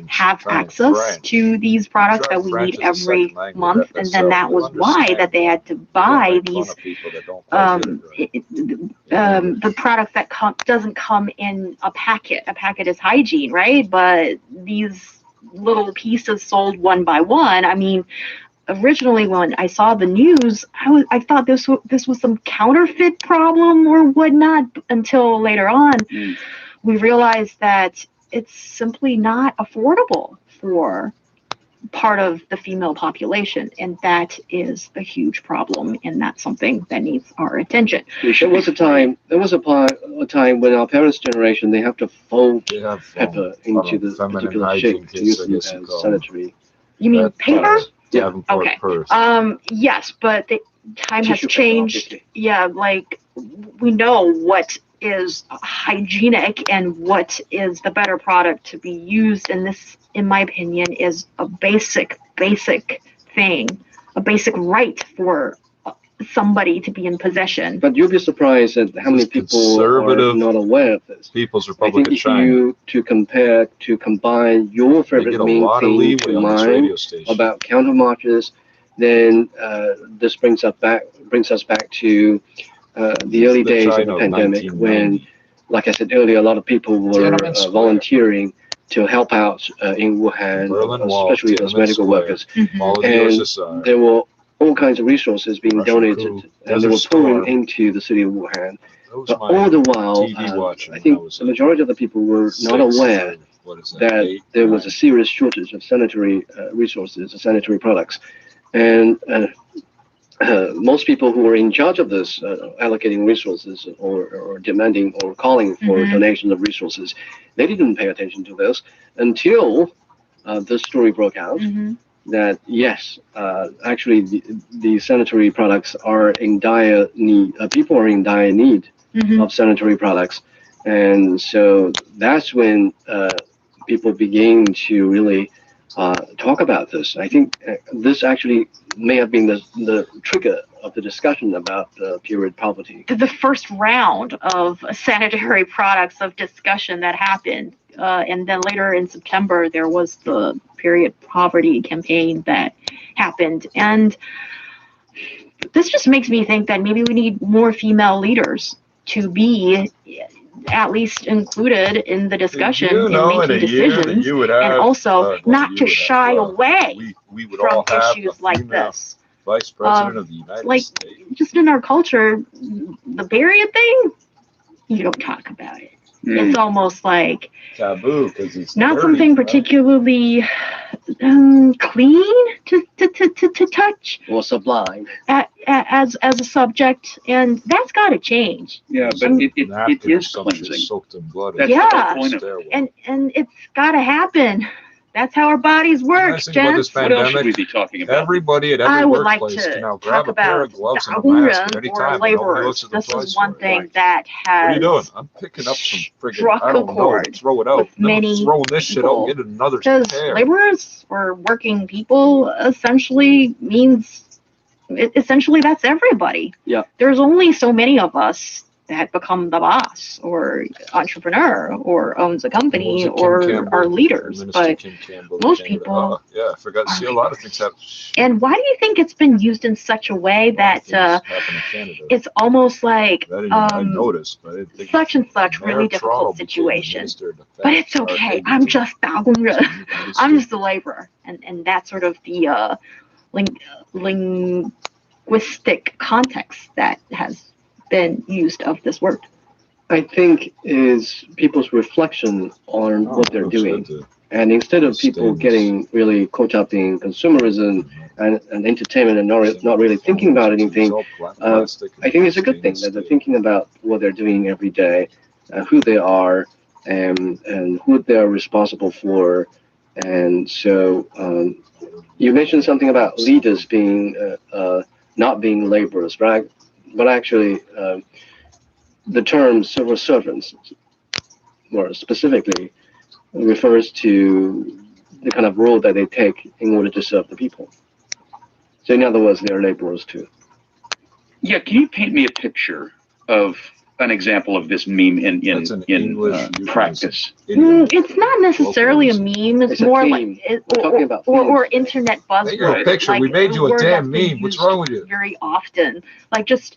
Speaker 20: have access to these products that we need every month, and then that was why that they had to buy these the product that doesn't come in a packet. A packet is hygiene, right? But these little pieces sold one by one. I mean, originally when I saw the news, I thought this was some counterfeit problem or whatnot, until later on we realized that it's simply not affordable for part of the female population, and that is a huge problem, and that's something that needs our attention.
Speaker 18: There was a time when our parents' generation, they have to fold pepper into the particular shape to use them as sanitary.
Speaker 20: You mean paper?
Speaker 18: Yeah.
Speaker 20: Okay. Yes, but the time has changed. Yeah, like we know what is hygienic and what is the better product to be used. And this, in my opinion, is a basic thing, a basic right for somebody to be in possession.
Speaker 18: But you'll be surprised at how many people are not aware of this.
Speaker 2: People's Republic of
Speaker 18: I
Speaker 2: China.
Speaker 18: think if you combine your favorite main thing to mine about counter marches, then this brings us back to the early days of the pandemic when, like I said earlier, a lot of people were volunteering to help out in Wuhan, especially those medical workers. And there were all kinds of resources being donated, and they were pouring into the city of Wuhan. But all the while, I think the majority of the people were not aware that there was a serious shortage of sanitary resources, sanitary products. And most people who were in charge of this, allocating resources or demanding or calling for donations of resources, they didn't pay attention to this until this story broke out. That yes, actually the sanitary products are in dire need. People are in dire need of sanitary products, and so that's when people begin to really talk about this. I think this actually may have been the trigger of the discussion about period poverty.
Speaker 20: The first round of sanitary products of discussion that happened, and then later in September there was the period poverty campaign that happened, and this just makes me think that maybe we need more female leaders to be at least included in the discussion in making decisions, and also not to shy away from issues like this.
Speaker 2: Vice President of the United States.
Speaker 20: Just in our culture, the period thing, you don't talk about it. It's almost like
Speaker 2: taboo because it's
Speaker 20: not
Speaker 2: dirty,
Speaker 20: something particularly clean to touch
Speaker 18: or sublime
Speaker 20: as a subject, and that's got to change.
Speaker 19: Yeah, but it is cleansing.
Speaker 2: Soaked in blood.
Speaker 19: That's
Speaker 20: yeah,
Speaker 19: the point of it.
Speaker 20: and it's got to happen. That's how our bodies work, gents.
Speaker 19: What else should we be talking about?
Speaker 2: Everybody at every workplace can now grab a pair of gloves and a mask at any time.
Speaker 20: Laborers. This is one thing that has.
Speaker 2: What are you doing? I'm picking up some friggin'
Speaker 20: struck
Speaker 2: I don't
Speaker 20: a chord
Speaker 2: know. Throw it out.
Speaker 20: with many
Speaker 2: throwing this shit out. Get another
Speaker 20: because
Speaker 2: pair.
Speaker 20: laborers or working people essentially means essentially that's everybody.
Speaker 18: Yeah.
Speaker 20: There's only so many of us that become the boss or entrepreneur or owns a company or are leaders, but most people
Speaker 2: yeah, I forgot to see a lot of things happen.
Speaker 20: And why do you think it's been used in such a way that it's almost like
Speaker 2: I noticed, but
Speaker 20: such and such really difficult situation, but it's okay, I'm just 打工人, I'm just a laborer, and that's sort of the linguistic context that has been used of this word.
Speaker 18: I think is people's reflection on what they're doing, and instead of people getting really caught up in consumerism and entertainment and not really thinking about anything, I think it's a good thing that they're thinking about what they're doing every day, who they are, and who they're responsible for. And so you mentioned something about leaders being not being laborers, right? But actually, the term civil servants, more specifically, refers to the kind of role that they take in order to serve the people. So in other words, they're laborers too.
Speaker 19: Yeah, can you paint me a picture of an example of this meme in practice?
Speaker 20: It's not necessarily a meme. It's more like or internet buzzword.
Speaker 2: Make a picture. We made you a damn meme. What's wrong with you?
Speaker 20: Very often, like just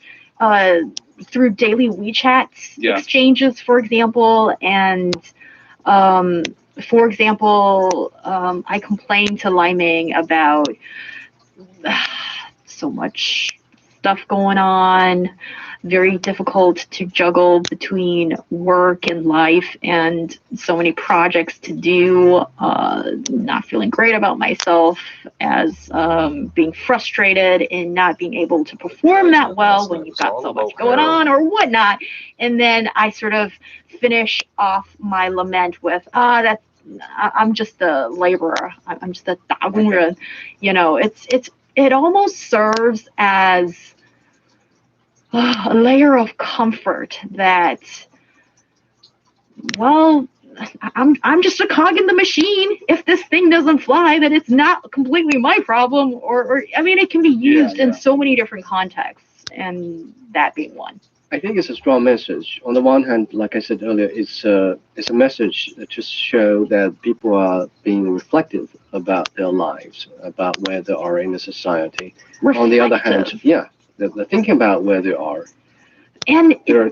Speaker 20: through daily WeChat exchanges, for example, and for example, I complained to Liming about so much stuff going on. Very difficult to juggle between work and life, and so many projects to do. Not feeling great about myself, as being frustrated in not being able to perform that well when you've got so much going on or whatnot. And then I sort of finish off my lament with, I'm just a laborer. I'm just a 打工人. You know, it almost serves as a layer of comfort that well, I'm just a cog in the machine. If this thing doesn't fly, then it's not completely my problem. Or I mean, it can be used in so many different contexts, and that being one.
Speaker 18: I think it's a strong message. On the one hand, like I said earlier, it's a message to show that people are being reflective about their lives, about where they are in the society.
Speaker 20: Reflective.
Speaker 18: On the other hand, yeah, they're thinking about where they are.
Speaker 20: And
Speaker 18: they're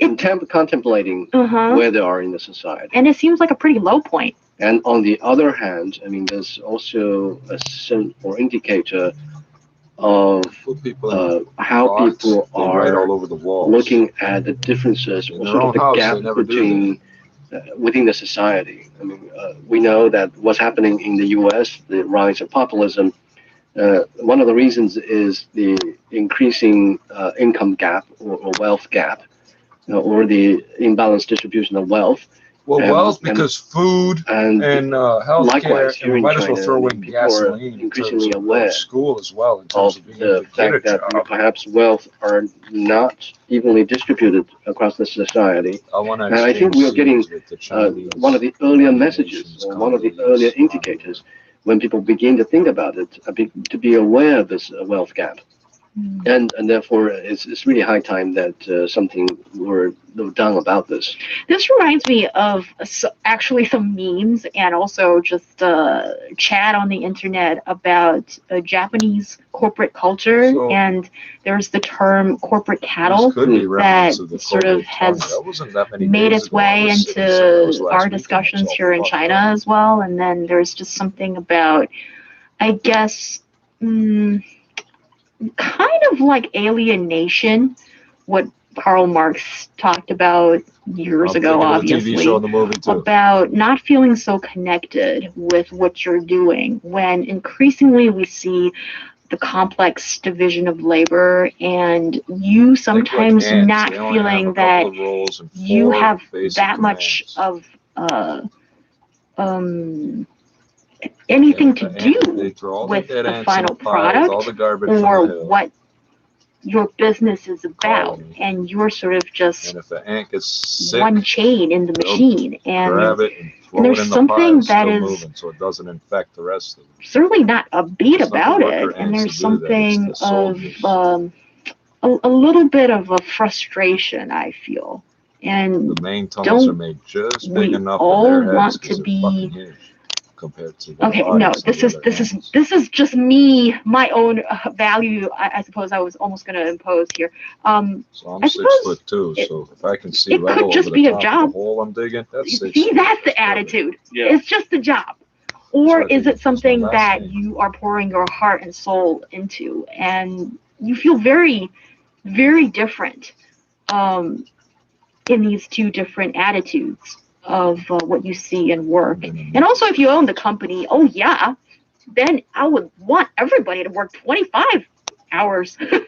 Speaker 18: contemplating where they are in the society.
Speaker 20: And it seems like a pretty low point.
Speaker 18: And on the other hand, I mean, there's also a sense or indicator of how people are
Speaker 2: all over the walls.
Speaker 18: Looking at the differences or sort of the gap between within the society. I mean, we know that what's happening in the U.S., the rise of populism, one of the reasons is the increasing income gap or wealth gap, or the imbalanced distribution of wealth.
Speaker 2: Well, wealth because food and healthcare, and we might as well throw in gasoline
Speaker 18: increasingly aware
Speaker 2: school as well in terms of
Speaker 18: the fact that perhaps wealth are not evenly distributed across the society. And I think we are getting one of the earlier messages, or one of the earlier indicators when people begin to think about it, to be aware of this wealth gap. And therefore, it's really high time that something were done about this.
Speaker 20: This reminds me of actually some memes and also just chat on the internet about Japanese corporate culture. And there's the term corporate cattle that sort of has made its way into our discussions here in China as well. And then there's just something about, I guess, kind of like alienation, what Karl Marx talked about years ago, obviously, about not feeling so connected with what you're doing, when increasingly we see the complex division of labor and you sometimes not feeling that you have that much of anything to do with the final product or what your business is about, and you're sort of just one chain in the machine, and there's something that is
Speaker 2: so it doesn't infect the rest of them.
Speaker 20: Certainly not upbeat about it, and there's something of a little bit of a frustration, I feel. And
Speaker 2: the main tunnels are made just big enough
Speaker 20: all
Speaker 2: in their heads
Speaker 20: want to be
Speaker 2: huge compared to the
Speaker 20: okay. No, this is just me, my own value. I suppose I was almost going to impose here.
Speaker 2: So I'm 6'2", so if I can see right over the top of the hole I'm digging, that's 6
Speaker 20: See, that's the attitude. Yeah. It's just a job. Or is it something that you are pouring your heart and soul into, and you feel very, very different in these two different attitudes of what you see in work. And also, if you own the company, oh yeah, then I would want everybody to work 25 hours around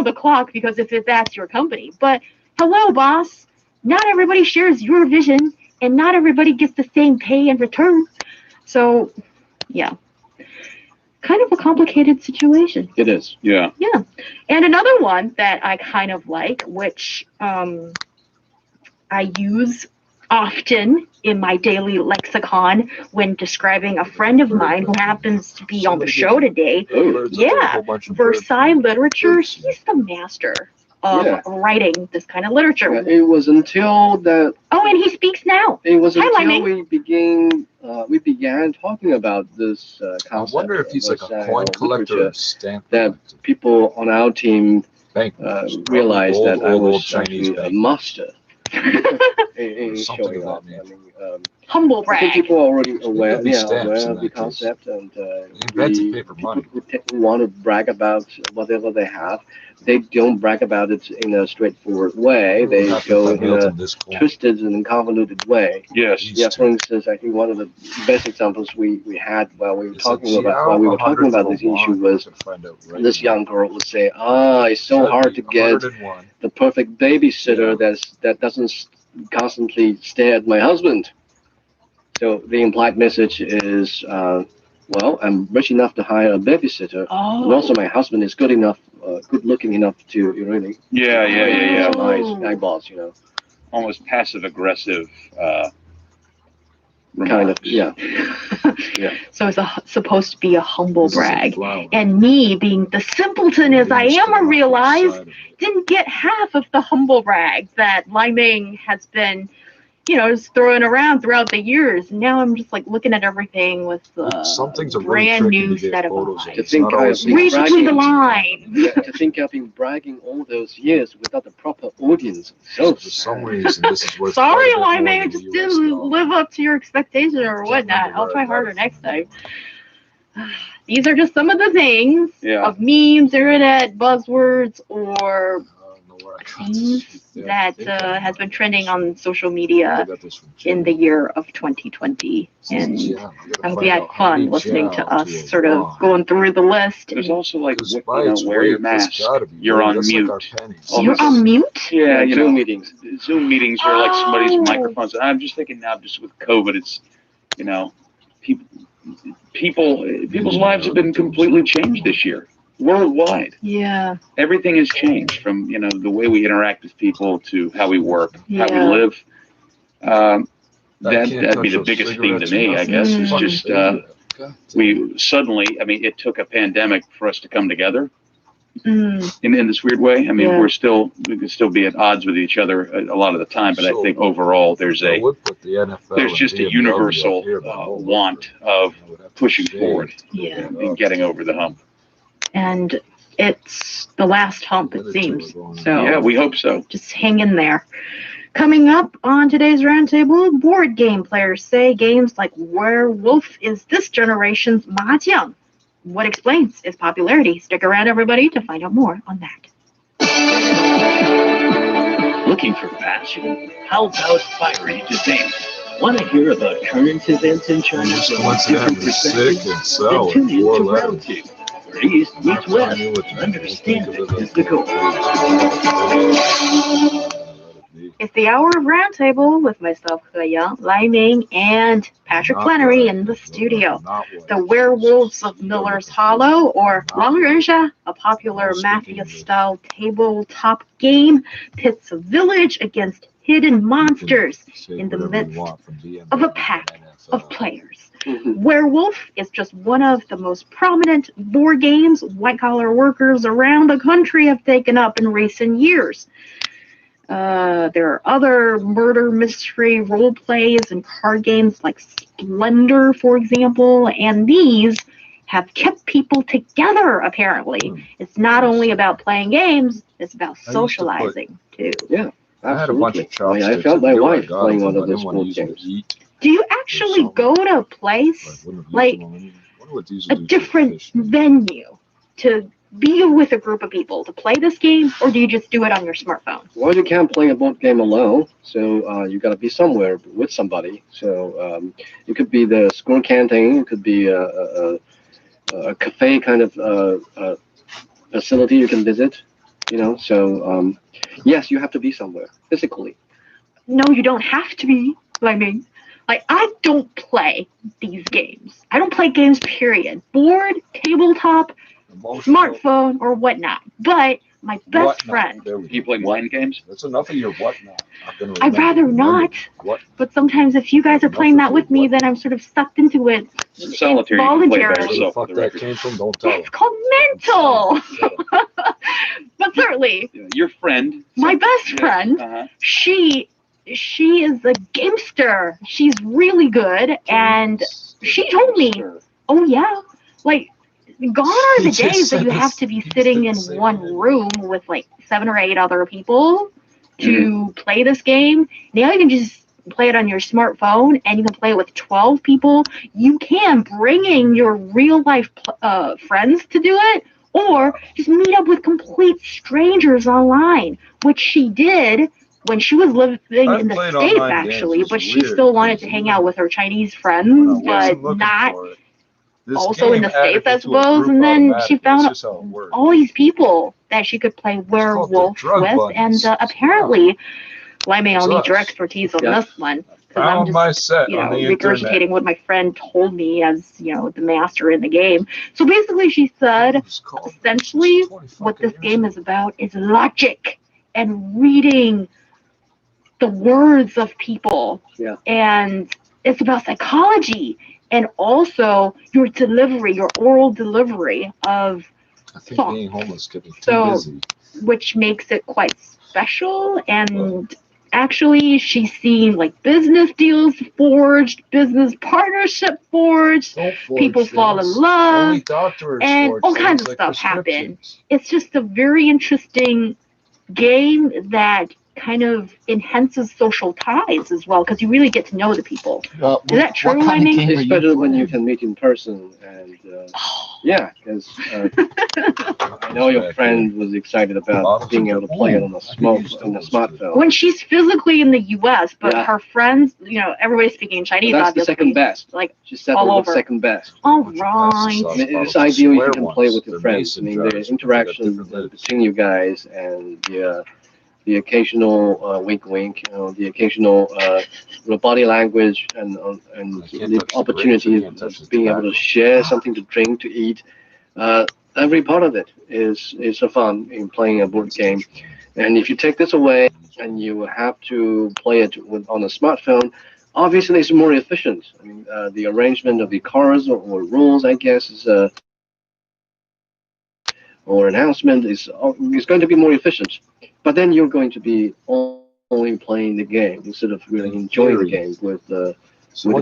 Speaker 20: the clock, because if that's your company. But hello, boss, not everybody shares your vision, and not everybody gets the same pay in return. So, yeah, kind of a complicated situation.
Speaker 18: It is.
Speaker 19: Yeah.
Speaker 20: Yeah. And another one that I kind of like, which I use often in my daily lexicon when describing a friend of mine who happens to be on the show today. Yeah, Versailles literature, he's the master of writing this kind of literature.
Speaker 18: Yeah, it was until that.
Speaker 20: Oh, and he speaks now.
Speaker 18: It was until we began talking about this concept.
Speaker 2: I wonder if he's like a coin collector or stamp
Speaker 18: that people on our team realized that I was actually a master. in showing that. I mean,
Speaker 20: humble brag.
Speaker 18: I think people are already aware of the concept, and
Speaker 2: paper money.
Speaker 18: Who want to brag about whatever they have, they don't brag about it in a straightforward way. They go in a twisted and convoluted way.
Speaker 19: Yes.
Speaker 18: Yeah. For instance, I think one of the best examples we had while we were talking about this issue was this young girl would say, it's so hard to get the perfect babysitter that doesn't constantly stare at my husband. So the implied message is, well, I'm rich enough to hire a babysitter, and also my husband is good looking enough to really,
Speaker 19: nice
Speaker 18: eyeballs,
Speaker 19: almost passive aggressive
Speaker 18: kind of, yeah.
Speaker 20: So it's supposed to be a humble brag. And me, being the simpleton as I am, I realized didn't get half of the humble brag that Lai Ming has been, just throwing around throughout the years. And now I'm just like looking at everything with a brand new set of eyes.
Speaker 18: To think
Speaker 20: Read between the lines.
Speaker 18: To think I've been bragging all those years without the proper audience. So
Speaker 2: for some reason, this is worth.
Speaker 20: Sorry, Lai Ming, I just didn't live up to your expectation or whatnot. I'll try harder next time. These are just some of the things of memes, internet buzzwords, or things that has been trending on social media in the year of 2020. And I hope you had fun listening to us sort of going through the list.
Speaker 19: There's also like, wear your mask. You're on mute.
Speaker 20: You're on mute?
Speaker 19: Yeah,
Speaker 18: Zoom meetings.
Speaker 19: Zoom meetings where like somebody's microphones. I'm just thinking now, just with COVID, it's, people's lives have been completely changed this year. Worldwide.
Speaker 20: Yeah.
Speaker 19: Everything has changed from, the way we interact with people to how we work, how we live. That'd be the biggest thing to me, I guess, is just we suddenly, it took a pandemic for us to come together in this weird way. We can still be at odds with each other a lot of the time, but I think overall there's just a universal want of pushing forward and getting over the hump.
Speaker 20: And it's the last hump, it seems. So
Speaker 19: yeah, we hope so.
Speaker 20: Just hang in there. Coming up on today's roundtable, board game players say games like Werewolf is this generation's mahjong. What explains its popularity? Stick around, everybody, to find out more on that.
Speaker 13: Looking for passion? How about fiery debate? Want to hear about current events in China from a different perspective? Then tune in to Roundtable. East meets West. Understanding is the goal.
Speaker 20: It's the hour of Roundtable with myself, He Yang, Lai Ming, and Patrick Flannery in the studio. The Werewolves of Miller's Hollow, or Langrensha, a popular mafia-style tabletop game, pits a village against hidden monsters in the midst of a pack of players. Werewolf is just one of the most prominent board games white-collar workers around the country have taken up in recent years. There are other murder mystery role plays and card games like Splendor, for example, and these have kept people together, apparently. It's not only about playing games, it's about socializing, too.
Speaker 18: Yeah, absolutely.
Speaker 2: I had a bunch of chopsticks.
Speaker 18: I felt my wife playing one of those board games.
Speaker 20: Do you actually go to a place, like a different venue, to be with a group of people to play this game, or do you just do it on your smartphone?
Speaker 18: Well, you can't play a board game alone, so you got to be somewhere with somebody. So it could be the school canteen, it could be a cafe kind of facility you can visit, So yes, you have to be somewhere physically.
Speaker 20: No, you don't have to be. I don't play these games. I don't play games, period. Board, tabletop, smartphone, or whatnot. But my best friend.
Speaker 19: Do you play mind games?
Speaker 2: That's enough of your whatnot.
Speaker 20: I'd rather not. But sometimes if you guys are playing that with me, then I'm sort of sucked into it.
Speaker 19: Solitaire,
Speaker 20: voluntarily.
Speaker 19: You
Speaker 2: fuck that came from, don't tell
Speaker 20: It's called mental. But certainly.
Speaker 19: Your friend.
Speaker 20: My best friend, she is a gamester. She's really good, and she told me, oh yeah, gone are the days that you have to be sitting in one room with 7 or 8 other people to play this game. Now you can just play it on your smartphone, and you can play it with 12 people. You can bring in your real life friends to do it, or just meet up with complete strangers online, which she did when she was living in the States, actually, but she still wanted to hang out with her Chinese friends, but not also in the States, I suppose. And then she found all these people that she could play Werewolf with, and apparently, Lai Ming, I'll need your expertise on this one, because I'm just, regurgitating what my friend told me as, the master in the game. So basically, she said, essentially, what this game is about is logic and reading the words of people.
Speaker 18: Yeah.
Speaker 20: And it's about psychology and also your delivery, your oral delivery of
Speaker 2: I think
Speaker 20: songs.
Speaker 2: being homeless could be too busy.
Speaker 20: Which makes it quite special. And actually, she's seen like business deals forged, business partnership forged, people fall in love, and all kinds of stuff happen. It's just a very interesting game that kind of enhances social ties as well, because you really get to know the people. Is that true? I mean,
Speaker 18: it's better when you can meet in person, and yeah, because I know your friend was excited about being able to play it on the smartphone.
Speaker 20: When she's physically in the U.S., but her friends, you know, everybody's speaking Chinese.
Speaker 18: That's the second best.
Speaker 20: Like
Speaker 18: she said
Speaker 20: all
Speaker 18: it was
Speaker 20: over.
Speaker 18: second best.
Speaker 20: All right.
Speaker 18: It's ideal if you can play with your friends. I mean, the interaction between you guys and the occasional wink, the occasional body language, and the opportunity of being able to share something to drink, to eat. Every part of it is so fun in playing a board game. And if you take this away and you have to play it on a smartphone, obviously it's more efficient. I mean, the arrangement of the cards or rules, I guess, is or announcement is going to be more efficient. But then you're going to be only playing the game instead of really enjoying the game with the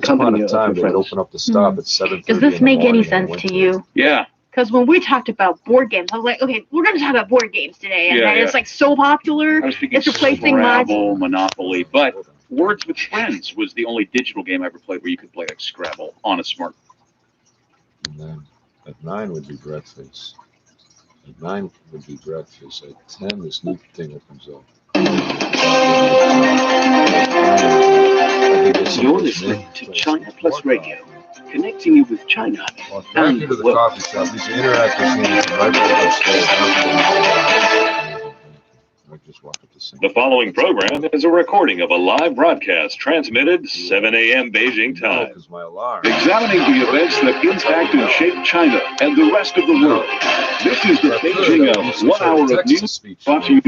Speaker 18: company of your friends.
Speaker 2: Open up the stop at 7:30.
Speaker 20: Does this make any sense to you?
Speaker 19: Yeah.
Speaker 20: Because when we talked about board games, I was like, okay, we're going to talk about board games today. And then it's like so popular. It's replacing
Speaker 19: Scrabble, Monopoly. But Words with Friends was the only digital game I ever played where you could play like Scrabble on a smart.
Speaker 2: And then at 9 would be breakfast. At 9 would be breakfast. At 10, this new thing opens up.
Speaker 11: You're listening to China Plus Radio, connecting you with China and the world.
Speaker 2: Coffee shop. These interactive right upstairs.
Speaker 21: The following program is a recording of a live broadcast transmitted 7 a.m. Beijing time.
Speaker 7: Examining the events that impact and shape China and the rest of the world. This is the Beijing of 1 hour of news brought to you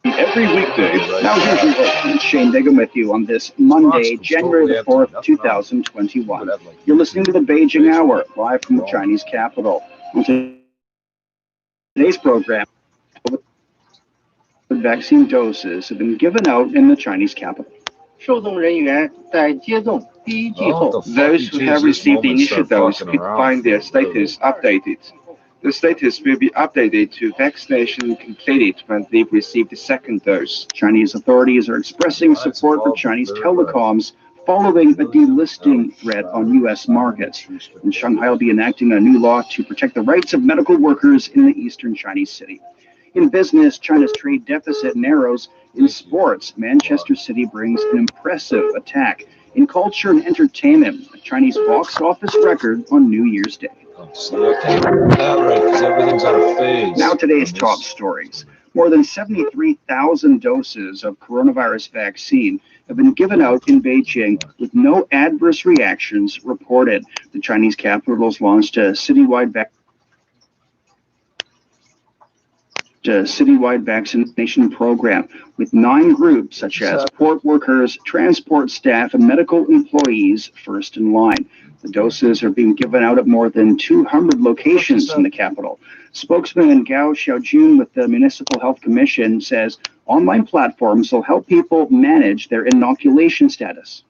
Speaker 7: every weekday.
Speaker 5: Now here's your host, Shane Bigham, with you on this Monday, January the 4th, 2021. You're listening to the Beijing Hour, live from the Chinese capital. On today's program, vaccine doses have been given out in the Chinese capital. Those who have received the initial dose could find their status updated. The status will be updated to vaccination completed when they've received the second dose. Chinese authorities are expressing support for Chinese telecoms following a delisting threat on U.S. markets. And Shanghai will be enacting a new law to protect the rights of medical workers in the eastern Chinese city. In business, China's trade deficit narrows. In sports, Manchester City brings an impressive attack. In culture and entertainment, a Chinese box office record on New Year's Day. Now today's top stories. More than 73,000 doses of coronavirus vaccine have been given out in Beijing with no adverse reactions reported. The Chinese capital has launched a citywide vaccination program with 9 groups such as support workers, transport staff, and medical employees first in line. The doses are being given out at more than 200 locations in the capital. Spokesman Gao Xiaojun with the Municipal Health Commission says online platforms will help people manage their inoculation status.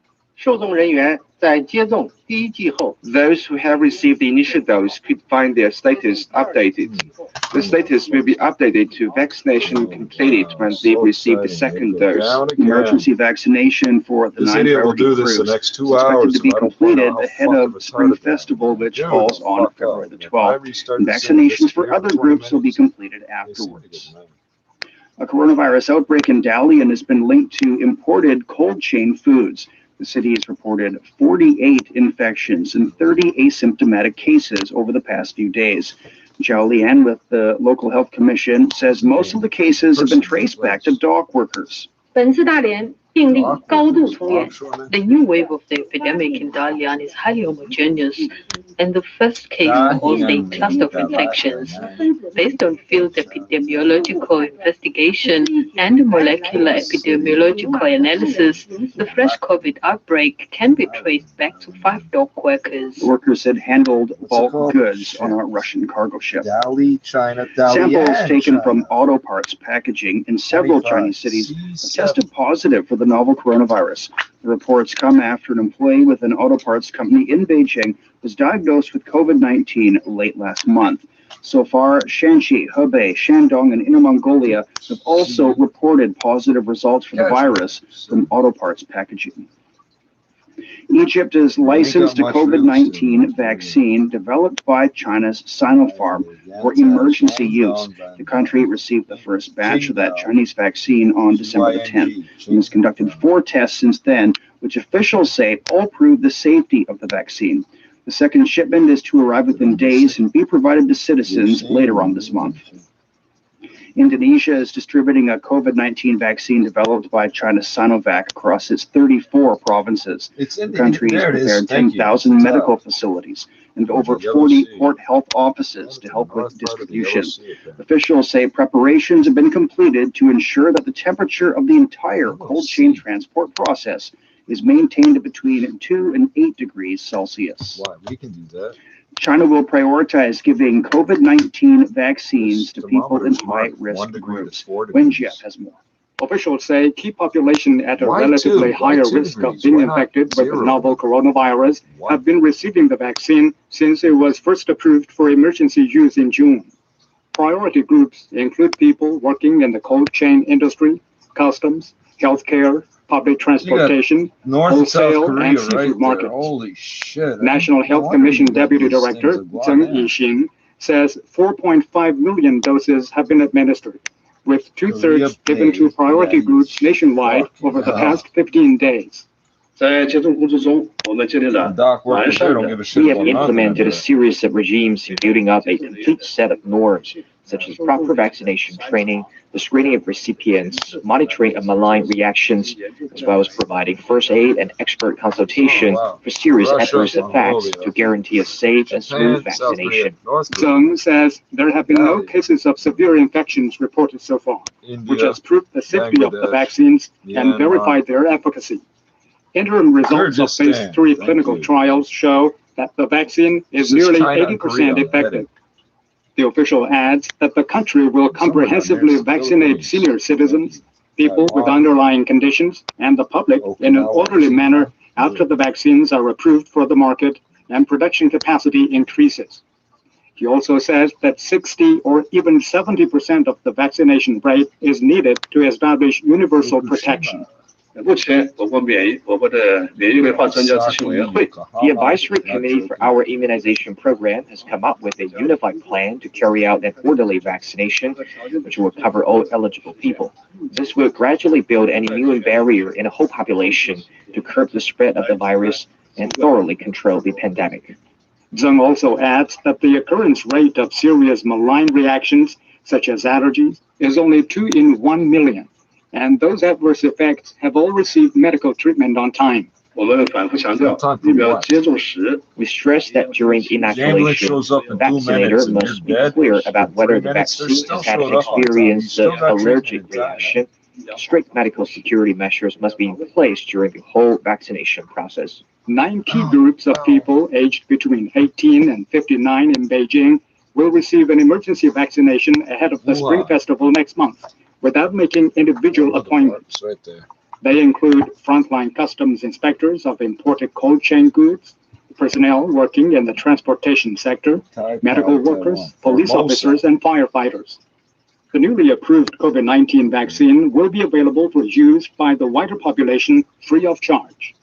Speaker 5: Those who have received the initial dose could find their status updated. The status will be updated to vaccination completed when they've received the second dose. Emergency vaccination for the 9 priority groups is expected to be completed ahead of Spring Festival, which falls on February the 12th. And vaccinations for other groups will be completed afterwards. A coronavirus outbreak in Dalian has been linked to imported cold chain foods. The city has reported 48 infections and 30 asymptomatic cases over the past few days. Zhao Lian with the local health commission says most of the cases have been traced back to dock workers.
Speaker 22: 本次大连
Speaker 6: 病例高度突变。
Speaker 1: The new wave of the epidemic in Dalian is highly homogeneous, and the first case caused a cluster of infections. Based on field epidemiological investigation and molecular epidemiological analysis, the fresh COVID outbreak can be traced back to 5 dog workers.
Speaker 5: The workers had handled bulk goods on a Russian cargo ship. Samples taken from auto parts packaging in several Chinese cities have tested positive for the novel coronavirus. The reports come after an employee with an auto parts company in Beijing was diagnosed with COVID-19 late last month. So far, Shanxi, Hebei, Shandong, and Inner Mongolia have also reported positive results for the virus from auto parts packaging. Egypt is licensed a COVID-19 vaccine developed by China's Sinopharm for emergency use. The country received the first batch of that Chinese vaccine on December the 10th and has conducted 4 tests since then, which officials say all prove the safety of the vaccine. The second shipment is to arrive within days and be provided to citizens later on this month. Indonesia is distributing a COVID-19 vaccine developed by China's Sinovac across its 34 provinces. The country has prepared 10,000 medical facilities and over 40 port health offices to help with distribution. Officials say preparations have been completed to ensure that the temperature of the entire cold chain transport process is maintained between 2 and 8 degrees Celsius.
Speaker 2: Why? We can do that.
Speaker 5: China will prioritize giving COVID-19 vaccines to people in high-risk groups. Wenjie has more.
Speaker 4: Officials say key population at a relatively higher risk of being infected with the novel coronavirus have been receiving the vaccine since it was first approved for emergency use in June. Priority groups include people working in the cold chain industry, customs, healthcare, public transportation, wholesale, and seafood markets.
Speaker 2: Holy shit.
Speaker 4: National Health Commission Deputy Director Zheng Yixin says 4.5 million doses have been administered, with 2/3 given to priority groups nationwide over the past 15 days.
Speaker 22: We have implemented a series of regimes in building up a complete set of norms, such as proper vaccination training, the screening of recipients, monitoring of malign reactions, as well as providing first aid and expert consultation for serious adverse effects to guarantee a safe and smooth vaccination.
Speaker 4: Zheng says there have been no cases of severe infections reported so far, which has proved the safety of the vaccines and verified their efficacy. Interim results of phase 3 clinical trials show that the vaccine is nearly 80% effective. The official adds that the country will comprehensively vaccinate senior citizens, people with underlying conditions, and the public in an orderly manner after the vaccines are approved for the market and production capacity increases. He also says that 60 or even 70% of the vaccination rate is needed to establish universal protection.
Speaker 22: The Advisory Committee for our immunization program has come up with a unified plan to carry out an orderly vaccination, which will cover all eligible people. This will gradually build an immune barrier in the whole population to curb the spread of the virus and thoroughly control the pandemic.
Speaker 4: Zheng also adds that the occurrence rate of serious malign reactions, such as allergies, is only 2 in 1 million. And those adverse effects have all received medical treatment on time.
Speaker 22: We stress that during inoculation, the vaccinator must be clear about whether the vaccine has had an experience of allergic reaction. Strict medical security measures must be in place during the whole vaccination process.
Speaker 4: 9 key groups of people aged between 18 and 59 in Beijing will receive an emergency vaccination ahead of the Spring Festival next month, without making individual appointments. They include frontline customs inspectors of imported cold chain goods, personnel working in the transportation sector, medical workers, police officers, and firefighters. The newly approved COVID-19 vaccine will be available for use by the wider population free of charge.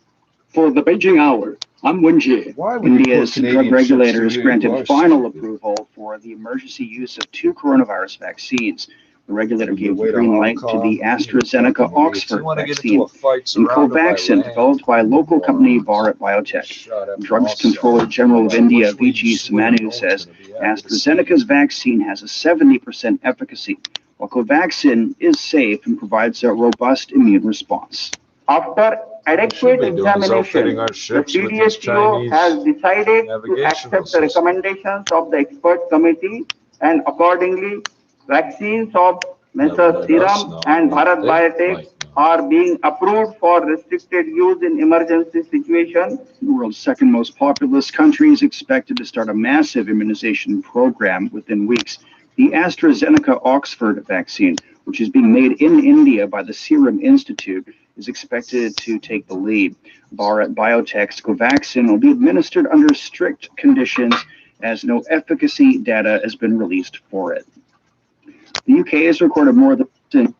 Speaker 4: For the Beijing Hour, I'm Wenjie.
Speaker 5: India's drug regulators granted final approval for the emergency use of 2 coronavirus vaccines. The regulator gave the green light to the AstraZeneca Oxford vaccine and Covaxin, developed by local company Bharat Biotech. Drugs Controller General of India, V.G. Samanu, says AstraZeneca's vaccine has a 70% efficacy, while Covaxin is safe and provides a robust immune response.
Speaker 3: After adequate examination, the CDSCO has decided to accept the recommendations of the expert committee, and accordingly, vaccines of Messrs. Serum and Bharat Biotech are being approved for restricted use in emergency situations.
Speaker 5: The world's second most populous country is expected to start a massive immunization program within weeks. The AstraZeneca Oxford vaccine, which is being made in India by the Serum Institute, is expected to take the lead. Bharat Biotech's Covaxin will be administered under strict conditions as no efficacy data has been released for it. The UK has recorded more than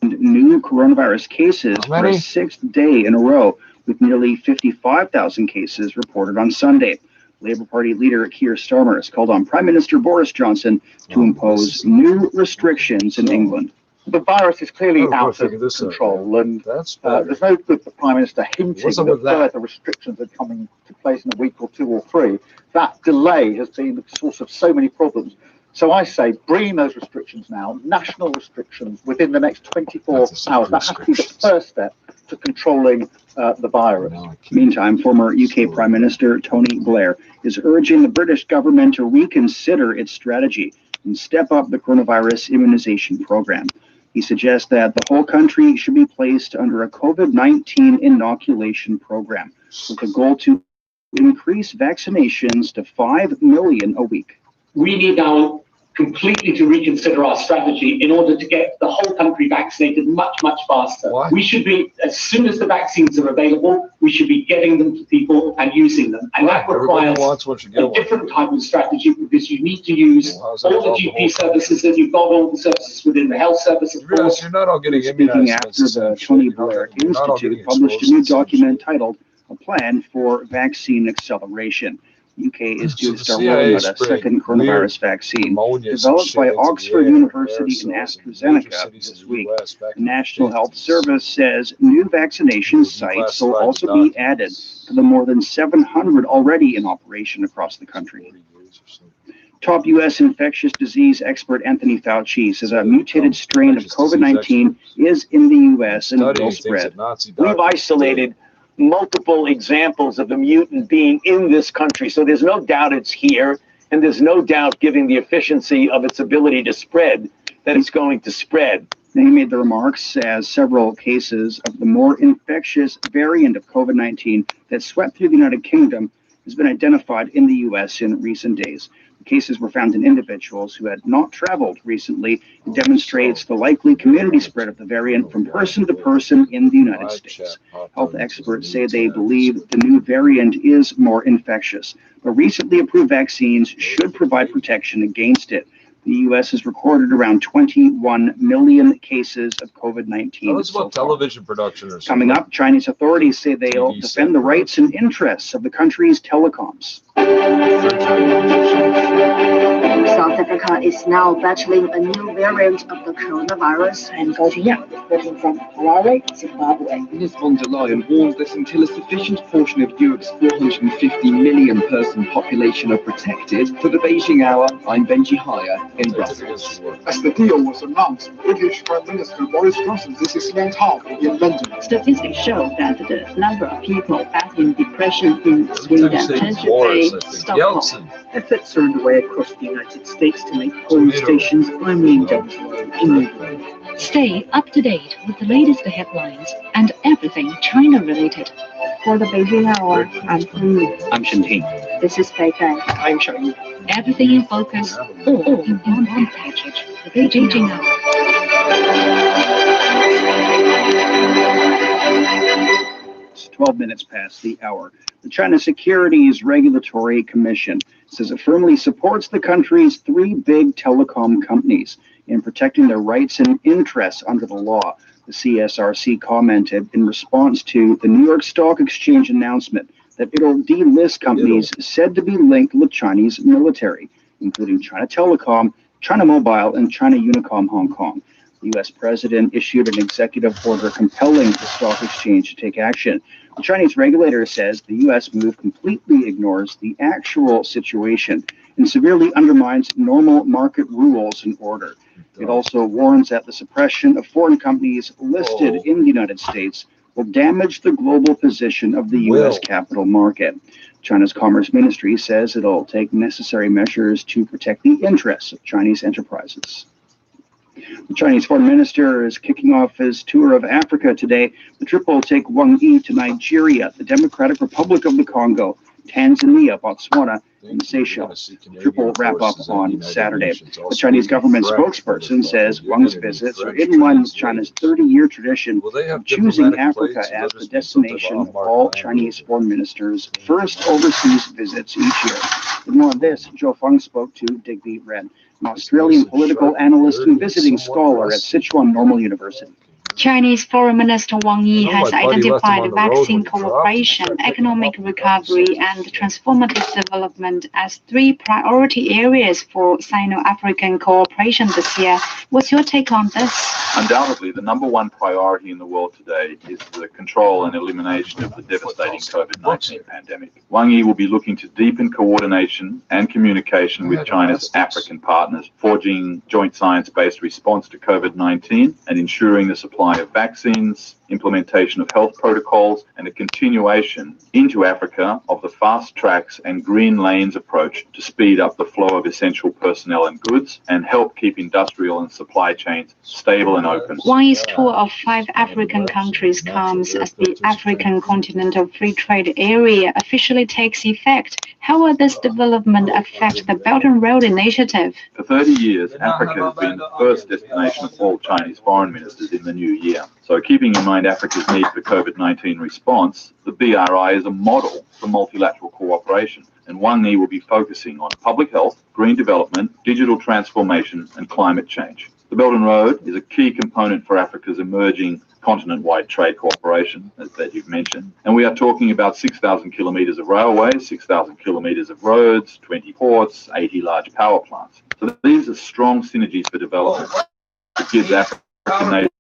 Speaker 5: new coronavirus cases for a sixth day in a row, with nearly 55,000 cases reported on Sunday. Labour Party leader Keir Starmer has called on Prime Minister Boris Johnson to impose new restrictions in England.
Speaker 12: The virus is clearly out of control, and there's no good the Prime Minister hinting that further restrictions are coming to place in a week or two or three. That delay has been the source of so many problems. So I say, bring those restrictions now, national restrictions within the next 24 hours. That has to be the first step to controlling the virus.
Speaker 5: Meantime, former UK Prime Minister Tony Blair is urging the British government to reconsider its strategy and step up the coronavirus immunization program. He suggests that the whole country should be placed under a COVID-19 inoculation program with a goal to increase vaccinations to 5 million a week.
Speaker 23: We need now completely to reconsider our strategy in order to get the whole country vaccinated much, much faster. Why? We should be, as soon as the vaccines are available, we should be getting them to people and using them. And that requires a different type of strategy, because you need to use all the GP services that you've got, all the services within the health service, of course.
Speaker 2: You're not all getting
Speaker 5: Speaking after the Tony Blair Institute published a new document titled A Plan for Vaccine Acceleration. UK is due to start rolling out a second coronavirus vaccine developed by Oxford University and AstraZeneca this week. The National Health Service says new vaccination sites will also be added to the more than 700 already in operation across the country. Top U.S. infectious disease expert Anthony Fauci says a mutated strain of COVID-19 is in the U.S. and will spread.
Speaker 24: We've isolated multiple examples of the mutant being in this country, so there's no doubt it's here, and there's no doubt, given the efficiency of its ability to spread, that it's going to spread.
Speaker 5: He made the remarks as several cases of the more infectious variant of COVID-19 that swept through the United Kingdom has been identified in the U.S. in recent days. The cases were found in individuals who had not traveled recently. It demonstrates the likely community spread of the variant from person to person in the United States. Health experts say they believe the new variant is more infectious, but recently approved vaccines should provide protection against it. The U.S. has recorded around 21 million cases of COVID-19.
Speaker 2: That's about television production or something.
Speaker 5: Coming up, Chinese authorities say they'll defend the rights and interests of the country's telecoms.
Speaker 25: South Africa is now battling a new variant of the coronavirus. And Gao Yang, reporting from Harare, Zimbabwe.
Speaker 26: Ms. von der Leyen warned that until a sufficient portion of Europe's 450 million person population are protected, for the Beijing Hour, I'm Benji Haya in Brussels.
Speaker 27: As the deal was announced, British Prime Minister Boris Johnson visited Land House in London.
Speaker 6: Statistics show that the number of people battling depression in Sweden tends to pay Stockholm.
Speaker 28: Efforts are underway across the United States to make polling stations firmly identified in England.
Speaker 29: Stay up to date with the latest headlines and everything China-related.
Speaker 6: For the Beijing Hour, I'm Hu.
Speaker 5: I'm Shinting.
Speaker 6: This is Beifei.
Speaker 28: I'm Shang.
Speaker 29: Everything in focus, all in one package. The Beijing Hour.
Speaker 5: It's 12 minutes past the hour. The China Securities Regulatory Commission says it firmly supports the country's three big telecom companies in protecting their rights and interests under the law. The CSRC commented in response to the New York Stock Exchange announcement that it'll delist companies said to be linked with Chinese military, including China Telecom, China Mobile, and China Unicom Hong Kong. The U.S. president issued an executive order compelling the stock exchange to take action. The Chinese regulator says the U.S. move completely ignores the actual situation and severely undermines normal market rules and order. It also warns that the suppression of foreign companies listed in the United States will damage the global position of the U.S. capital market. China's Commerce Ministry says it'll take necessary measures to protect the interests of Chinese enterprises. The Chinese foreign minister is kicking off his tour of Africa today. The trip will take Wang Yi to Nigeria, the Democratic Republic of the Congo, Tanzania, Botswana, and Seychelles. The trip will wrap up on Saturday. The Chinese government spokesperson says Wang's visits are in line with China's 30-year tradition of choosing Africa as the destination of all Chinese foreign ministers' first overseas visits each year. With more on this, Joe Fung spoke to Digby Ren, an Australian political analyst and visiting scholar at Sichuan Normal University.
Speaker 6: Chinese Foreign Minister Wang Yi has identified vaccine cooperation, economic recovery, and transformative development as 3 priority areas for Sino-African cooperation this year. What's your take on this?
Speaker 8: Undoubtedly, the #1 priority in the world today is the control and elimination of the devastating COVID-19 pandemic. Wang Yi will be looking to deepen coordination and communication with China's African partners, forging joint science-based response to COVID-19 and ensuring the supply of vaccines, implementation of health protocols, and a continuation into Africa of the fast tracks and green lanes approach to speed up the flow of essential personnel and goods and help keep industrial and supply chains stable and open.
Speaker 6: Wang Yi's tour of 5 African countries comes as the African Continental Free Trade Area officially takes effect. How will this development affect the Belt and Road Initiative?
Speaker 8: For 30 years, Africa has been the first destination of all Chinese foreign ministers in the new year. So keeping in mind Africa's need for COVID-19 response, the BRI is a model for multilateral cooperation, and Wang Yi will be focusing on public health, green development, digital transformation, and climate change. The Belt and Road is a key component for Africa's emerging continent-wide trade cooperation, as that you've mentioned. And we are talking about 6,000 kilometres of railways, 6,000 kilometres of roads, 20 ports, 80 large power plants. So these are strong synergies for development. It gives African nations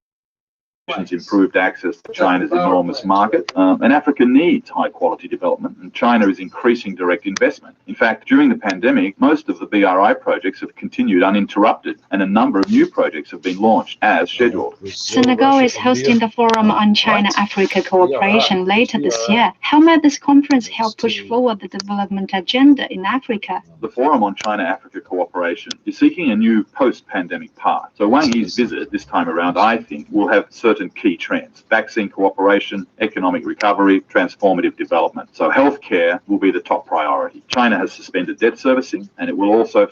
Speaker 8: improved access to China's enormous market, and Africa needs high-quality development, and China is increasing direct investment. In fact, during the pandemic, most of the BRI projects have continued uninterrupted, and a number of new projects have been launched as scheduled.
Speaker 6: Senegal is hosting the Forum on China-Africa Cooperation later this year. How might this conference help push forward the development agenda in Africa?
Speaker 8: The Forum on China-Africa Cooperation is seeking a new post-pandemic path. So Wang Yi's visit this time around, I think, will have certain key trends: vaccine cooperation, economic recovery, transformative development. So healthcare will be the top priority. China has suspended debt servicing, and it will also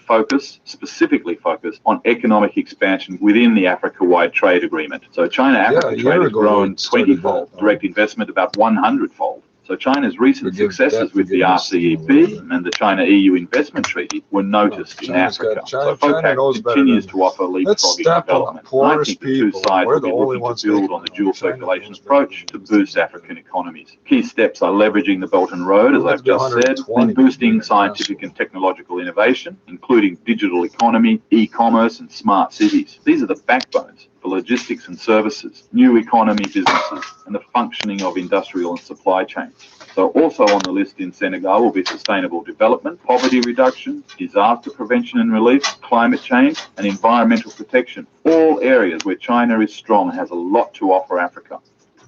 Speaker 8: specifically focus on economic expansion within the Africa-wide trade agreement. So China-Africa trade has grown 20-fold, direct investment about 100-fold. So China's recent successes with the RCEP and the China-EU Investment Treaty were noticed in Africa. So FOCAC continues to offer leapfrogging development. I think the two sides will be looking to build on the dual circulation approach to boost African economies. Key steps are leveraging the Belt and Road, as I've just said, and boosting scientific and technological innovation, including digital economy, e-commerce, and smart cities. These are the backbones for logistics and services, new economy businesses, and the functioning of industrial and supply chains. So also on the list in Senegal will be sustainable development, poverty reduction, disaster prevention and relief, climate change, and environmental protection, all areas where China is strong and has a lot to offer Africa.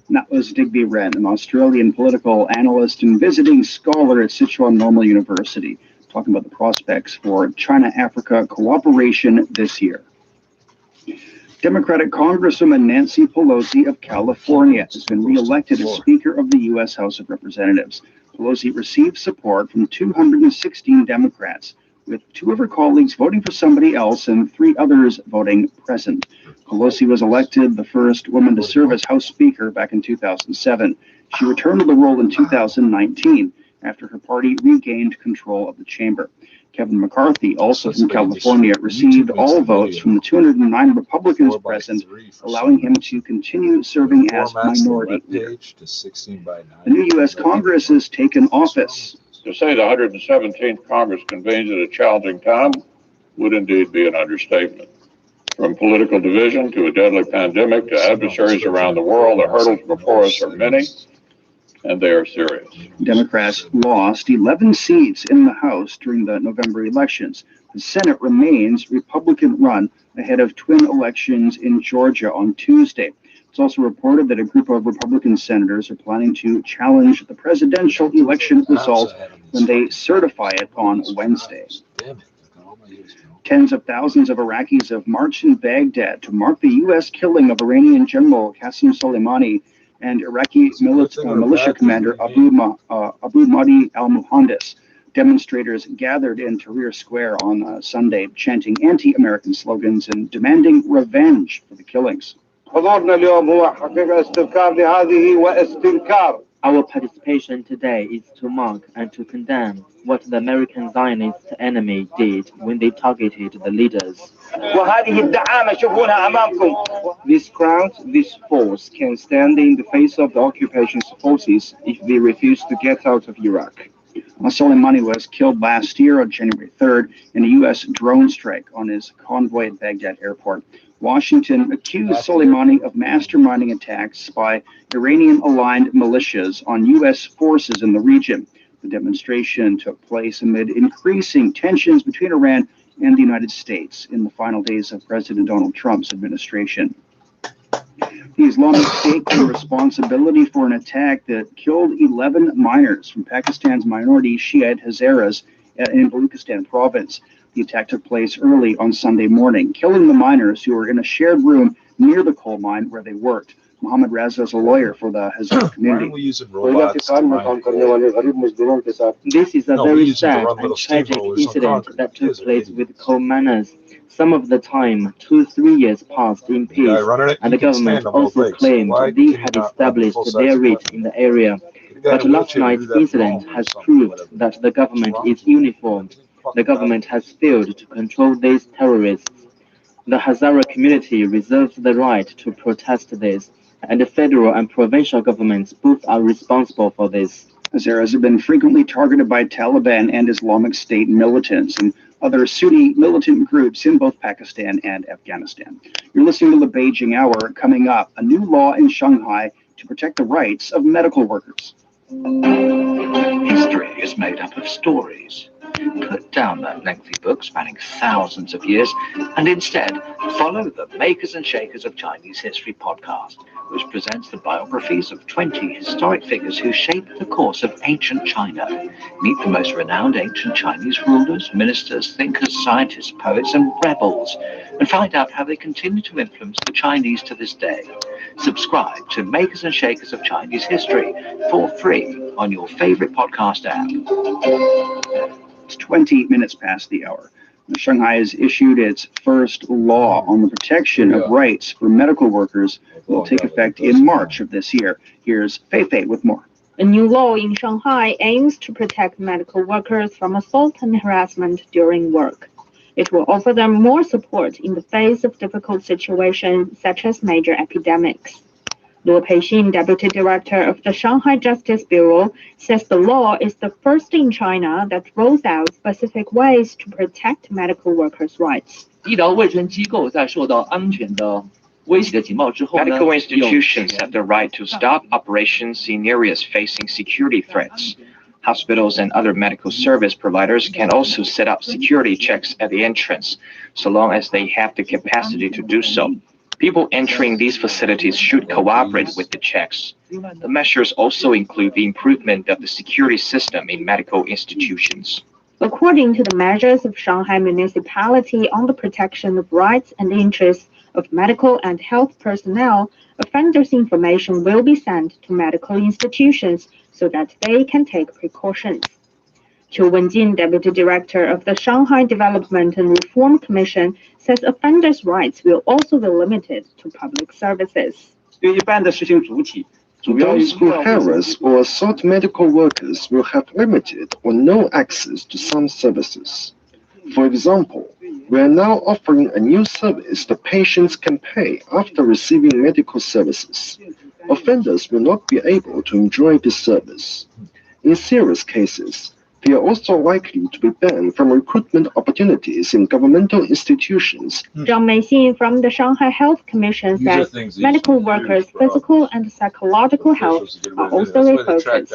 Speaker 5: And that was Digby Ren, an Australian political analyst and visiting scholar at Sichuan Normal University, talking about the prospects for China-Africa cooperation this year. Democratic Congresswoman Nancy Pelosi of California has been reelected as Speaker of the U.S. House of Representatives. Pelosi received support from 216 Democrats, with 2 of her colleagues voting for somebody else and 3 others voting present. Pelosi was elected the first woman to serve as House Speaker back in 2007. She returned to the role in 2019 after her party regained control of the chamber. Kevin McCarthy, also from California, received all votes from the 209 Republicans present, allowing him to continue serving as minority leader. The new U.S. Congress has taken office.
Speaker 9: To say the 117th Congress convenes at a challenging time would indeed be an understatement. From political division to a deadly pandemic to adversaries around the world, the hurdles before us are many, and they are serious.
Speaker 5: Democrats lost 11 seats in the House during the November elections. The Senate remains Republican-run ahead of twin elections in Georgia on Tuesday. It's also reported that a group of Republican senators are planning to challenge the presidential election result when they certify it on Wednesday. Tens of thousands of Iraqis have marched in Baghdad to mark the U.S. killing of Iranian General Qasem Soleimani and Iraqi militia commander Abu Mahdi al-Muhandis. Demonstrators gathered in Tahrir Square on Sunday, chanting anti-American slogans and demanding revenge for the killings.
Speaker 10: Our participation today is to mark and to condemn what the American Zionist enemy did when they targeted the leaders.
Speaker 13: This crowd, this force, can stand in the face of the occupation forces if they refuse to get out of Iraq.
Speaker 5: Soleimani was killed last year on January 3rd in a U.S. drone strike on his convoy at Baghdad airport. Washington accused Soleimani of masterminding attacks by Iranian-aligned militias on U.S. forces in the region. The demonstration took place amid increasing tensions between Iran and the United States in the final days of President Donald Trump's administration. The Islamic State claimed responsibility for an attack that killed 11 miners from Pakistan's minority Shiite Hazaras in Baluchistan province. The attack took place early on Sunday morning, killing the miners who were in a shared room near the coal mine where they worked. Mohammed Raza is a lawyer for the Hazara community.
Speaker 10: This is a very sad and tragic incident that took place with coal miners. Some of the time, 2-3 years passed in peace, and the government also claimed they had established their route in the area. But last night's incident has proved that the government is uniformed. The government has failed to control these terrorists. The Hazara community reserves the right to protest this, and the federal and provincial governments both are responsible for this.
Speaker 5: Hazaras have been frequently targeted by Taliban and Islamic State militants and other Sunni militant groups in both Pakistan and Afghanistan. You're listening to the Beijing Hour. Coming up, a new law in Shanghai to protect the rights of medical workers.
Speaker 11: History is made up of stories. Put down that lengthy book spanning thousands of years and instead follow the Makers and Shakers of Chinese History podcast, which presents the biographies of 20 historic figures who shaped the course of ancient China. Meet the most renowned ancient Chinese rulers, ministers, thinkers, scientists, poets, and rebels, and find out how they continue to influence the Chinese to this day. Subscribe to Makers and Shakers of Chinese History for free on your favorite podcast app.
Speaker 5: It's 20 minutes past the hour. Shanghai has issued its first law on the protection of rights for medical workers that will take effect in March of this year. Here's Fei with more.
Speaker 14: A new law in Shanghai aims to protect medical workers from assault and harassment during work. It will offer them more support in the face of difficult situations such as major epidemics. Luo Peixin, Deputy Director of the Shanghai Justice Bureau, says the law is the first in China that rolls out specific ways to protect medical workers' rights.
Speaker 22: Medical institutions have the right to stop operations in areas facing security threats. Hospitals and other medical service providers can also set up security checks at the entrance, so long as they have the capacity to do so. People entering these facilities should cooperate with the checks. The measures also include the improvement of the security system in medical institutions.
Speaker 14: According to the measures of Shanghai Municipality on the protection of rights and interests of medical and health personnel, offenders' information will be sent to medical institutions so that they can take precautions. Qiu Wenjin, Deputy Director of the Shanghai Development and Reform Commission, says offenders' rights will also be limited to public services.
Speaker 26: Those who harass or assault medical workers will have limited or no access to some services. For example, we are now offering a new service that patients can pay after receiving medical services. Offenders will not be able to enjoy this service. In serious cases, They are also likely to be banned from recruitment opportunities in governmental institutions.
Speaker 14: Zhang Meixin from the Shanghai Health Commission says medical workers' physical and psychological health are also a focus.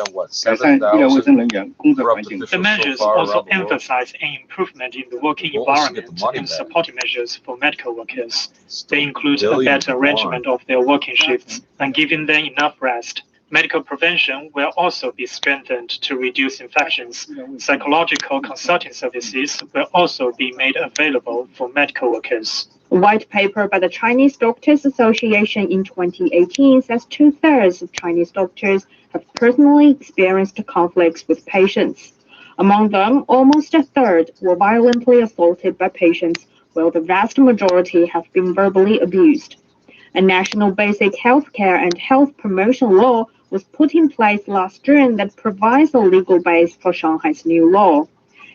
Speaker 1: The measures also emphasize an improvement in the working environment and supporting measures for medical workers. They include a better arrangement of their working shifts and giving them enough rest. Medical prevention will also be strengthened to reduce infections. Psychological consulting services will also be made available for medical workers.
Speaker 14: A white paper by the Chinese Doctors Association in 2018 says 2/3 of Chinese doctors have personally experienced conflicts with patients. Among them, almost a third were violently assaulted by patients, while the vast majority have been verbally abused. A national basic health care and health promotion law was put in place last June that provides a legal base for Shanghai's new law.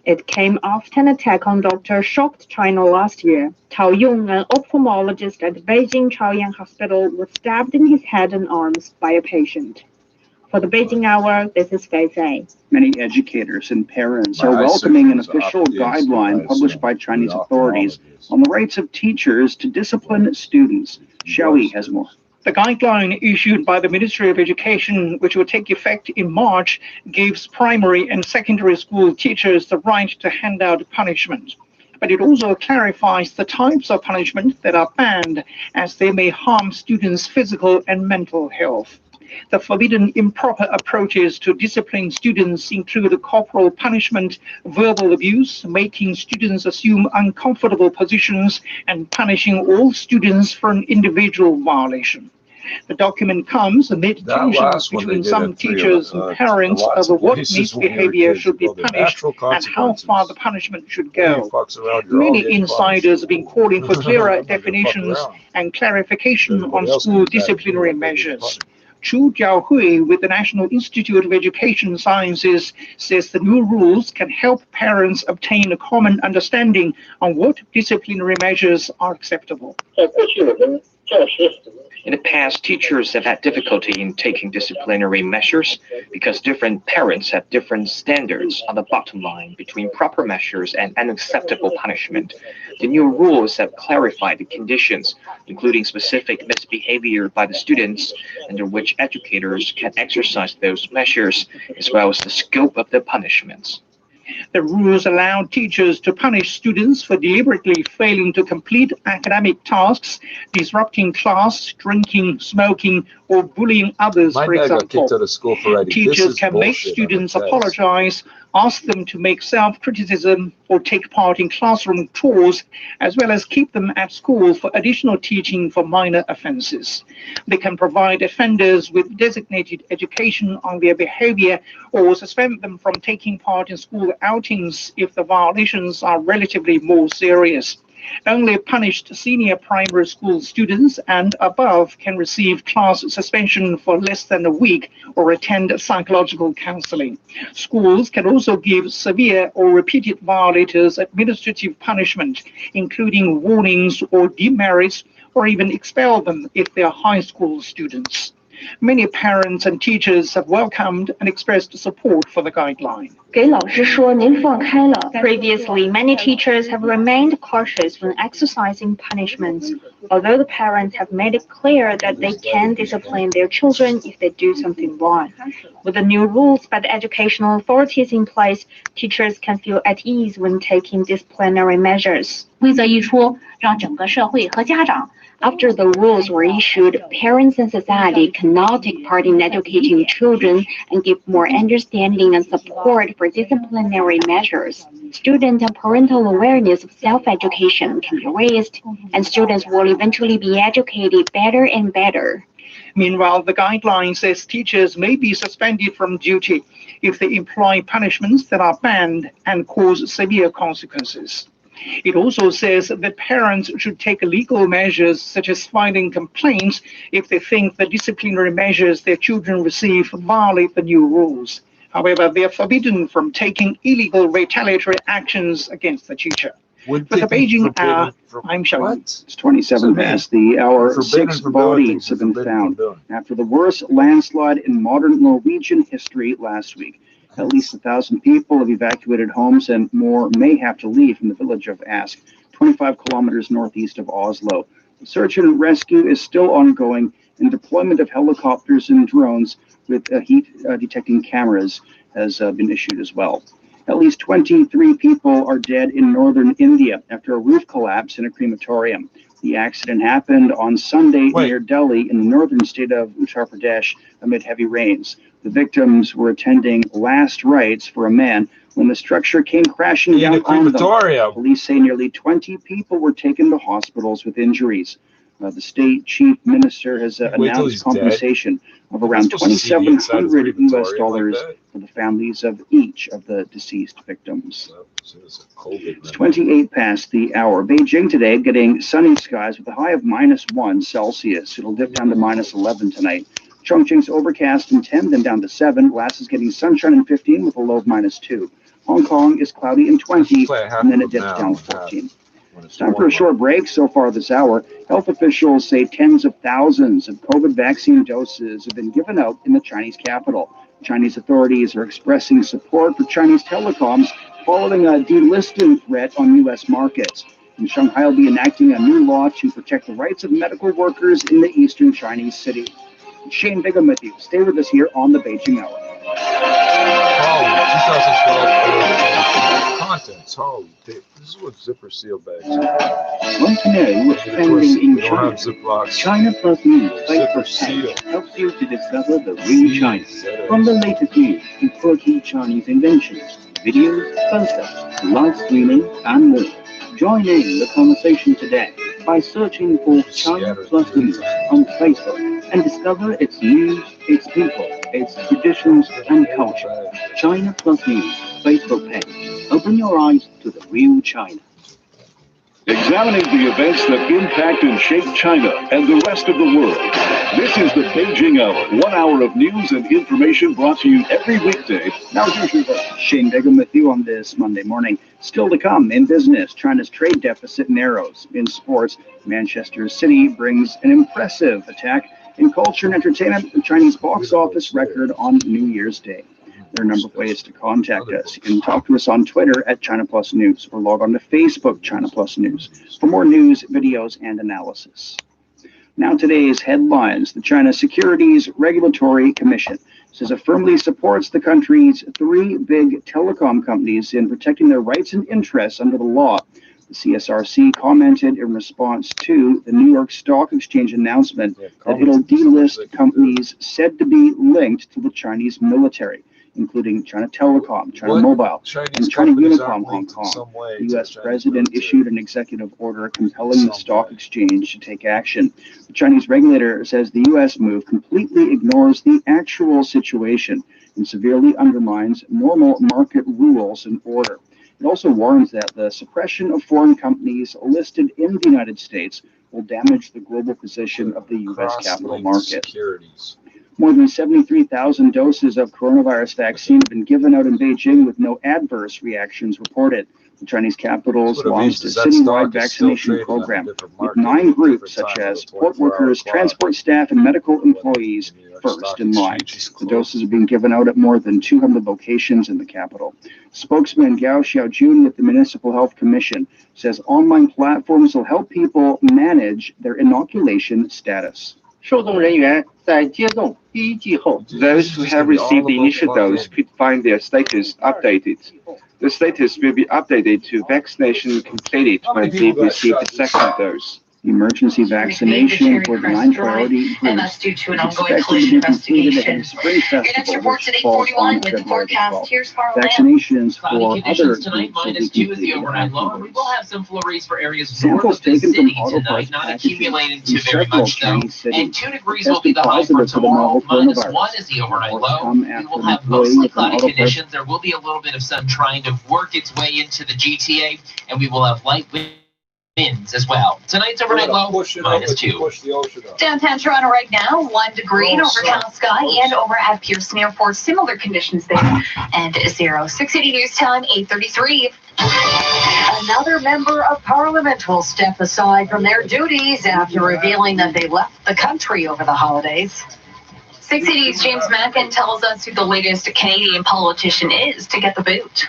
Speaker 14: It came after an attack on doctors shocked China last year. Tao Yong, an ophthalmologist at Beijing Chaoyang Hospital, was stabbed in his head and arms by a patient. For the Beijing Hour, this is Fei Fei.
Speaker 7: Many educators and parents are welcoming an official guideline published by Chinese authorities on the rights of teachers to discipline students. Xiaoyi has more.
Speaker 15: The guideline issued by the Ministry of Education, which will take effect in March, gives primary and secondary school teachers the right to hand out punishment. But it also clarifies the types of punishment that are banned, as they may harm students' physical and mental health. The forbidden improper approaches to discipline students include corporal punishment, verbal abuse, making students assume uncomfortable positions, and punishing all students for an individual violation. The document comes amid tensions between some teachers and parents over what misbehavior should be punished and how far the punishment should go. Many insiders have been calling for clearer definitions and clarification on school disciplinary measures. Chu Jiahui with the National Institute of Education Sciences says the new rules can help parents obtain a common understanding on what disciplinary measures are acceptable.
Speaker 22: In the past, teachers have had difficulty in taking disciplinary measures because different parents have different standards on the bottom line between proper measures and unacceptable punishment. The new rules have clarified the conditions, including specific misbehavior by the students, under which educators can exercise those measures, as well as the scope of the punishments.
Speaker 15: The rules allow teachers to punish students for deliberately failing to complete academic tasks, disrupting class, drinking, smoking, or bullying others, for example. Teachers can make students apologize, ask them to make self-criticism, or take part in classroom tours, as well as keep them at school for additional teaching for minor offenses. They can provide offenders with designated education on their behavior or suspend them from taking part in school outings if the violations are relatively more serious. Only punished senior primary school students and above can receive class suspension for less than a week or attend psychological counseling. Schools can also give severe or repeated violators administrative punishment, including warnings or demerits, or even expel them if they are high school students. Many parents and teachers have welcomed and expressed support for the guideline.
Speaker 14: Previously, many teachers have remained cautious when exercising punishments, although the parents have made it clear that they can discipline their children if they do something wrong. With the new rules by the educational authorities in place, teachers can feel at ease when taking disciplinary measures. After the rules were issued, parents and society can now take part in educating children and give more understanding and support for disciplinary measures. Student and parental awareness of self-education can be raised, and students will eventually be educated better and better.
Speaker 15: Meanwhile, the guideline says teachers may be suspended from duty if they employ punishments that are banned and cause severe consequences. It also says that parents should take legal measures such as filing complaints if they think the disciplinary measures their children receive violate the new rules. However, they are forbidden from taking illegal retaliatory actions against the teacher. For the Beijing Hour, I'm Xiaoyi.
Speaker 7: It's 27 past the hour. 6 bodies have been found after the worst landslide in modern Norwegian history last week. At least 1,000 people have evacuated homes, and more may have to leave from the village of Ask, 25 kilometers northeast of Oslo. The search and rescue is still ongoing, and deployment of helicopters and drones with heat detecting cameras has been issued as well. At least 23 people are dead in northern India after a roof collapse in a crematorium. The accident happened on Sunday near Delhi in the northern state of Uttar Pradesh amid heavy rains. The victims were attending last rites for a man when the structure came crashing down on them. Police say nearly 20 people were taken to hospitals with injuries. The state chief minister has announced compensation of around $2,700 US for the families of each of the deceased victims. It's 28 past the hour. Beijing today getting sunny skies with a high of -1 Celsius. It'll dip down to -11 tonight. Chongqing's overcast and 10, then down to 7. Laos is getting sunshine and 15 with a low of -2. Hong Kong is cloudy and 20, and then it dips down to 14. It's time for a short break. So far this hour, health officials say tens of thousands of COVID vaccine doses have been given out in the Chinese capital. Chinese authorities are expressing support for Chinese telecoms following a delisting threat on U.S. markets. And Shanghai will be enacting a new law to protect the rights of medical workers in the eastern Chinese city. Shane Bigham with you. Stay with us here on the Beijing Hour.
Speaker 2: Contents. Holy, this is what zipper seal bags.
Speaker 7: Want to know what's trending in China? China Plus News Facebook page helps you to discover the real China. From the latest news to quirky Chinese inventions, videos, posters, live streaming, and more. Join in the conversation today by searching for China Plus News on Facebook and discover its news, its people, its traditions, and culture. China Plus News Facebook page. Open your eyes to the real China.
Speaker 3: Examining the events that impact and shape China and the rest of the world. This is the Beijing Hour, 1 hour of news and information brought to you every weekday.
Speaker 7: Now, Shane Bigham with you on this Monday morning. Still to come in business, China's trade deficit narrows. In sports, Manchester City brings an impressive attack. In culture and entertainment, the Chinese box office record on New Year's Day. There are a number of ways to contact us. You can talk to us on Twitter at China Plus News or log on to Facebook, China Plus News, for more news, videos, and analysis. Now today's headlines. The China Securities Regulatory Commission says it firmly supports the country's 3 big telecom companies in protecting their rights and interests under the law. The CSRC commented in response to the New York Stock Exchange announcement that it'll delist companies said to be linked to the Chinese military, including China Telecom, China Mobile, and China Unicom Hong Kong. The U.S. president issued an executive order compelling the stock exchange to take action. The Chinese regulator says the U.S. move completely ignores the actual situation and severely undermines normal market rules and order. It also warns that the suppression of foreign companies listed in the United States will damage the global position of the U.S. capital market. More than 73,000 doses of coronavirus vaccine have been given out in Beijing with no adverse reactions reported. The Chinese capital has launched a citywide vaccination program with 9 groups such as port workers, transport staff, and medical employees first in line. The doses are being given out at more than 200 locations in the capital. Spokesman Gao Xiaojun with the Municipal Health Commission says online platforms will help people manage their inoculation status.
Speaker 13: 受众人员在接种第1剂后 those who have received the initial dose could find their status updated. The status will be updated to vaccination completed when they receive the second dose.
Speaker 7: Emergency vaccination for the 9 priority groups is expected to be completed ahead of Spring Festival, which falls on February 12th. Vaccinations for other groups will be completed Samples taken from auto parts packages in several Chinese cities tested positive for the novel coronavirus. Come after an employee with an auto parts.
Speaker 4: There will be a little bit of sun trying to work its way into the GTA, and we will have light winds as well. Tonight's overnight low, -2.
Speaker 12: Downtown Toronto right now, 1 degree in overcast sky, and over at Pearson Airport, similar conditions there, and 0. 680 news time, 8:33. Another member of Parliament will step aside from their duties after revealing that they left the country over the holidays. 6 Cities' James Mackin tells us who the latest Canadian politician is to get the boot.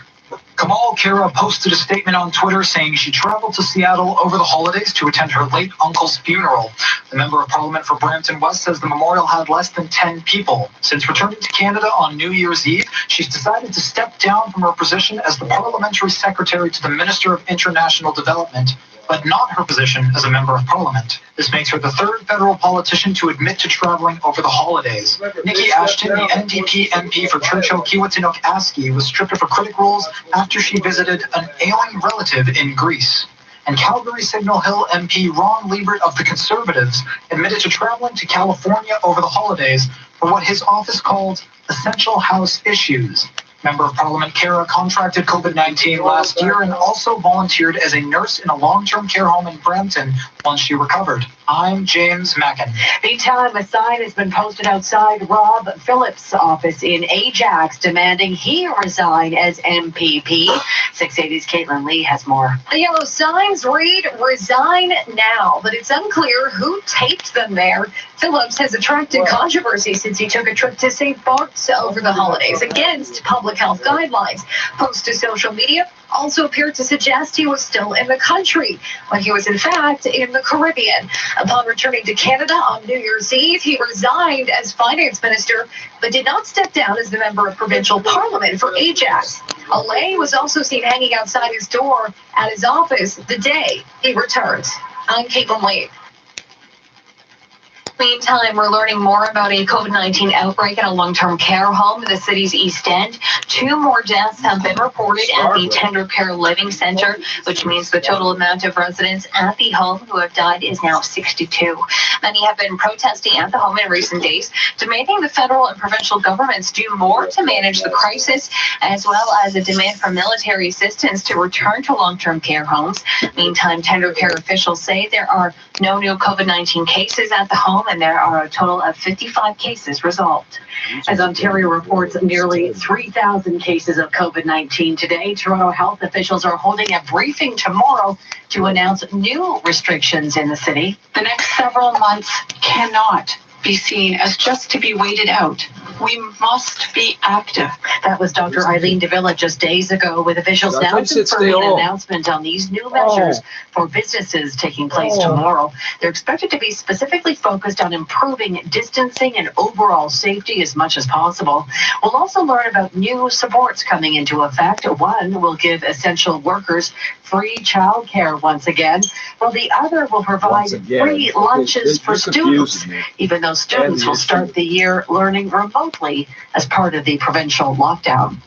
Speaker 16: Kamal Kira posted a statement on Twitter saying she traveled to Seattle over the holidays to attend her late uncle's funeral. The member of parliament for Brampton West says the memorial had less than 10 people. Since returning to Canada on New Year's Eve, she's decided to step down from her position as the parliamentary secretary to the Minister of International Development, but not her position as a member of parliament. This makes her the third federal politician to admit to traveling over the holidays. Nikki Ashton, the NDP MP for Churchill-Kiwatinok-Aski, was stripped of her critic roles after she visited an ailing relative in Greece. And Calgary Signal Hill MP Ron Liebert of the Conservatives admitted to traveling to California over the holidays for what his office called essential house issues. Member of Parliament Kara contracted COVID-19 last year and also volunteered as a nurse in a long-term care home in Brampton once she recovered. I'm James Mackin.
Speaker 12: Meantime, a sign has been posted outside Rob Phillips' office in Ajax demanding he resign as MPP. 680's Caitlin Lee has more. The yellow signs read, "Resign now," but it's unclear who taped them there. Phillips has attracted controversy since he took a trip to St. Bart's over the holidays against public health guidelines. Posts to social media also appeared to suggest he was still in the country when he was in fact in the Caribbean. Upon returning to Canada on New Year's Eve, he resigned as finance minister, but did not step down as the member of provincial parliament for Ajax. Allay was also seen hanging outside his door at his office the day he returns. I'm Caitlin Lee. Meantime, we're learning more about a COVID-19 outbreak at a long-term care home in the city's East End. 2 more deaths have been reported at the Tender Care Living Center, which means the total amount of residents at the home who have died is now 62. Many have been protesting at the home in recent days, demanding the federal and provincial governments do more to manage the crisis, as well as a demand for military assistance to return to long-term care homes. Meantime, Tender Care officials say there are no new COVID-19 cases at the home, and there are a total of 55 cases resolved. As Ontario reports nearly 3,000 cases of COVID-19 today, Toronto health officials are holding a briefing tomorrow to announce new restrictions in the city. The next several months cannot be seen as just to be waited out. We must be active. That was Dr. Eileen Davila just days ago, with officials now confirming an announcement on these new measures for businesses taking place tomorrow. They're expected to be specifically focused on improving distancing and overall safety as much as possible. We'll also learn about new supports coming into effect. One will give essential workers free childcare once again, while the other will provide free lunches for students, even though students will start the year learning remotely as part of the provincial lockdown.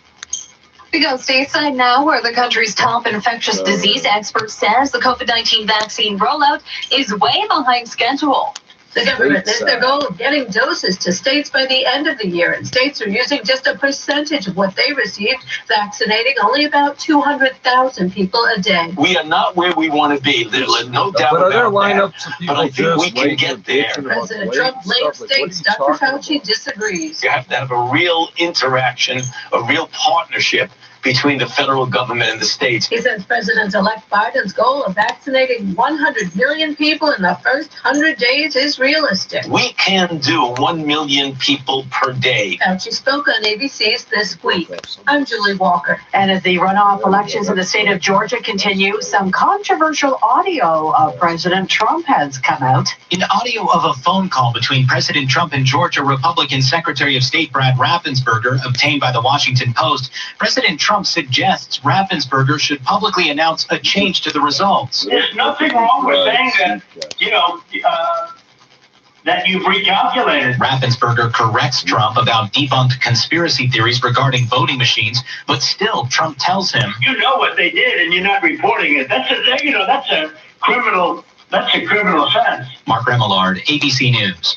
Speaker 12: We go stateside now, where the country's top infectious disease expert says the COVID-19 vaccine rollout is way behind schedule. The government missed their goal of getting doses to states by the end of the year, and states are using just a percentage of what they received, vaccinating only about 200,000 people a day.
Speaker 17: We are not where we want to be. There's no doubt about that. But I think we can get there.
Speaker 12: President Trump blamed states. Dr. Fauci disagrees.
Speaker 17: You have to have a real interaction, a real partnership between the federal government and the states.
Speaker 12: He says President-elect Biden's goal of vaccinating 100 million people in the first 100 days is realistic.
Speaker 17: We can do 1 million people per day.
Speaker 12: Fauci spoke on ABC's This Week. I'm Julie Walker. And as the runoff elections in the state of Georgia continue, some controversial audio of President Trump has come out.
Speaker 17: In audio of a phone call between President Trump and Georgia Republican Secretary of State Brad Raffensperger, obtained by the Washington Post, President Trump suggests Raffensperger should publicly announce a change to the results.
Speaker 18: There's nothing wrong with saying that, that you've recalculated.
Speaker 17: Raffensperger corrects Trump about debunked conspiracy theories regarding voting machines, but still Trump tells him,
Speaker 18: "You know what they did, and you're not reporting it. That's a criminal offense."
Speaker 17: Mark Remillard, ABC News.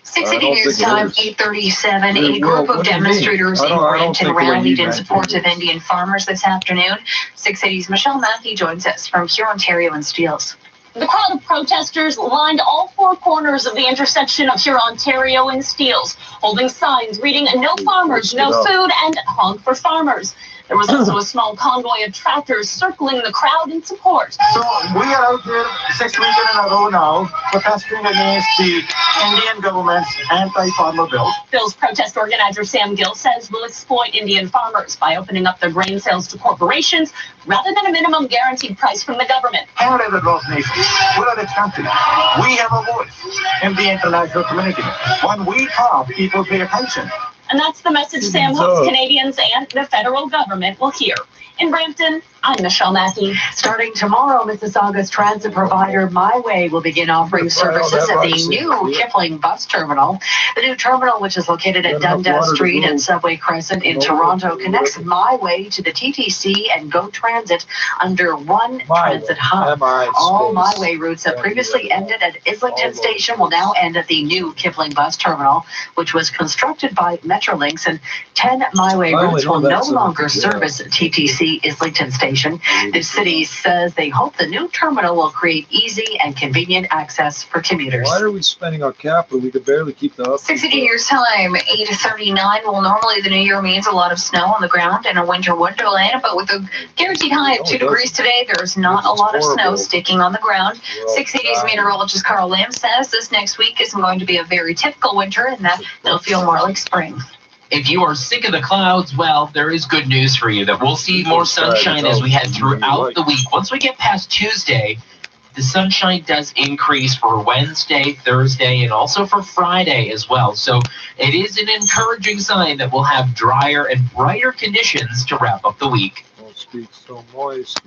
Speaker 12: 680 News Time, 8:37. A group of demonstrators in Brampton rallied in support of Indian farmers this afternoon. 680's Michelle Mackey joins us from Here, Ontario and Steeles.
Speaker 19: The crowd of protesters lined all 4 corners of the intersection of Here, Ontario and Steeles, holding signs reading "No farmers, no food" and "Honk for farmers." There was also a small convoy of tractors circling the crowd in support.
Speaker 20: So we are out there 6th weekend in a row now, protesting against the
Speaker 16: Indian government's anti-farmer bill.
Speaker 19: Bill's protest organizer Sam Gill says will exploit Indian farmers by opening up their grain sales to corporations rather than a minimum guaranteed price from the government.
Speaker 16: Canada draws nations. We're a country. We have a voice in the international community. When we talk, people pay attention.
Speaker 19: And that's the message Sam hopes Canadians and the federal government will hear. In Brampton, I'm Michelle Mackey.
Speaker 6: Starting tomorrow, Mississauga's transit provider My Way will begin offering services at the new Kipling bus terminal. The new terminal, which is located at Dundas Street and Subway Crescent in Toronto, connects My Way to the TTC and GO Transit under one transit hub. All My Way routes that previously ended at Islington Station will now end at the new Kipling bus terminal, which was constructed by Metrolinx, and 10 My Way routes will no longer service TTC Islington Station. The city says they hope the new terminal will create easy and convenient access for commuters.
Speaker 2: Why are we spending our capital? We could barely keep the up.
Speaker 12: 60 years time, 8:39. Well, normally the new year means a lot of snow on the ground and a winter wonderland, but with a guaranteed high of 2 degrees today, there's not a lot of snow sticking on the ground. 60's meteorologist Carl Lim says this next week isn't going to be a very typical winter and that it'll feel more like spring.
Speaker 4: If you are sick of the clouds, well, there is good news for you that we'll see more sunshine as we head throughout the week. Once we get past Tuesday, the sunshine does increase for Wednesday, Thursday, and also for Friday as well. So it is an encouraging sign that we'll have drier and brighter conditions to wrap up the week.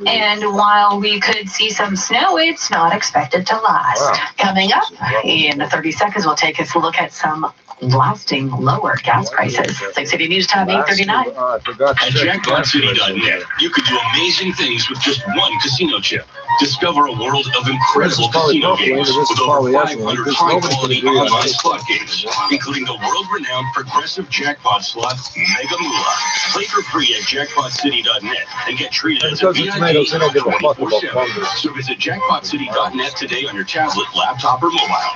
Speaker 12: And while we could see some snow, it's not expected to last.
Speaker 6: Wow. Coming up in 30 seconds, we'll take a look at some lasting lower gas prices. 6 City News Time, 8:39.
Speaker 20: At jackpotcity.net, you could do amazing things with just one casino chip. Discover a world of incredible casino games with over 500 high-quality online slot games, including the world-renowned progressive jackpot slot Mega Moolah. Play for free at jackpotcity.net and get treated as a VIP 24/7. So visit jackpotcity.net today on your tablet, laptop, or mobile.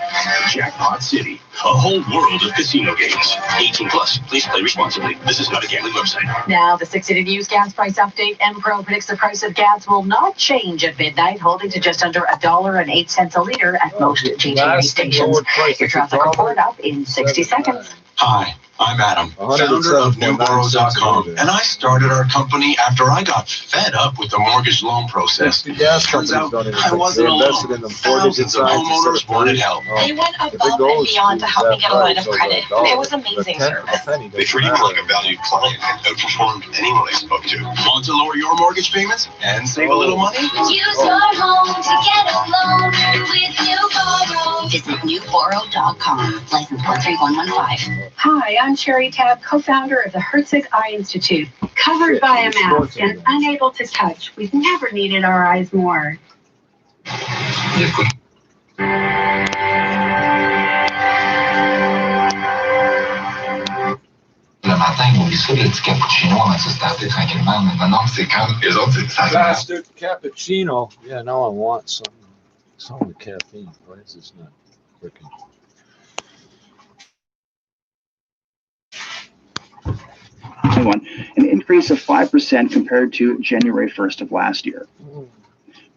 Speaker 20: Jackpot City, a whole world of casino games. 18 plus. Please play responsibly. This is not a gambling website.
Speaker 6: Now, the 6 City News gas price update. MPro predicts the price of gas will not change at midnight, holding to just under $1.08 a liter at most GTA stations. Your traffic report up in 60 seconds.
Speaker 20: Hi, I'm Adam, founder of NewBorrow.com, and I started our company after I got fed up with the mortgage loan process. Turns out I wasn't alone. Thousands of homeowners wanted help.
Speaker 19: They went above and beyond to help me get a line of credit. It was amazing service.
Speaker 20: They treated me like a valued client and outperformed anyone I spoke to. Want to lower your mortgage payments and save a little money?
Speaker 12: Use your home to get a loan with NewBorrow. Visit NewBorrow.com. License 13115.
Speaker 6: Hi, I'm Sherry Tabb, co-founder of the Herzig Eye Institute. Covered by a mask and unable to touch, we've never needed our eyes more.
Speaker 2: Bastard cappuccino. Yeah, now I want something. Something with caffeine. Why is this not working?
Speaker 7: An increase of 5% compared to January 1st of last year.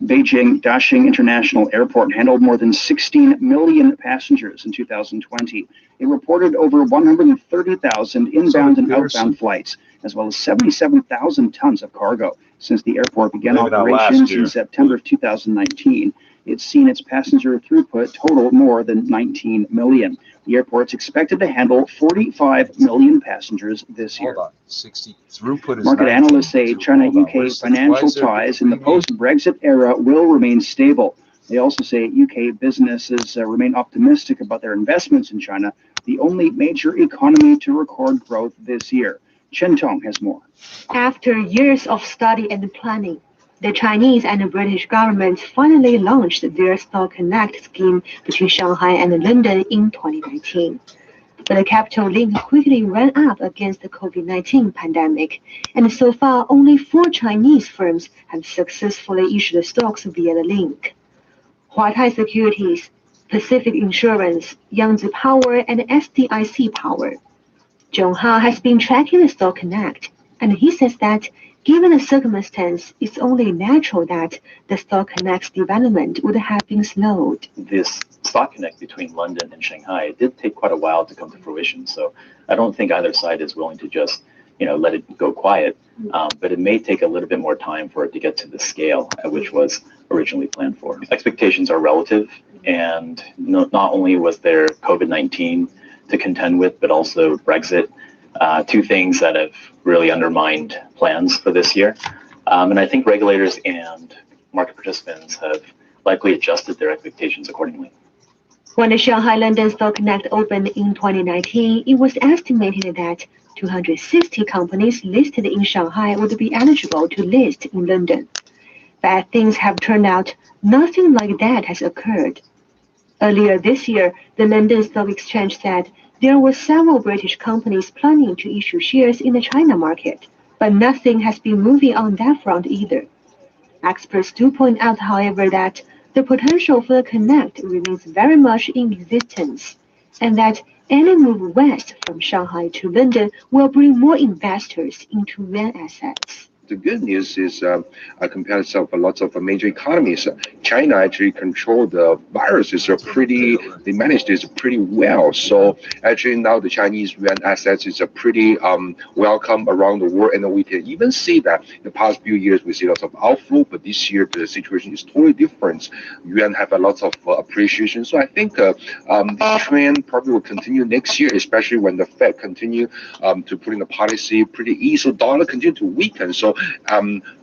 Speaker 7: Beijing Daxing International Airport handled more than 16 million passengers in 2020. It reported over 130,000 inbound and outbound flights, as well as 77,000 tons of cargo. Since the airport began operations in September of 2019, it's seen its passenger throughput total more than 19 million. The airport's expected to handle 45 million passengers this year. Market analysts say China-UK financial ties in the post-Brexit era will remain stable. They also say UK businesses remain optimistic about their investments in China, the only major economy to record growth this year. Chen Tong has more.
Speaker 14: After years of study and planning, the Chinese and the British governments finally launched their Stock Connect scheme between Shanghai and London in 2019. But the capital link quickly ran up against the COVID-19 pandemic, and so far only 4 Chinese firms have successfully issued stocks via the link. Huatai Securities, Pacific Insurance, Yangtze Power, and SDIC Power. Zhonghao has been tracking the Stock Connect, and he says that given the circumstance, it's only natural that the Stock Connect's development would have been slowed.
Speaker 7: This
Speaker 8: stock connect between London and Shanghai, it did take quite a while to come to fruition. So I don't think either side is willing to just, let it go quiet. But it may take a little bit more time for it to get to the scale at which was originally planned for. Expectations are relative, and not only was there COVID-19 to contend with, but also Brexit, two things that have really undermined plans for this year. And I think regulators and market participants have likely adjusted their expectations accordingly.
Speaker 14: When the Shanghai London Stock Connect opened in 2019, it was estimated that 260 companies listed in Shanghai would be eligible to list in London. But as things have turned out, nothing like that has occurred. Earlier this year, the London Stock Exchange said there were several British companies planning to issue shares in the China market, but nothing has been moving on that front either. Experts do point out, however, that the potential for the Connect remains very much in existence, and that any move west from Shanghai to London will bring more investors into yuan assets.
Speaker 26: The good news is, compared to lots of major economies, China actually controlled the virus they managed this pretty well. So actually now the Chinese yuan assets is pretty welcome around the world, and we can even see that in the past few years we see lots of outflow, but this year the situation is totally different. Yuan have a lot of appreciation, so I think the trend probably will continue next year, especially when the Fed continue to put in the policy pretty easy, so dollar continue to weaken. So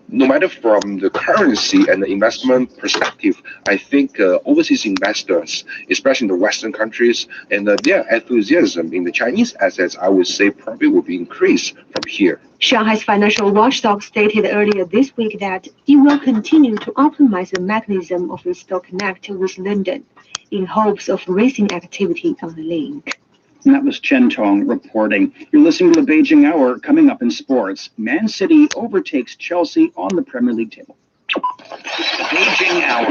Speaker 26: no matter from the currency and the investment perspective, I think overseas investors, especially in the Western countries, and their enthusiasm in the Chinese assets, I would say probably will be increased from here.
Speaker 14: Shanghai's financial watchdog stated earlier this week that it will continue to optimize the mechanism of its Stock Connect with London in hopes of raising activity on the link.
Speaker 7: And that was Chen Tong reporting. You're listening to the Beijing Hour. Coming up in sports, Man City overtakes Chelsea on the Premier League table.
Speaker 11: Beijing Hour.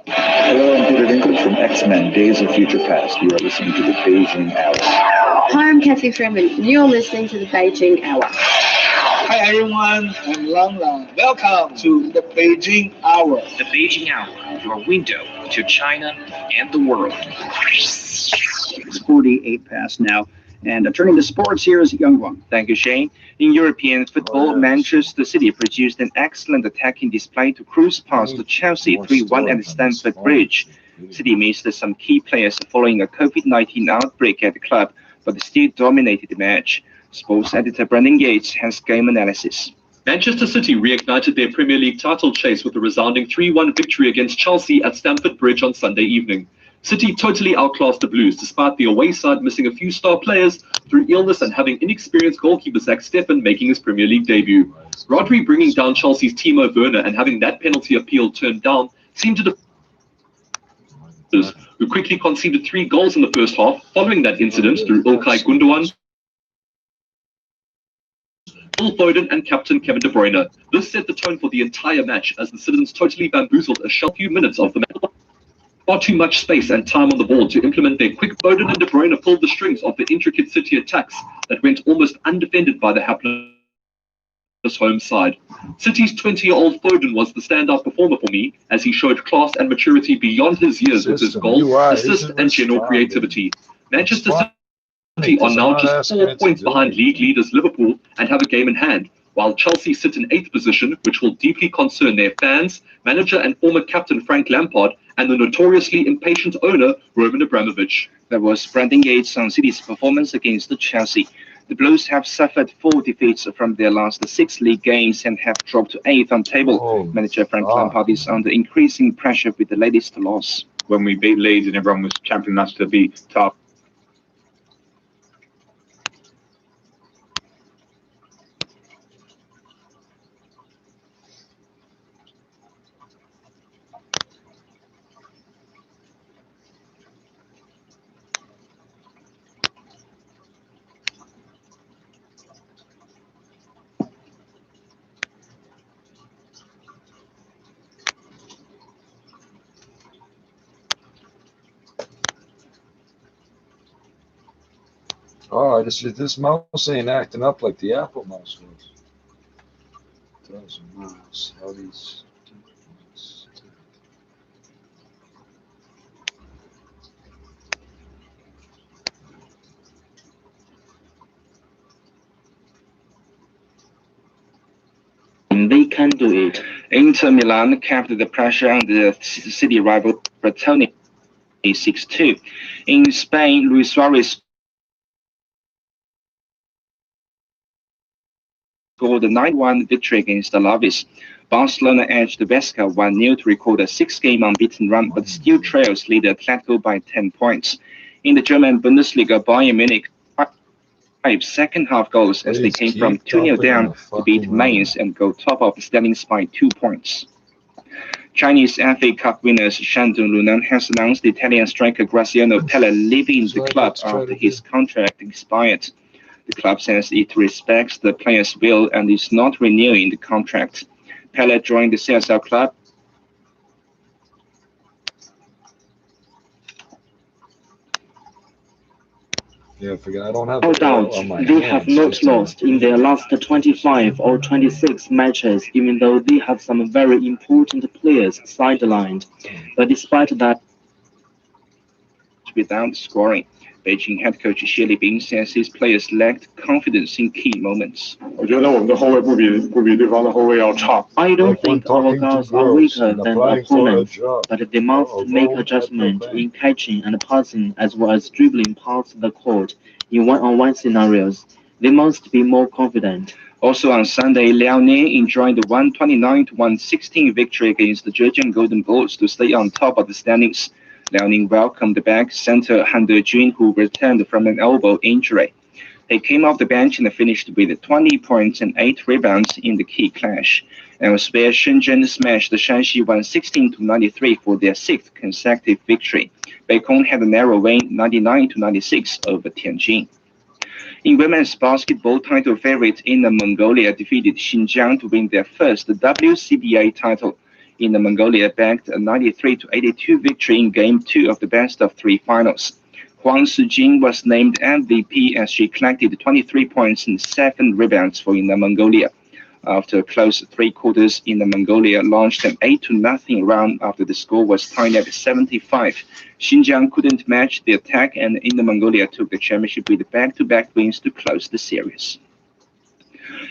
Speaker 11: Hello, I'm Peter Dinklage from X-Men Days of Future Past. You are listening to the Beijing Hour.
Speaker 9: Hi, I'm Kathy Freeman. You're listening to the Beijing Hour.
Speaker 21: Hi, everyone. I'm Lang Lang. Welcome to the Beijing Hour.
Speaker 22: The Beijing Hour, your window to China and the world.
Speaker 7: It's 48 past now. And turning to sports, here is Youngwon.
Speaker 22: Thank you, Shane. In European football, Manchester City produced an excellent attacking display to cruise past Chelsea 3-1 at Stamford Bridge. City missed some key players following a COVID-19 outbreak at the club, but still dominated the match. Sports editor Brendan Yates has game analysis.
Speaker 23: Manchester City reignited their Premier League title chase with a resounding 3-1 victory against Chelsea at Stamford Bridge on Sunday evening. City totally outclassed the Blues, despite the away side missing a few star players through illness and having inexperienced goalkeeper Zach Steffen making his Premier League debut. Rodri bringing down Chelsea's Timo Werner and having that penalty appeal turned down seemed to who quickly conceded 3 goals in the first half following that incident through Ilkay Gundogan, Phil Foden and captain Kevin De Bruyne. This set the tone for the entire match as the citizens totally bamboozled a short few minutes of the match. Far too much space and time on the ball to implement their quick. Foden and De Bruyne pulled the strings of the intricate City attacks that went almost undefended by the hapless home side. City's 20-year-old Foden was the standout performer for me, as he showed class and maturity beyond his years with his goals, assists and general creativity. Manchester City are now just 4 points behind league leaders Liverpool and have a game in hand, while Chelsea sit in 8th position, which will deeply concern their fans, manager and former captain Frank Lampard, and the notoriously impatient owner Roman Abramovich.
Speaker 22: That was Brendan Yates on City's performance against Chelsea. The Blues have suffered 4 defeats from their last 6 league games and have dropped to 8th on table. Manager Frank Lampard is under increasing pressure with the latest loss.
Speaker 24: When we beat Leeds and everyone was championing us to be top.
Speaker 2: Oh, this mouse ain't acting up like the Apple mouse was. Doesn't mouse. How these
Speaker 1: they can do it.
Speaker 13: Inter Milan kept the pressure on the city rival Bertoni 6-2. In Spain, Luis Suarez scored a 9-1 victory against Alaves. Barcelona edged Vesca 1-0 to record a 6-game unbeaten run, but still trails leader Atletico by 10 points. In the German Bundesliga, Bayern Munich 5 second-half goals as they came from 2-0 down to beat Mainz and go top of the standings by 2 points. Chinese FA Cup winners Shandong Luneng has announced the Italian striker Graziano Pelle leaving the club after his contract expired. The club says it respects the player's will and is not renewing the contract. Pelle joined the CSL club
Speaker 2: Yeah, forget I don't have.
Speaker 1: No doubt, they have not lost in their last 25 or 26 matches, even though they have some very important players sidelined. But despite that,
Speaker 13: without scoring. Beijing head coach Xie Libing says his players lacked confidence in key moments.
Speaker 1: I don't think our guards are weaker than opponents, but they must make adjustment in catching and passing as well as dribbling past the court in one-on-one scenarios. They must be more confident.
Speaker 13: Also on Sunday, Liaoning enjoyed the 129-116 victory against the Zhejiang Golden Bulls to stay on top of the standings. Liaoning welcomed back center Han Dejun, who returned from an elbow injury. They came off the bench and finished with 20 points and 8 rebounds in the key clash. Elsewhere, Shenzhen smashed Shanxi 116-93 for their 6th consecutive victory. Beikong had a narrow win 99-96 over Tianjin. In women's basketball, title favorite Inner Mongolia defeated Xinjiang to win their first WCBA title. Inner Mongolia bagged a 93-82 victory in Game 2 of the best-of-3 finals. Huang Sijing was named MVP as she collected 23 points and 7 rebounds for Inner Mongolia. After a close 3 quarters, Inner Mongolia launched an 8-0 run after the score was tied at 75. Xinjiang couldn't match the attack, and Inner Mongolia took the championship with back-to-back wins to close the series.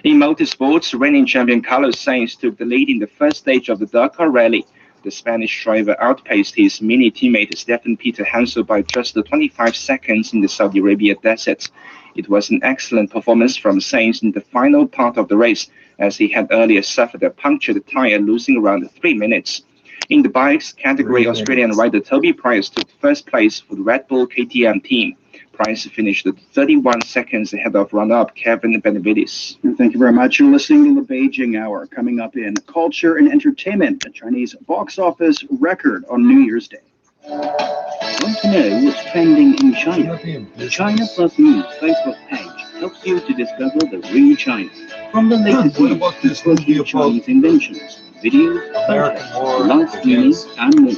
Speaker 13: In motorsports, reigning champion Carlos Sainz took the lead in the first stage of the Dakar Rally. The Spanish driver outpaced his mini teammate Stefan Peter Hansel by just 25 seconds in the Saudi Arabia desert. It was an excellent performance from Sainz in the final part of the race, as he had earlier suffered a punctured tire, losing around 3 minutes. In the bikes category, Australian rider Toby Price took first place for the Red Bull KTM team. Price finished 31 seconds ahead of runner-up Kevin Benavides.
Speaker 7: Thank you very much. You're listening to the Beijing Hour. Coming up in culture and entertainment, a Chinese box office record on New Year's Day. Want to know what's trending in China? The China Plus News Facebook page helps you to discover the real China. From the latest news to Chinese inventions, videos, photos, live streaming, and more.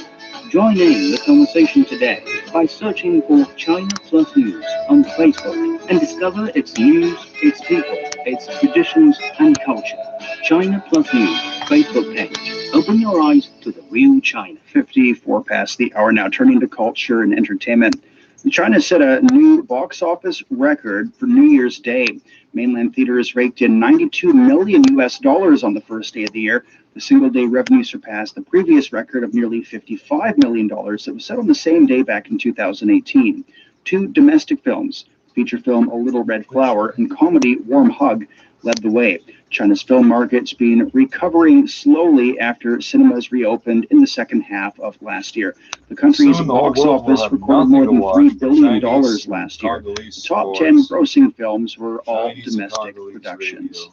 Speaker 7: Join in the conversation today by searching for China Plus News on Facebook and discover its news, its people, its traditions and culture. China Plus News Facebook page. Open your eyes to the real China. 54 past the hour now, turning to culture and entertainment. China set a new box office record for New Year's Day. Mainland theaters raked in $92 million on the first day of the year. The single-day revenue surpassed the previous record of nearly $55 million that was set on the same day back in 2018. 2 domestic films, feature film A Little Red Flower and comedy Warm Hug, led the way. China's film market's been recovering slowly after cinemas reopened in the second half of last year. The country's box office recorded more than $3 billion last year. The top 10 grossing films were all domestic productions.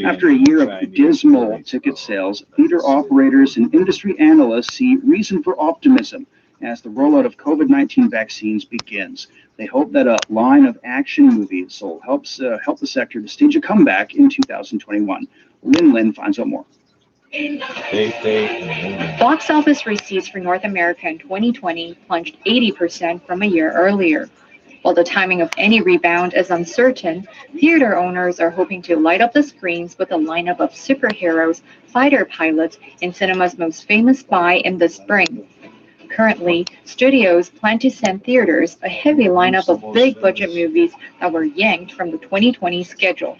Speaker 7: After a year of dismal ticket sales, theater operators and industry analysts see reason for optimism as the rollout of COVID-19 vaccines begins. They hope that a line of action movies will help the sector to stage a comeback in 2021. Lin finds out more.
Speaker 3: Box office receipts for North America in 2020 plunged 80% from a year earlier. While the timing of any rebound is uncertain, theater owners are hoping to light up the screens with a lineup of superheroes, fighter pilots, and cinema's most famous spy in the spring. Currently, studios plan to send theaters a heavy lineup of big-budget movies that were yanked from the 2020 schedule.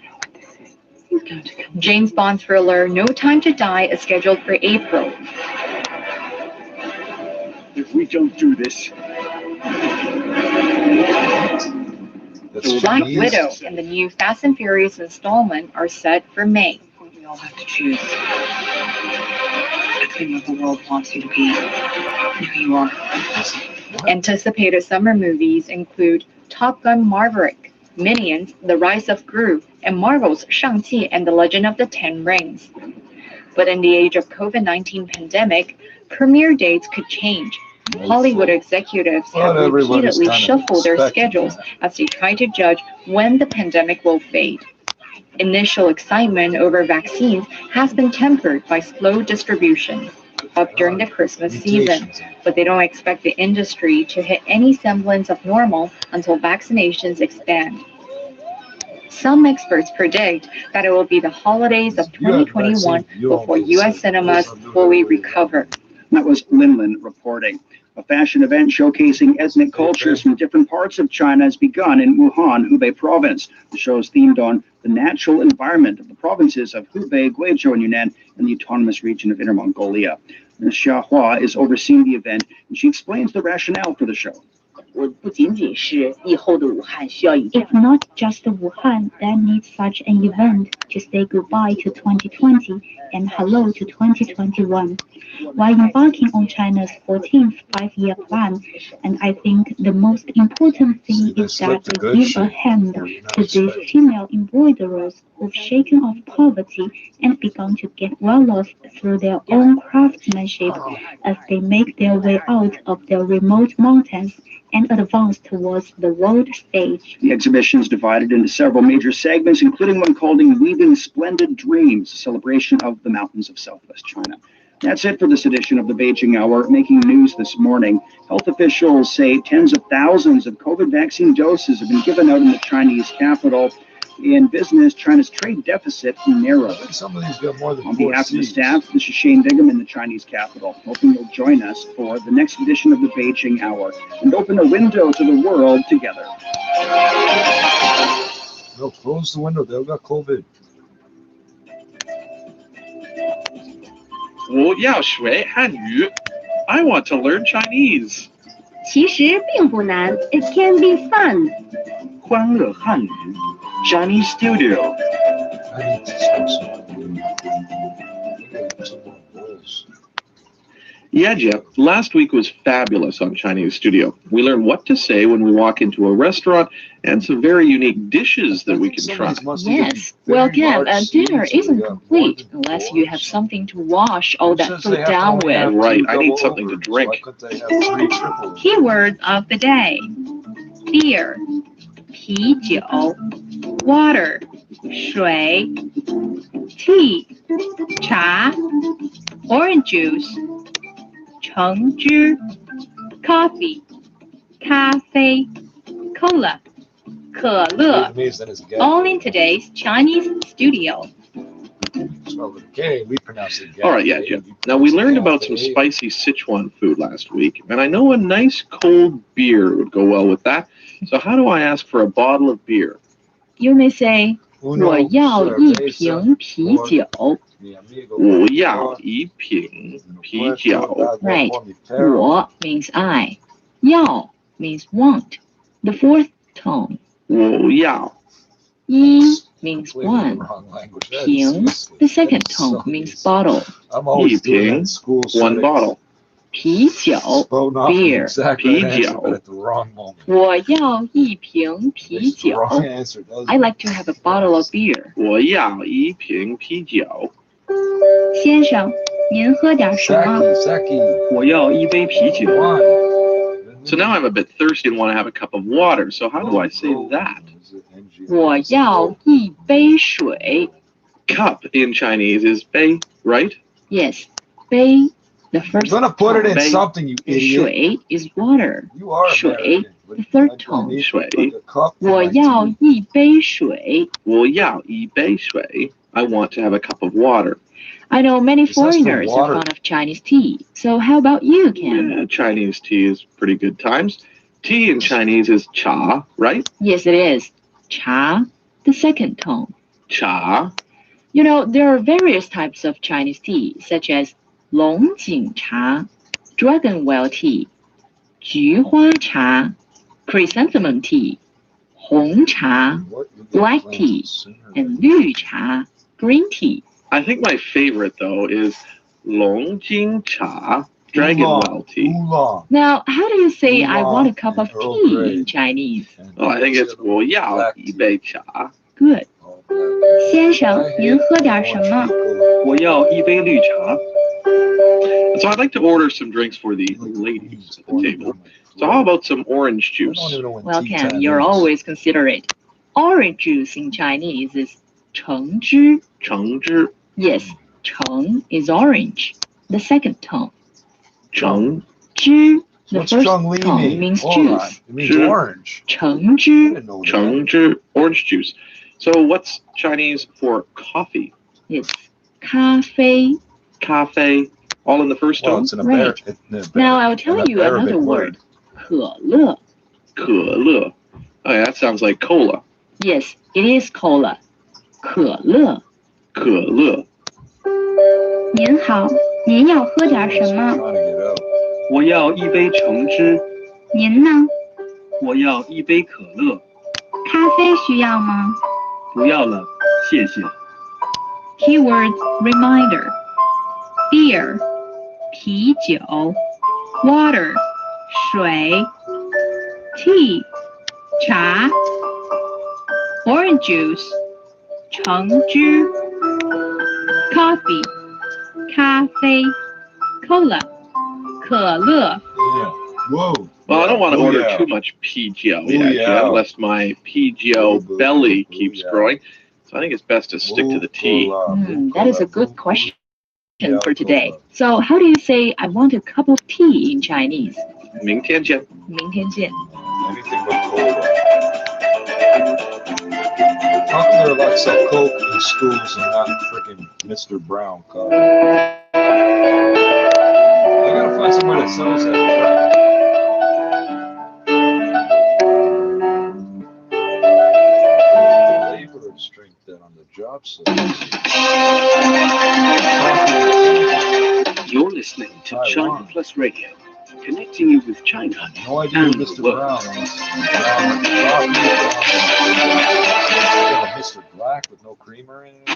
Speaker 3: James Bond thriller No Time to Die is scheduled for April.
Speaker 7: If we don't do this,
Speaker 3: Black Widow and the new Fast and Furious installment are set for May.
Speaker 5: We all have to choose between what the world wants you to be and who you are.
Speaker 3: Anticipated summer movies include Top Gun Maverick, Minions: The Rise of Gru, and Marvel's Shang-Chi and the Legend of the Ten Rings. But in the age of COVID-19 pandemic, premiere dates could change. Hollywood executives have repeatedly shuffled their schedules as they try to judge when the pandemic will fade. Initial excitement over vaccines has been tempered by slow distribution up during the Christmas season, but they don't expect the industry to hit any semblance of normal until vaccinations expand. Some experts predict that it will be the holidays of 2021 before U.S. cinemas fully recover.
Speaker 7: That was Linlin reporting. A fashion event showcasing ethnic cultures from different parts of China has begun in Wuhan, Hubei province. The show is themed on the natural environment of the provinces of Hubei, Guizhou, and Yunnan, and the autonomous region of Inner Mongolia. Xia Hua is overseeing the event, and she explains the rationale for the show.
Speaker 14: It's not just Wuhan that needs such an event to say goodbye to 2020 and hello to 2021, while embarking on China's 14th five-year plan. And I think the most important thing is that we give a hand to these female embroiderers who've shaken off poverty and begun to get well off through their own craftsmanship as they make their way out of their remote mountains and advance towards the world stage.
Speaker 7: The exhibition is divided into several major segments, including one called Weaving Splendid Dreams, a celebration of the mountains of southwest China. That's it for this edition of the Beijing Hour. Making news this morning, health officials say tens of thousands of COVID vaccine doses have been given out in the Chinese capital. In business, China's trade deficit narrowed.
Speaker 2: Some of these got more than
Speaker 7: On behalf of the staff, this is Shane Bigham in the Chinese capital, hoping you'll join us for the next edition of the Beijing Hour and open a window to the world together.
Speaker 2: No, close the window. They've got COVID.
Speaker 10: 我要学汉语. I want to learn Chinese.
Speaker 14: 其实并不难 It can be fun.
Speaker 23: 欢乐汉语 Chinese Studio.
Speaker 10: Yeah, Jeff, last week was fabulous on Chinese Studio. We learned what to say when we walk into a restaurant and some very unique dishes that we can try.
Speaker 3: Yes. Well, Gav, dinner isn't complete unless you have something to wash all that food down with.
Speaker 10: Right, I need something to drink.
Speaker 3: Keywords of the day: beer, 啤酒, water, 水, tea, 茶, orange juice, 橙汁, coffee, 咖啡, cola, 可乐, all in today's Chinese studio.
Speaker 2: Okay, we pronounce it.
Speaker 10: All right, yeah, Jeff. Now, we learned about some spicy Sichuan food last week, and I know a nice cold beer would go well with that. So how do I ask for a bottle of beer?
Speaker 3: You may say, 我要一瓶啤酒.
Speaker 10: 我要一瓶啤酒.
Speaker 3: Right. 我 means I. 要 means want. The fourth tone.
Speaker 10: 我要.
Speaker 3: 一 means one. 瓶 the second tone means bottle.
Speaker 10: 一瓶 one bottle.
Speaker 3: 啤酒 beer.
Speaker 10: 啤酒.
Speaker 3: 我要一瓶啤酒. I like to have a bottle of beer.
Speaker 10: 我要一瓶啤酒.
Speaker 3: 先生，您喝点什么？
Speaker 23: 我要一杯啤酒.
Speaker 10: So now I'm a bit thirsty and want to have a cup of water. So how do I say that?
Speaker 3: 我要一杯水.
Speaker 10: Cup in Chinese is 杯, right?
Speaker 3: Yes, 杯. The first
Speaker 2: You're gonna put it in
Speaker 10: tone.
Speaker 2: something, you idiot.
Speaker 3: 水 is water.
Speaker 2: You are
Speaker 3: 水 the third tone.
Speaker 10: 水.
Speaker 3: 我要一杯水.
Speaker 10: 我要一杯水. I want to have a cup of water.
Speaker 3: I know many foreigners are fond of Chinese tea. So how about you, Ken?
Speaker 10: Yeah, Chinese tea is pretty good times. Tea in Chinese is cha, right?
Speaker 3: Yes, it is. 茶 the second tone.
Speaker 10: 茶.
Speaker 4: You know, there are various types of Chinese tea, such as 龙井茶, dragon well tea, 菊花茶, chrysanthemum tea, 红茶, black tea, and 绿茶, green tea.
Speaker 10: I think my favorite, though, is 龙井茶, dragon well tea.
Speaker 4: Now, how do you say I want a cup of tea in Chinese?
Speaker 10: Oh, I think it's 我要一杯茶.
Speaker 4: Good. 先生，您喝点什么？
Speaker 7: 我要一杯绿茶。
Speaker 10: So I'd like to order some drinks for the ladies at the table. So how about some orange juice?
Speaker 4: Well, Ken, you're always considerate. Orange juice in Chinese is 橙汁.
Speaker 10: 橙汁.
Speaker 4: Yes, 橙 is orange. The second tone.
Speaker 10: 橙
Speaker 4: 汁. The first tone means juice.
Speaker 2: It means orange.
Speaker 4: 橙汁.
Speaker 10: 橙汁, orange juice. So what's Chinese for coffee?
Speaker 4: It's 咖啡.
Speaker 10: Cafe, all in the first tone?
Speaker 4: Right. Now I'll tell you another word. 可乐.
Speaker 10: 可乐. Oh, yeah, that sounds like cola.
Speaker 4: Yes, it is cola. 可乐.
Speaker 10: 可乐.
Speaker 9: 您好，您要喝点什么？
Speaker 7: 我要一杯橙汁。
Speaker 9: 您呢？
Speaker 7: 我要一杯可乐。
Speaker 9: 咖啡需要吗？
Speaker 7: 不要了，谢谢。
Speaker 3: Keywords reminder. Beer, 啤酒 water, 水 tea, 茶 orange juice, 橙汁 coffee, 咖啡 cola, 可乐
Speaker 10: Whoa. Well, I don't want to order too much PGO lest my PGO belly keeps growing. So I think it's best to stick to the tea.
Speaker 4: That is a good question for today. So how do you say I want a cup of tea in Chinese?
Speaker 10: 明天见.
Speaker 4: 明天见.
Speaker 2: Anything but cola. How come they're allowed to sell Coke in schools and not freaking Mr. Brown coffee? I gotta find somewhere that sells that. Labor strength then on the job site.
Speaker 7: You're listening to China Plus Radio, connecting you with China and the world.
Speaker 2: Mr. Black with no creamer in it.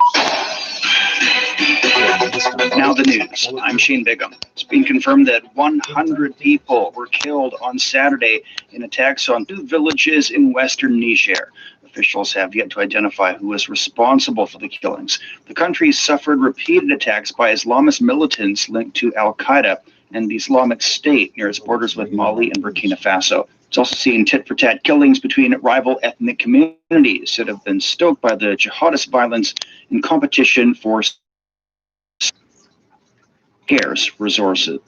Speaker 7: Now the news. I'm Shane Bigham. It's been confirmed that 100 people were killed on Saturday in attacks on 2 villages in western Niger. Officials have yet to identify who was responsible for the killings. The country suffered repeated attacks by Islamist militants linked to Al-Qaeda and the Islamic State near its borders with Mali and Burkina Faso. It's also seen tit-for-tat killings between rival ethnic communities that have been stoked by the jihadist violence in competition for scarce resources.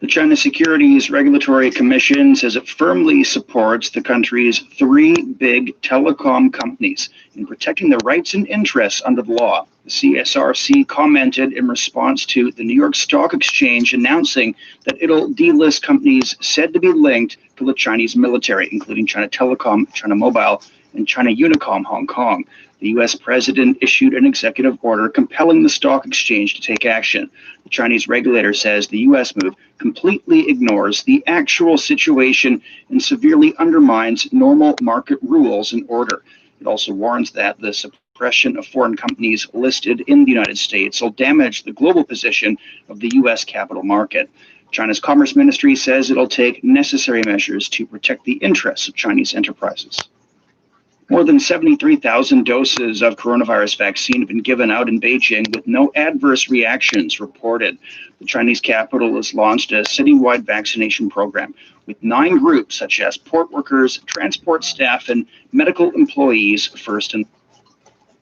Speaker 7: The China Securities Regulatory Commission says it firmly supports the country's 3 big telecom companies in protecting their rights and interests under the law. The CSRC commented in response to the New York Stock Exchange announcing that it'll delist companies said to be linked to the Chinese military, including China Telecom, China Mobile, and China Unicom Hong Kong. The U.S. president issued an executive order compelling the stock exchange to take action. The Chinese regulator says the U.S. move completely ignores the actual situation and severely undermines normal market rules and order. It also warns that the suppression of foreign companies listed in the United States will damage the global position of the U.S. capital market. China's Commerce Ministry says it'll take necessary measures to protect the interests of Chinese enterprises. More than 73,000 doses of coronavirus vaccine have been given out in Beijing with no adverse reactions reported. The Chinese capital has launched a citywide vaccination program with 9 groups such as port workers, transport staff, and medical employees first. And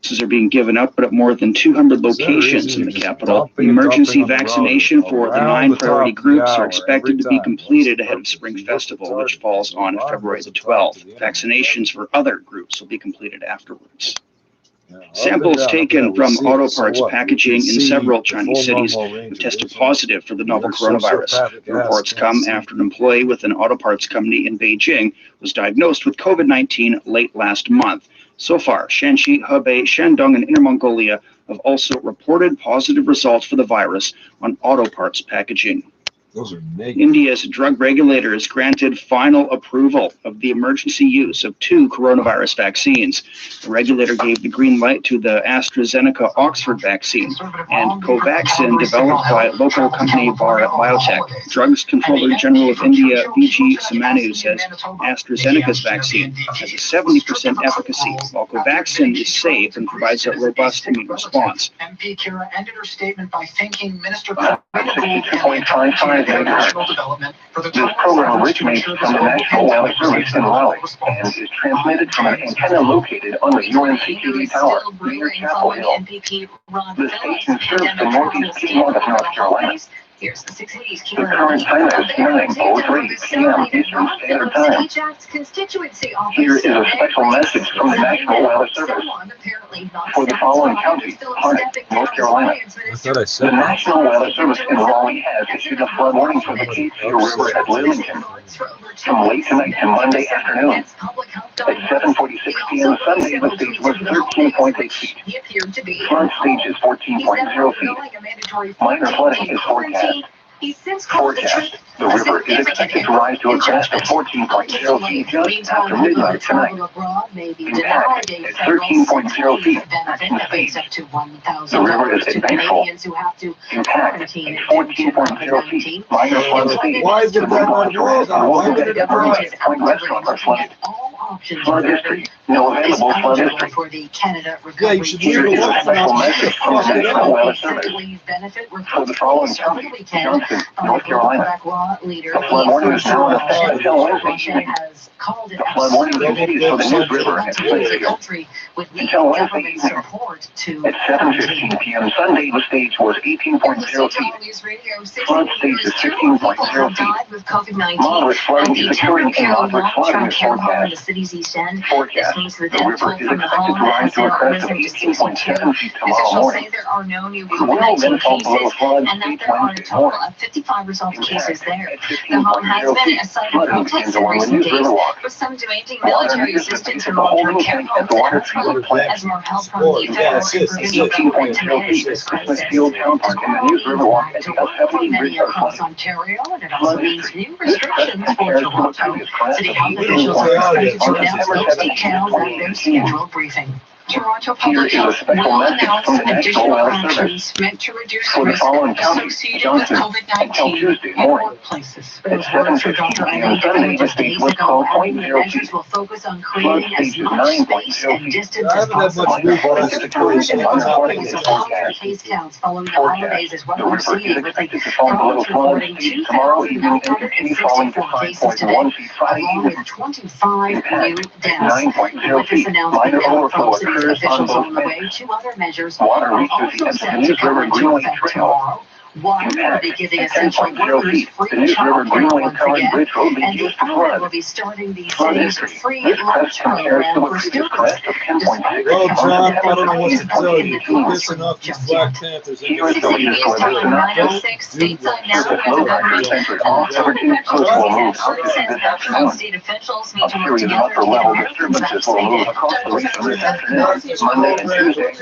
Speaker 7: doses are being given out at more than 200 locations in the capital. Emergency vaccination for the 9 priority groups are expected to be completed ahead of Spring Festival, which falls on February the 12th. Vaccinations for other groups will be completed afterwards. Samples taken from auto parts packaging in several Chinese cities have tested positive for the novel coronavirus. The reports come after an employee with an auto parts company in Beijing was diagnosed with COVID-19 late last month. So far, Shanxi, Hebei, Shandong, and Inner Mongolia have also reported positive results for the virus on auto parts packaging.
Speaker 2: Those are
Speaker 7: India's drug regulators granted final approval of the emergency use of 2 coronavirus vaccines. The regulator gave the green light to the AstraZeneca Oxford vaccine and Covaxin developed by local company Bharat Biotech. Drugs Controller General of India V.G. Samanu says AstraZeneca's vaccine has a 70% efficacy, while Covaxin is safe and provides a robust immune response.
Speaker 6: MP Kira ended her statement by thanking Minister
Speaker 20: 62.55 megahertz. This program originates from the National Weather Service in Raleigh and is transmitted from an antenna located on the UNCTV tower near Chapel Hill. The station serves the northeast Piedmont of North Carolina.
Speaker 6: Here's the 680s.
Speaker 20: The current time is 9:03 p.m. Eastern Standard Time. Here is a special message from the National Weather Service. For the following counties, Harnett, North Carolina, the National Weather Service in Raleigh has issued a flood warning for the Cape Fear River at Lillington from late tonight to Monday afternoon. At 7:46 p.m. Sunday, the stage was 13.8 feet. Flood stage is 14.0 feet. Minor flooding is forecast. Forecast. The river is expected to rise to a crest of 14.0 feet just after midnight tonight. Impact at 13.0 feet in stage. The river is advanceful. Impact at 14.0 feet. Minor flood stage. The river on Wolfgang Bridge Point restaurant are flooded. Flood history. No available flood history. Here is a special message from the National Weather Service. For the following counties, Johnson, North Carolina. The flood warning is now in effect until Wednesday evening. The flood warning continues for the News River and Springfield until Wednesday evening. At 7:15 p.m. Sunday, the stage was 18.0 feet. Flood stage is 15.0 feet. Moderate flooding is occurring in moderate flooding is forecast. Forecast. The river is expected to rise to a crest of 18.7 feet tomorrow morning. It will then fall below flood stage Wednesday morning.
Speaker 12: Cases there. The home has been a site of protests in recent days, with some demanding military assistance and long-term care homes as more help from the federal and provincial government to manage this crisis. Many across Ontario, and it also means new restrictions for Toronto. City health officials are expected to announce those details at their scheduled briefing. Toronto Public Health will announce additional actions meant to reduce risk associated with COVID-19 in workplaces. Those words from Dr. Eileen declared just days ago, adding the measures will focus on creating as much space and distance as possible. The current environment is higher case counts following the holidays is what we're seeing, with the province reporting 2,964 cases today, along with 25 new deaths. With this announcement coming from city officials on the way, 2 other measures are also set to come into effect tomorrow. One will be giving essential workers free childcare once again, and the other will be starting the city's free lunch program for students.
Speaker 2: Well, John, I don't know what to tell you. You're pissing off these Black Panthers.
Speaker 6: Here is the latest time, 9:06. Stateside now, where the government state officials need to work together to get Americans vaccinated.
Speaker 20: Monday and Tuesday.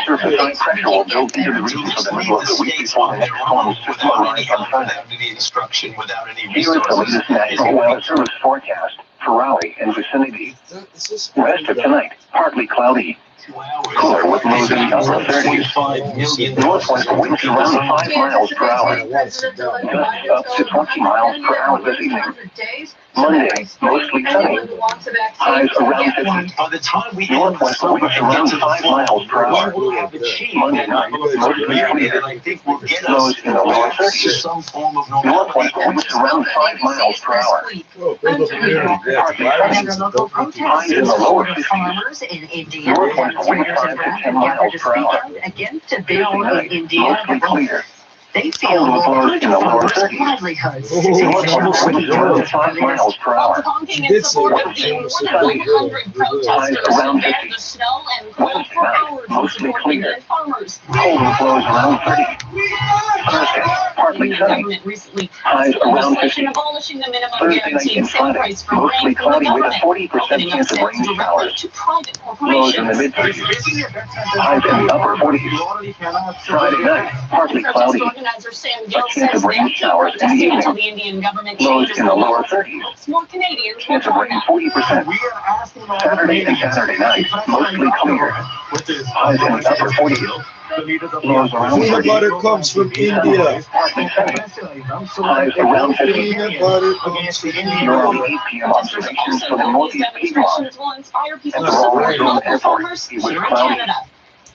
Speaker 20: Surface high pressure will build into the region for the middle of the week before the next storm is just arrived on Sunday. Here is the latest National Weather Service forecast for Raleigh and vicinity. Rest of tonight, partly cloudy. Cooler with lows in the upper 30s. Northwest winds around 5 miles per hour. Gusts up to 20 miles per hour this evening. Monday, mostly sunny. Highs around 50. Northwest winds around 5 miles per hour. Monday night, mostly clear. Lows in the lower 30s. Northwest winds around 5 miles per hour.
Speaker 6: Local protests in the lower 50s.
Speaker 20: Northwest winds 5 to 10 miles per hour.
Speaker 6: Against a bill in India.
Speaker 20: Mostly clear.
Speaker 6: They feel will to farmers' livelihoods.
Speaker 23: Around 5 miles per hour.
Speaker 2: She did say that.
Speaker 23: Around 50. Mostly clear. Cold flows around 30. Thursday, partly sunny. Highs around 50. Thursday night and Friday, mostly cloudy with a 40% chance of rain showers. Lows in the mid-30s. Highs in the upper 40s. Friday night, partly cloudy. A chance of rain showers in the evening. Lows in the lower 30s. Chance of rain 40%. Saturday and Saturday night, mostly clear. Highs in the upper 40s. Lows around 30.
Speaker 2: Peanut butter comes from India.
Speaker 23: Partly sunny. Highs around 50.
Speaker 2: Peanut butter comes from
Speaker 23: Here are the 8 p.m. observations for the Northeast Piedmont. At the Rollins Airport, it was cloudy.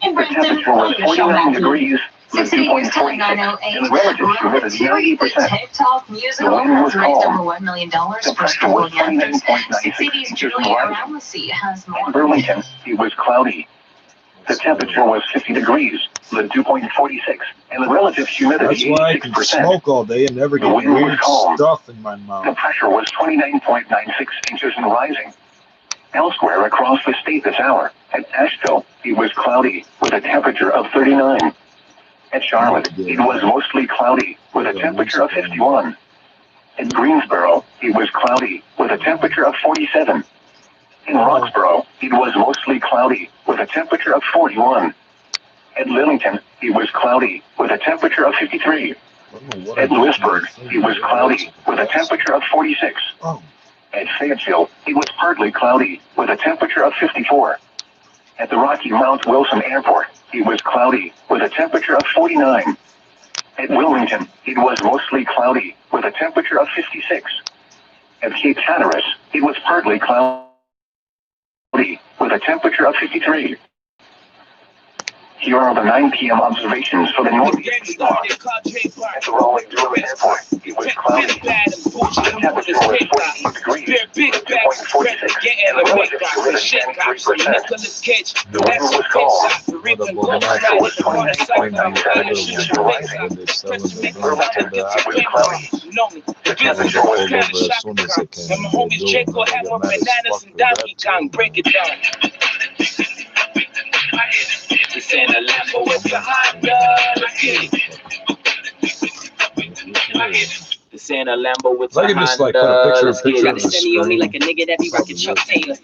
Speaker 23: The temperature was 49 degrees.
Speaker 12: 60 News telling 908.
Speaker 23: And the relative humidity 90%.
Speaker 12: TikTok music
Speaker 23: The wind was
Speaker 12: has raised
Speaker 23: calm.
Speaker 12: over $1 million
Speaker 23: The
Speaker 12: for
Speaker 23: pressure was
Speaker 12: struggling actors.
Speaker 23: 29.96
Speaker 12: City's
Speaker 23: inches
Speaker 12: Julia
Speaker 23: rising.
Speaker 12: Aramasi has more.
Speaker 23: In Burlington, it was cloudy. The temperature was 50 degrees, the dew point 46, and the relative humidity
Speaker 2: That's why I can
Speaker 23: 86%.
Speaker 2: smoke all day and never
Speaker 23: The
Speaker 2: get
Speaker 23: wind was
Speaker 2: weird
Speaker 23: calm.
Speaker 2: stuff in my
Speaker 23: The
Speaker 2: mouth.
Speaker 23: pressure was 29.96 inches and rising. Elsewhere across the state this hour, at Asheville, it was cloudy with a temperature of 39. At Charlotte, it was mostly cloudy with a temperature of 51. At Greensboro, it was cloudy with a temperature of 47. In Roxborough, it was mostly cloudy with a temperature of 41. At Lillington, it was cloudy with a temperature of 53. At Lewisburg, it was cloudy with a temperature of 46. At Fayetteville, it was partly cloudy with a temperature of 54. At the Rocky Mount Wilson Airport, it was cloudy with a temperature of 49. At Wilmington, it was mostly cloudy with a temperature of 56. At Cape Hatteras, it was partly cloudy with a temperature of 53. Here are the 9 p.m. observations for the Northeast Piedmont. At the Raleigh Durham Airport, it was cloudy. The temperature was 44 degrees, dew point 46, and the relative humidity 93%. The wind was calm. The pressure was 29.97 inches and rising. Burlington, it was cloudy. The temperature was 50.
Speaker 2: And my homies Jacob had more bananas and Donkey Kong. Break it down. This ain't a Lambo, it's a Honda. Let's get it. This ain't a Lambo, it's a Honda. I can just like put a picture of the
Speaker 4: Sending on me like a nigga that be rocking Chuck Taylor.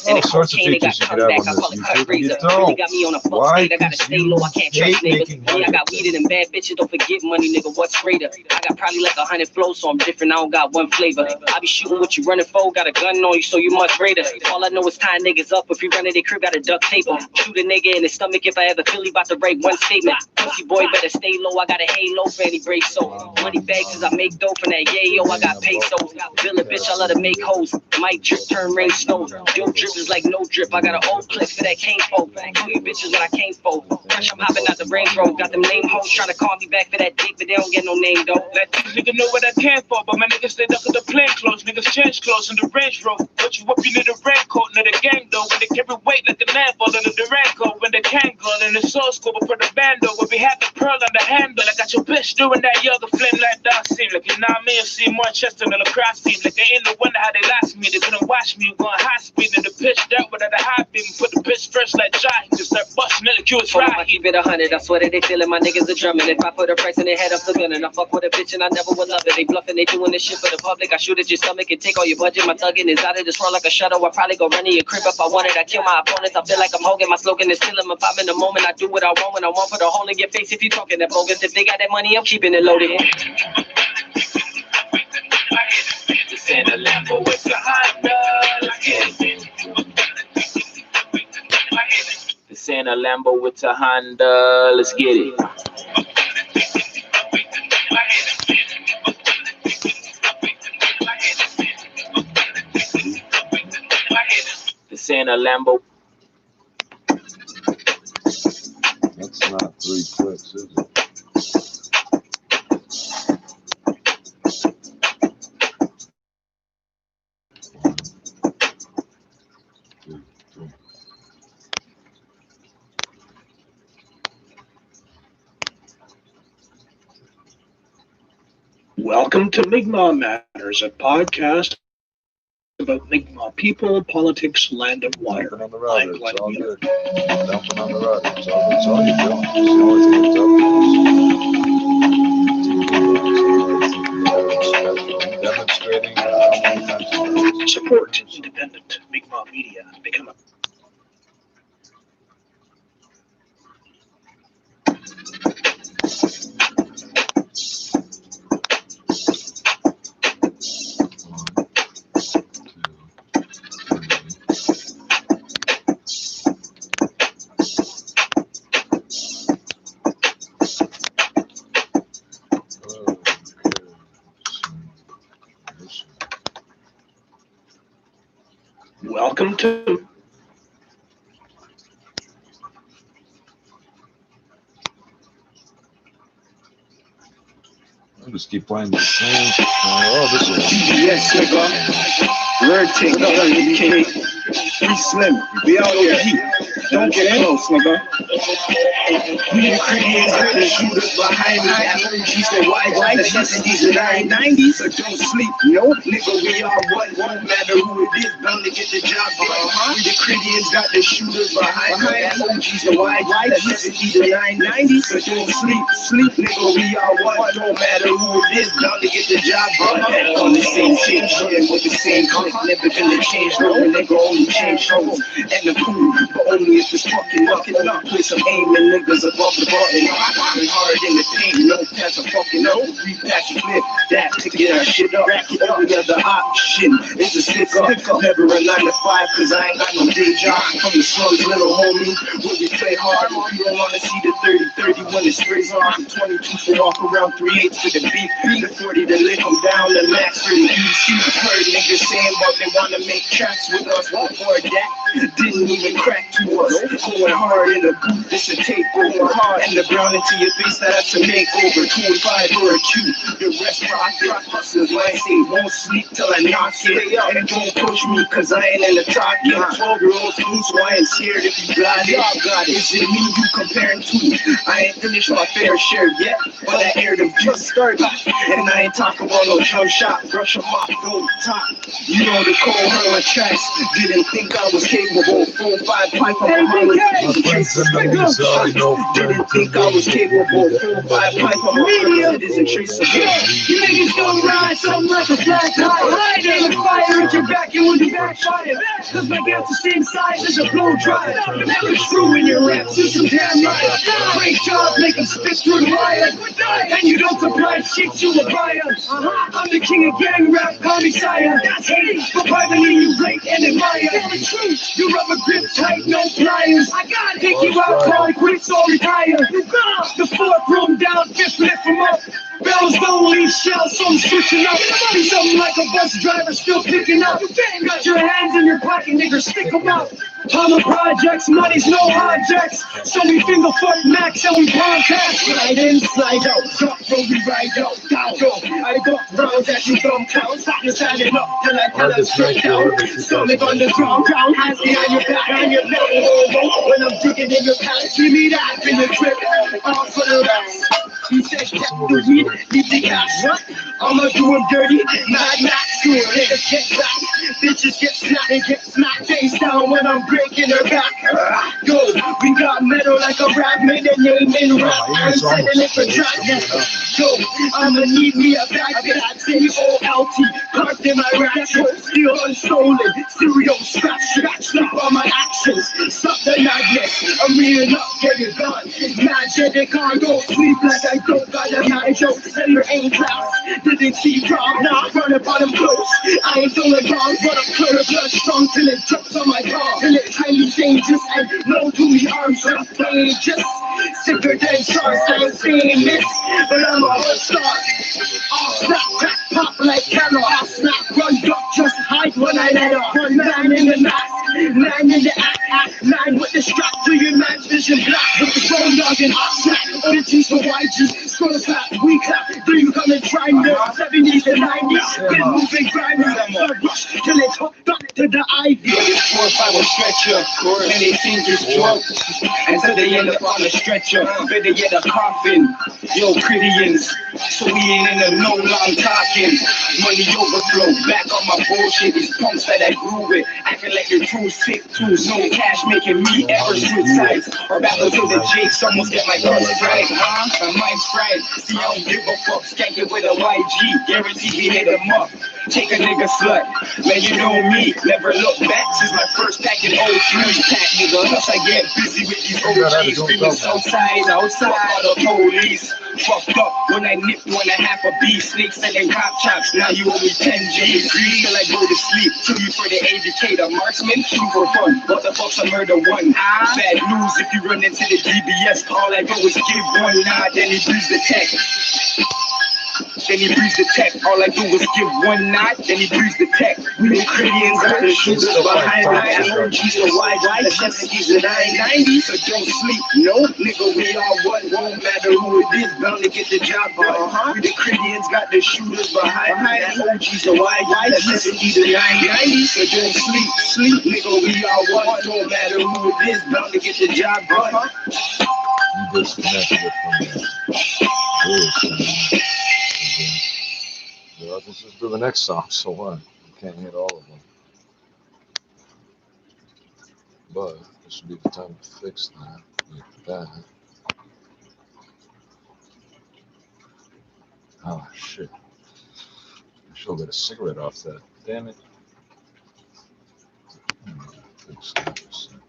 Speaker 2: all sorts of features you could have on this YouTube. You don't.
Speaker 4: Got me on a fuck
Speaker 2: Why?
Speaker 4: state. I gotta stay low. I can't trust niggas. Yeah, I got weeded and bad bitches. Don't forget money, nigga. What's greater? I got probably like 100 flows, so I'm different. I don't got one flavor. I be shooting what you running for. Got a gun on you, so you much greater. All I know is tying niggas up. If you run in their crib, got a duct tape 'em. Shoot a nigga in the stomach if I ever feel he about to break one statement. Pussy boy better stay low. I got a halo for any break. So money bags as I make dough from that yayo. I got pesos. Bill a bitch, I let her make hoes. Mic drip, turn rain snow. Your drip is like no drip. I got an old clip for that cane folk. You bitches what I came for. Fresh, I'm hopping out the Range Rover. Got them lame hoes trying to call me back for that dick, but they don't get no name though.
Speaker 2: Let these niggas know what I came for, but my niggas stayed up with the plain clothes. Niggas change clothes in the Range Rover. But you up, you need a raincoat, not a gang though. When they carry weight like a Lambo in the Durango. When they can't go in the soul school, but put a bando. When we have the pearl on the handle, I got your bitch doing that yoga flame like that scene. Like you know me, you see more chest than a cross team. Like they ain't no wonder how they lost me. They couldn't watch me going high speed in the pitch dirt without a high beam. Put the bitch first like Josh, just start busting it like you was right.
Speaker 4: I keep it 100, I swear that they feeling my niggas are drumming. If I put a price in their head, I'm still gunning. I fuck with a bitch and I never would love it. They bluffing, they doing this shit for the public. I shoot at your stomach and take all your budget. My thuggin' is out of this world like a shuttle. I probably go run in your crib if I wanted. I kill my opponents. I feel like I'm Hogan. My slogan is kill 'em. If I'm in the moment, I do what I want when I want. Put a hole in your face if you talking that bogus. If they got that money, I'm keeping it loaded.
Speaker 2: This ain't a Lambo, it's a Honda. Let's get it. This ain't a Lambo, it's a Honda. Let's get it. This ain't a Lambo.
Speaker 15: That's not 3 clicks, is it?
Speaker 11: Welcome to Mi'kmaq Matters, a podcast about Mi'kmaq people, politics, land, and water.
Speaker 15: On the rudder, it's all good. Dumping on the rudder, it's all you're doing. It's the only thing that's up to us. Demonstrating.
Speaker 11: Support independent Mi'kmaq media. Become a Welcome to
Speaker 15: I'll just keep playing the same. Oh, this is.
Speaker 26: Yes, nigga. Word take. Free Slim. We out here. Don't get close, nigga. We the Caribbeans got the shooters behind me. I heard you said why the SSDs in the 90s. So don't sleep, no, nigga. We are one. Won't matter who it is, bound to get the job done. We the Caribbeans got the shooters behind me. I heard you said why the SSDs in the 90s. So don't sleep, nigga. We are one. Don't matter who it is, bound to get the job done. On the same shit, with the same click. Never gonna change, no, nigga. Only change hoes and the cool, but only if it's fucking up. Play some aiming niggas above the button. Working hard in the paint, no pass a fucking no. Repack and flip that to get our shit up. All the other option is a stick up. Never a 9 to 5, cause I ain't got no day job. From the slums, little homie, where we play hard. You don't wanna see the 30-30 when it sprays on. 22 to walk around 3/8 to the beat. The 40 to lick them down, the max for the EC. Heard niggas saying what they wanna make tracks with us. Before that, didn't even crack to us. Going hard in the booth, it's a takeover. Hard and the brown into your face, that's a makeover. 2 and 5 or a Q. The rest profit hustlers, when I say won't sleep till I knock it. And don't push me, cause I ain't in the top yet. 12-year-old school, so I ain't scared if you got it. Is it me you comparing to? I ain't finished my fair share yet, but I aired them just started. And I ain't talking about no jump shot, brush them off, go top. You know the cold hurler tracks, didn't think I was capable. 4-5 pipe on my mullet. Didn't think I was capable. 4-5 pipe on my mullet. It isn't traceable.
Speaker 8: You niggas don't ride something like a flat tire. Aim a fire at your back and when you backfire. Cause my gap's the same size as a blow dryer. Never screw in your raps, do some damn right. Great job, make them spit through the wire. And you don't supply shit, you a buyer. I'm the king of gang rap, call me sire. But privately you rate and admire. You rubber grip tight, no pliers. I gotta take you out, call it quits or retire. The 4th room down, 5th lift from up. Bells don't leave shells, so I'm switching up. Be something like a bus driver still picking up. Got your hands in your pocket, nigga, stick them out. Palmer projects, money's no objects. So we finger fuck max and we podcast. Slide in, slide out, drop, roll, we ride out, down, go. I got rounds at your thumb count. You're standing up till I tell them straight down. Stomach on the ground, hands behind your back and your neck. When I'm digging in your pants, give me that in the trip. All for the rest. He said, check the weed, leave the cash. I'ma do him dirty, mad max, you niggas get back. Bitches get slapped and get smacked face down when I'm breaking her back. Yo, we got metal like a rap, made a name in rap. I'm sending it for dragnet. Yo, I'ma need me a bag that C-O-L-T. Carved in my rack, still unstolen. Stereo scratch up on my actions. Stop the madness, I'm reeling up, get it gone. Magic, I don't sleep like I don't got a night joke. Send your ain't class, didn't see prom, now run up on them close. I ain't doing wrong, but I'm clear blood strong till it drops on my palm. Till it tiny changes and no to me arms are playing just sicker than sharks. I ain't saying this, but I'm a all star. I'll snap, crack, pop like camera. I'll snap, run, duck, just hide when I let off. One man in the mask, man in the act, man with the strap to your man's vision black. With the phone dog and I'll snap, OGs for YGs, scroll clap, we clap. Do you come and try me? 70s and 90s, been moving grimy. Rush till it's hooked on it. to the ivy. It's 4 or 5 will stretch up, and they think it's drunk. Until they end up on a stretcher, better get a coffin. Yo, Critians, so we ain't in the no long talking. Money overflow, back on my bullshit. These punks that I grew with, acting like you're too sick, too no cash making me ever switch sides. Or battle to the jakes, almost get my guns fried, huh? My mind's fried. See, I don't give a fuck, skank it with a YG, guarantee we hit them up. Take a nigga slut, man, you know me, never look back since my first pack in 03 pack, nigga. Plus I get busy with these OGs, screaming outside, outside of the police. Fucked up when I nipped 1.5 a B, snakes selling cop chops, now you owe me 10 G's. Till I go to sleep, kill you for the educator, marksman, shoot for fun, what the fuck's a murder one? Bad news if you run into the DBS, all I do is give one nod, then he breathes the tech. Then he breathes the tech. All I do is give one nod, then he breathes the tech. We the Koreans got the shooters behind line. OGs the wide, the 70s the 990s. So don't sleep, no, nigga, we all one. Won't matter who it is, bound to get the job done. We the Koreans got the shooters behind line. OGs the wide, the 70s the 990s. So don't sleep, nigga, we all one. Don't matter who it is, bound to get the job done.
Speaker 15: You disconnected it from the well, let's just do the next song, so what? You can't hit all of them. But this would be the time to fix that. Like that. Oh, shit. I should get a cigarette off that. Damn it. Fix that for a second.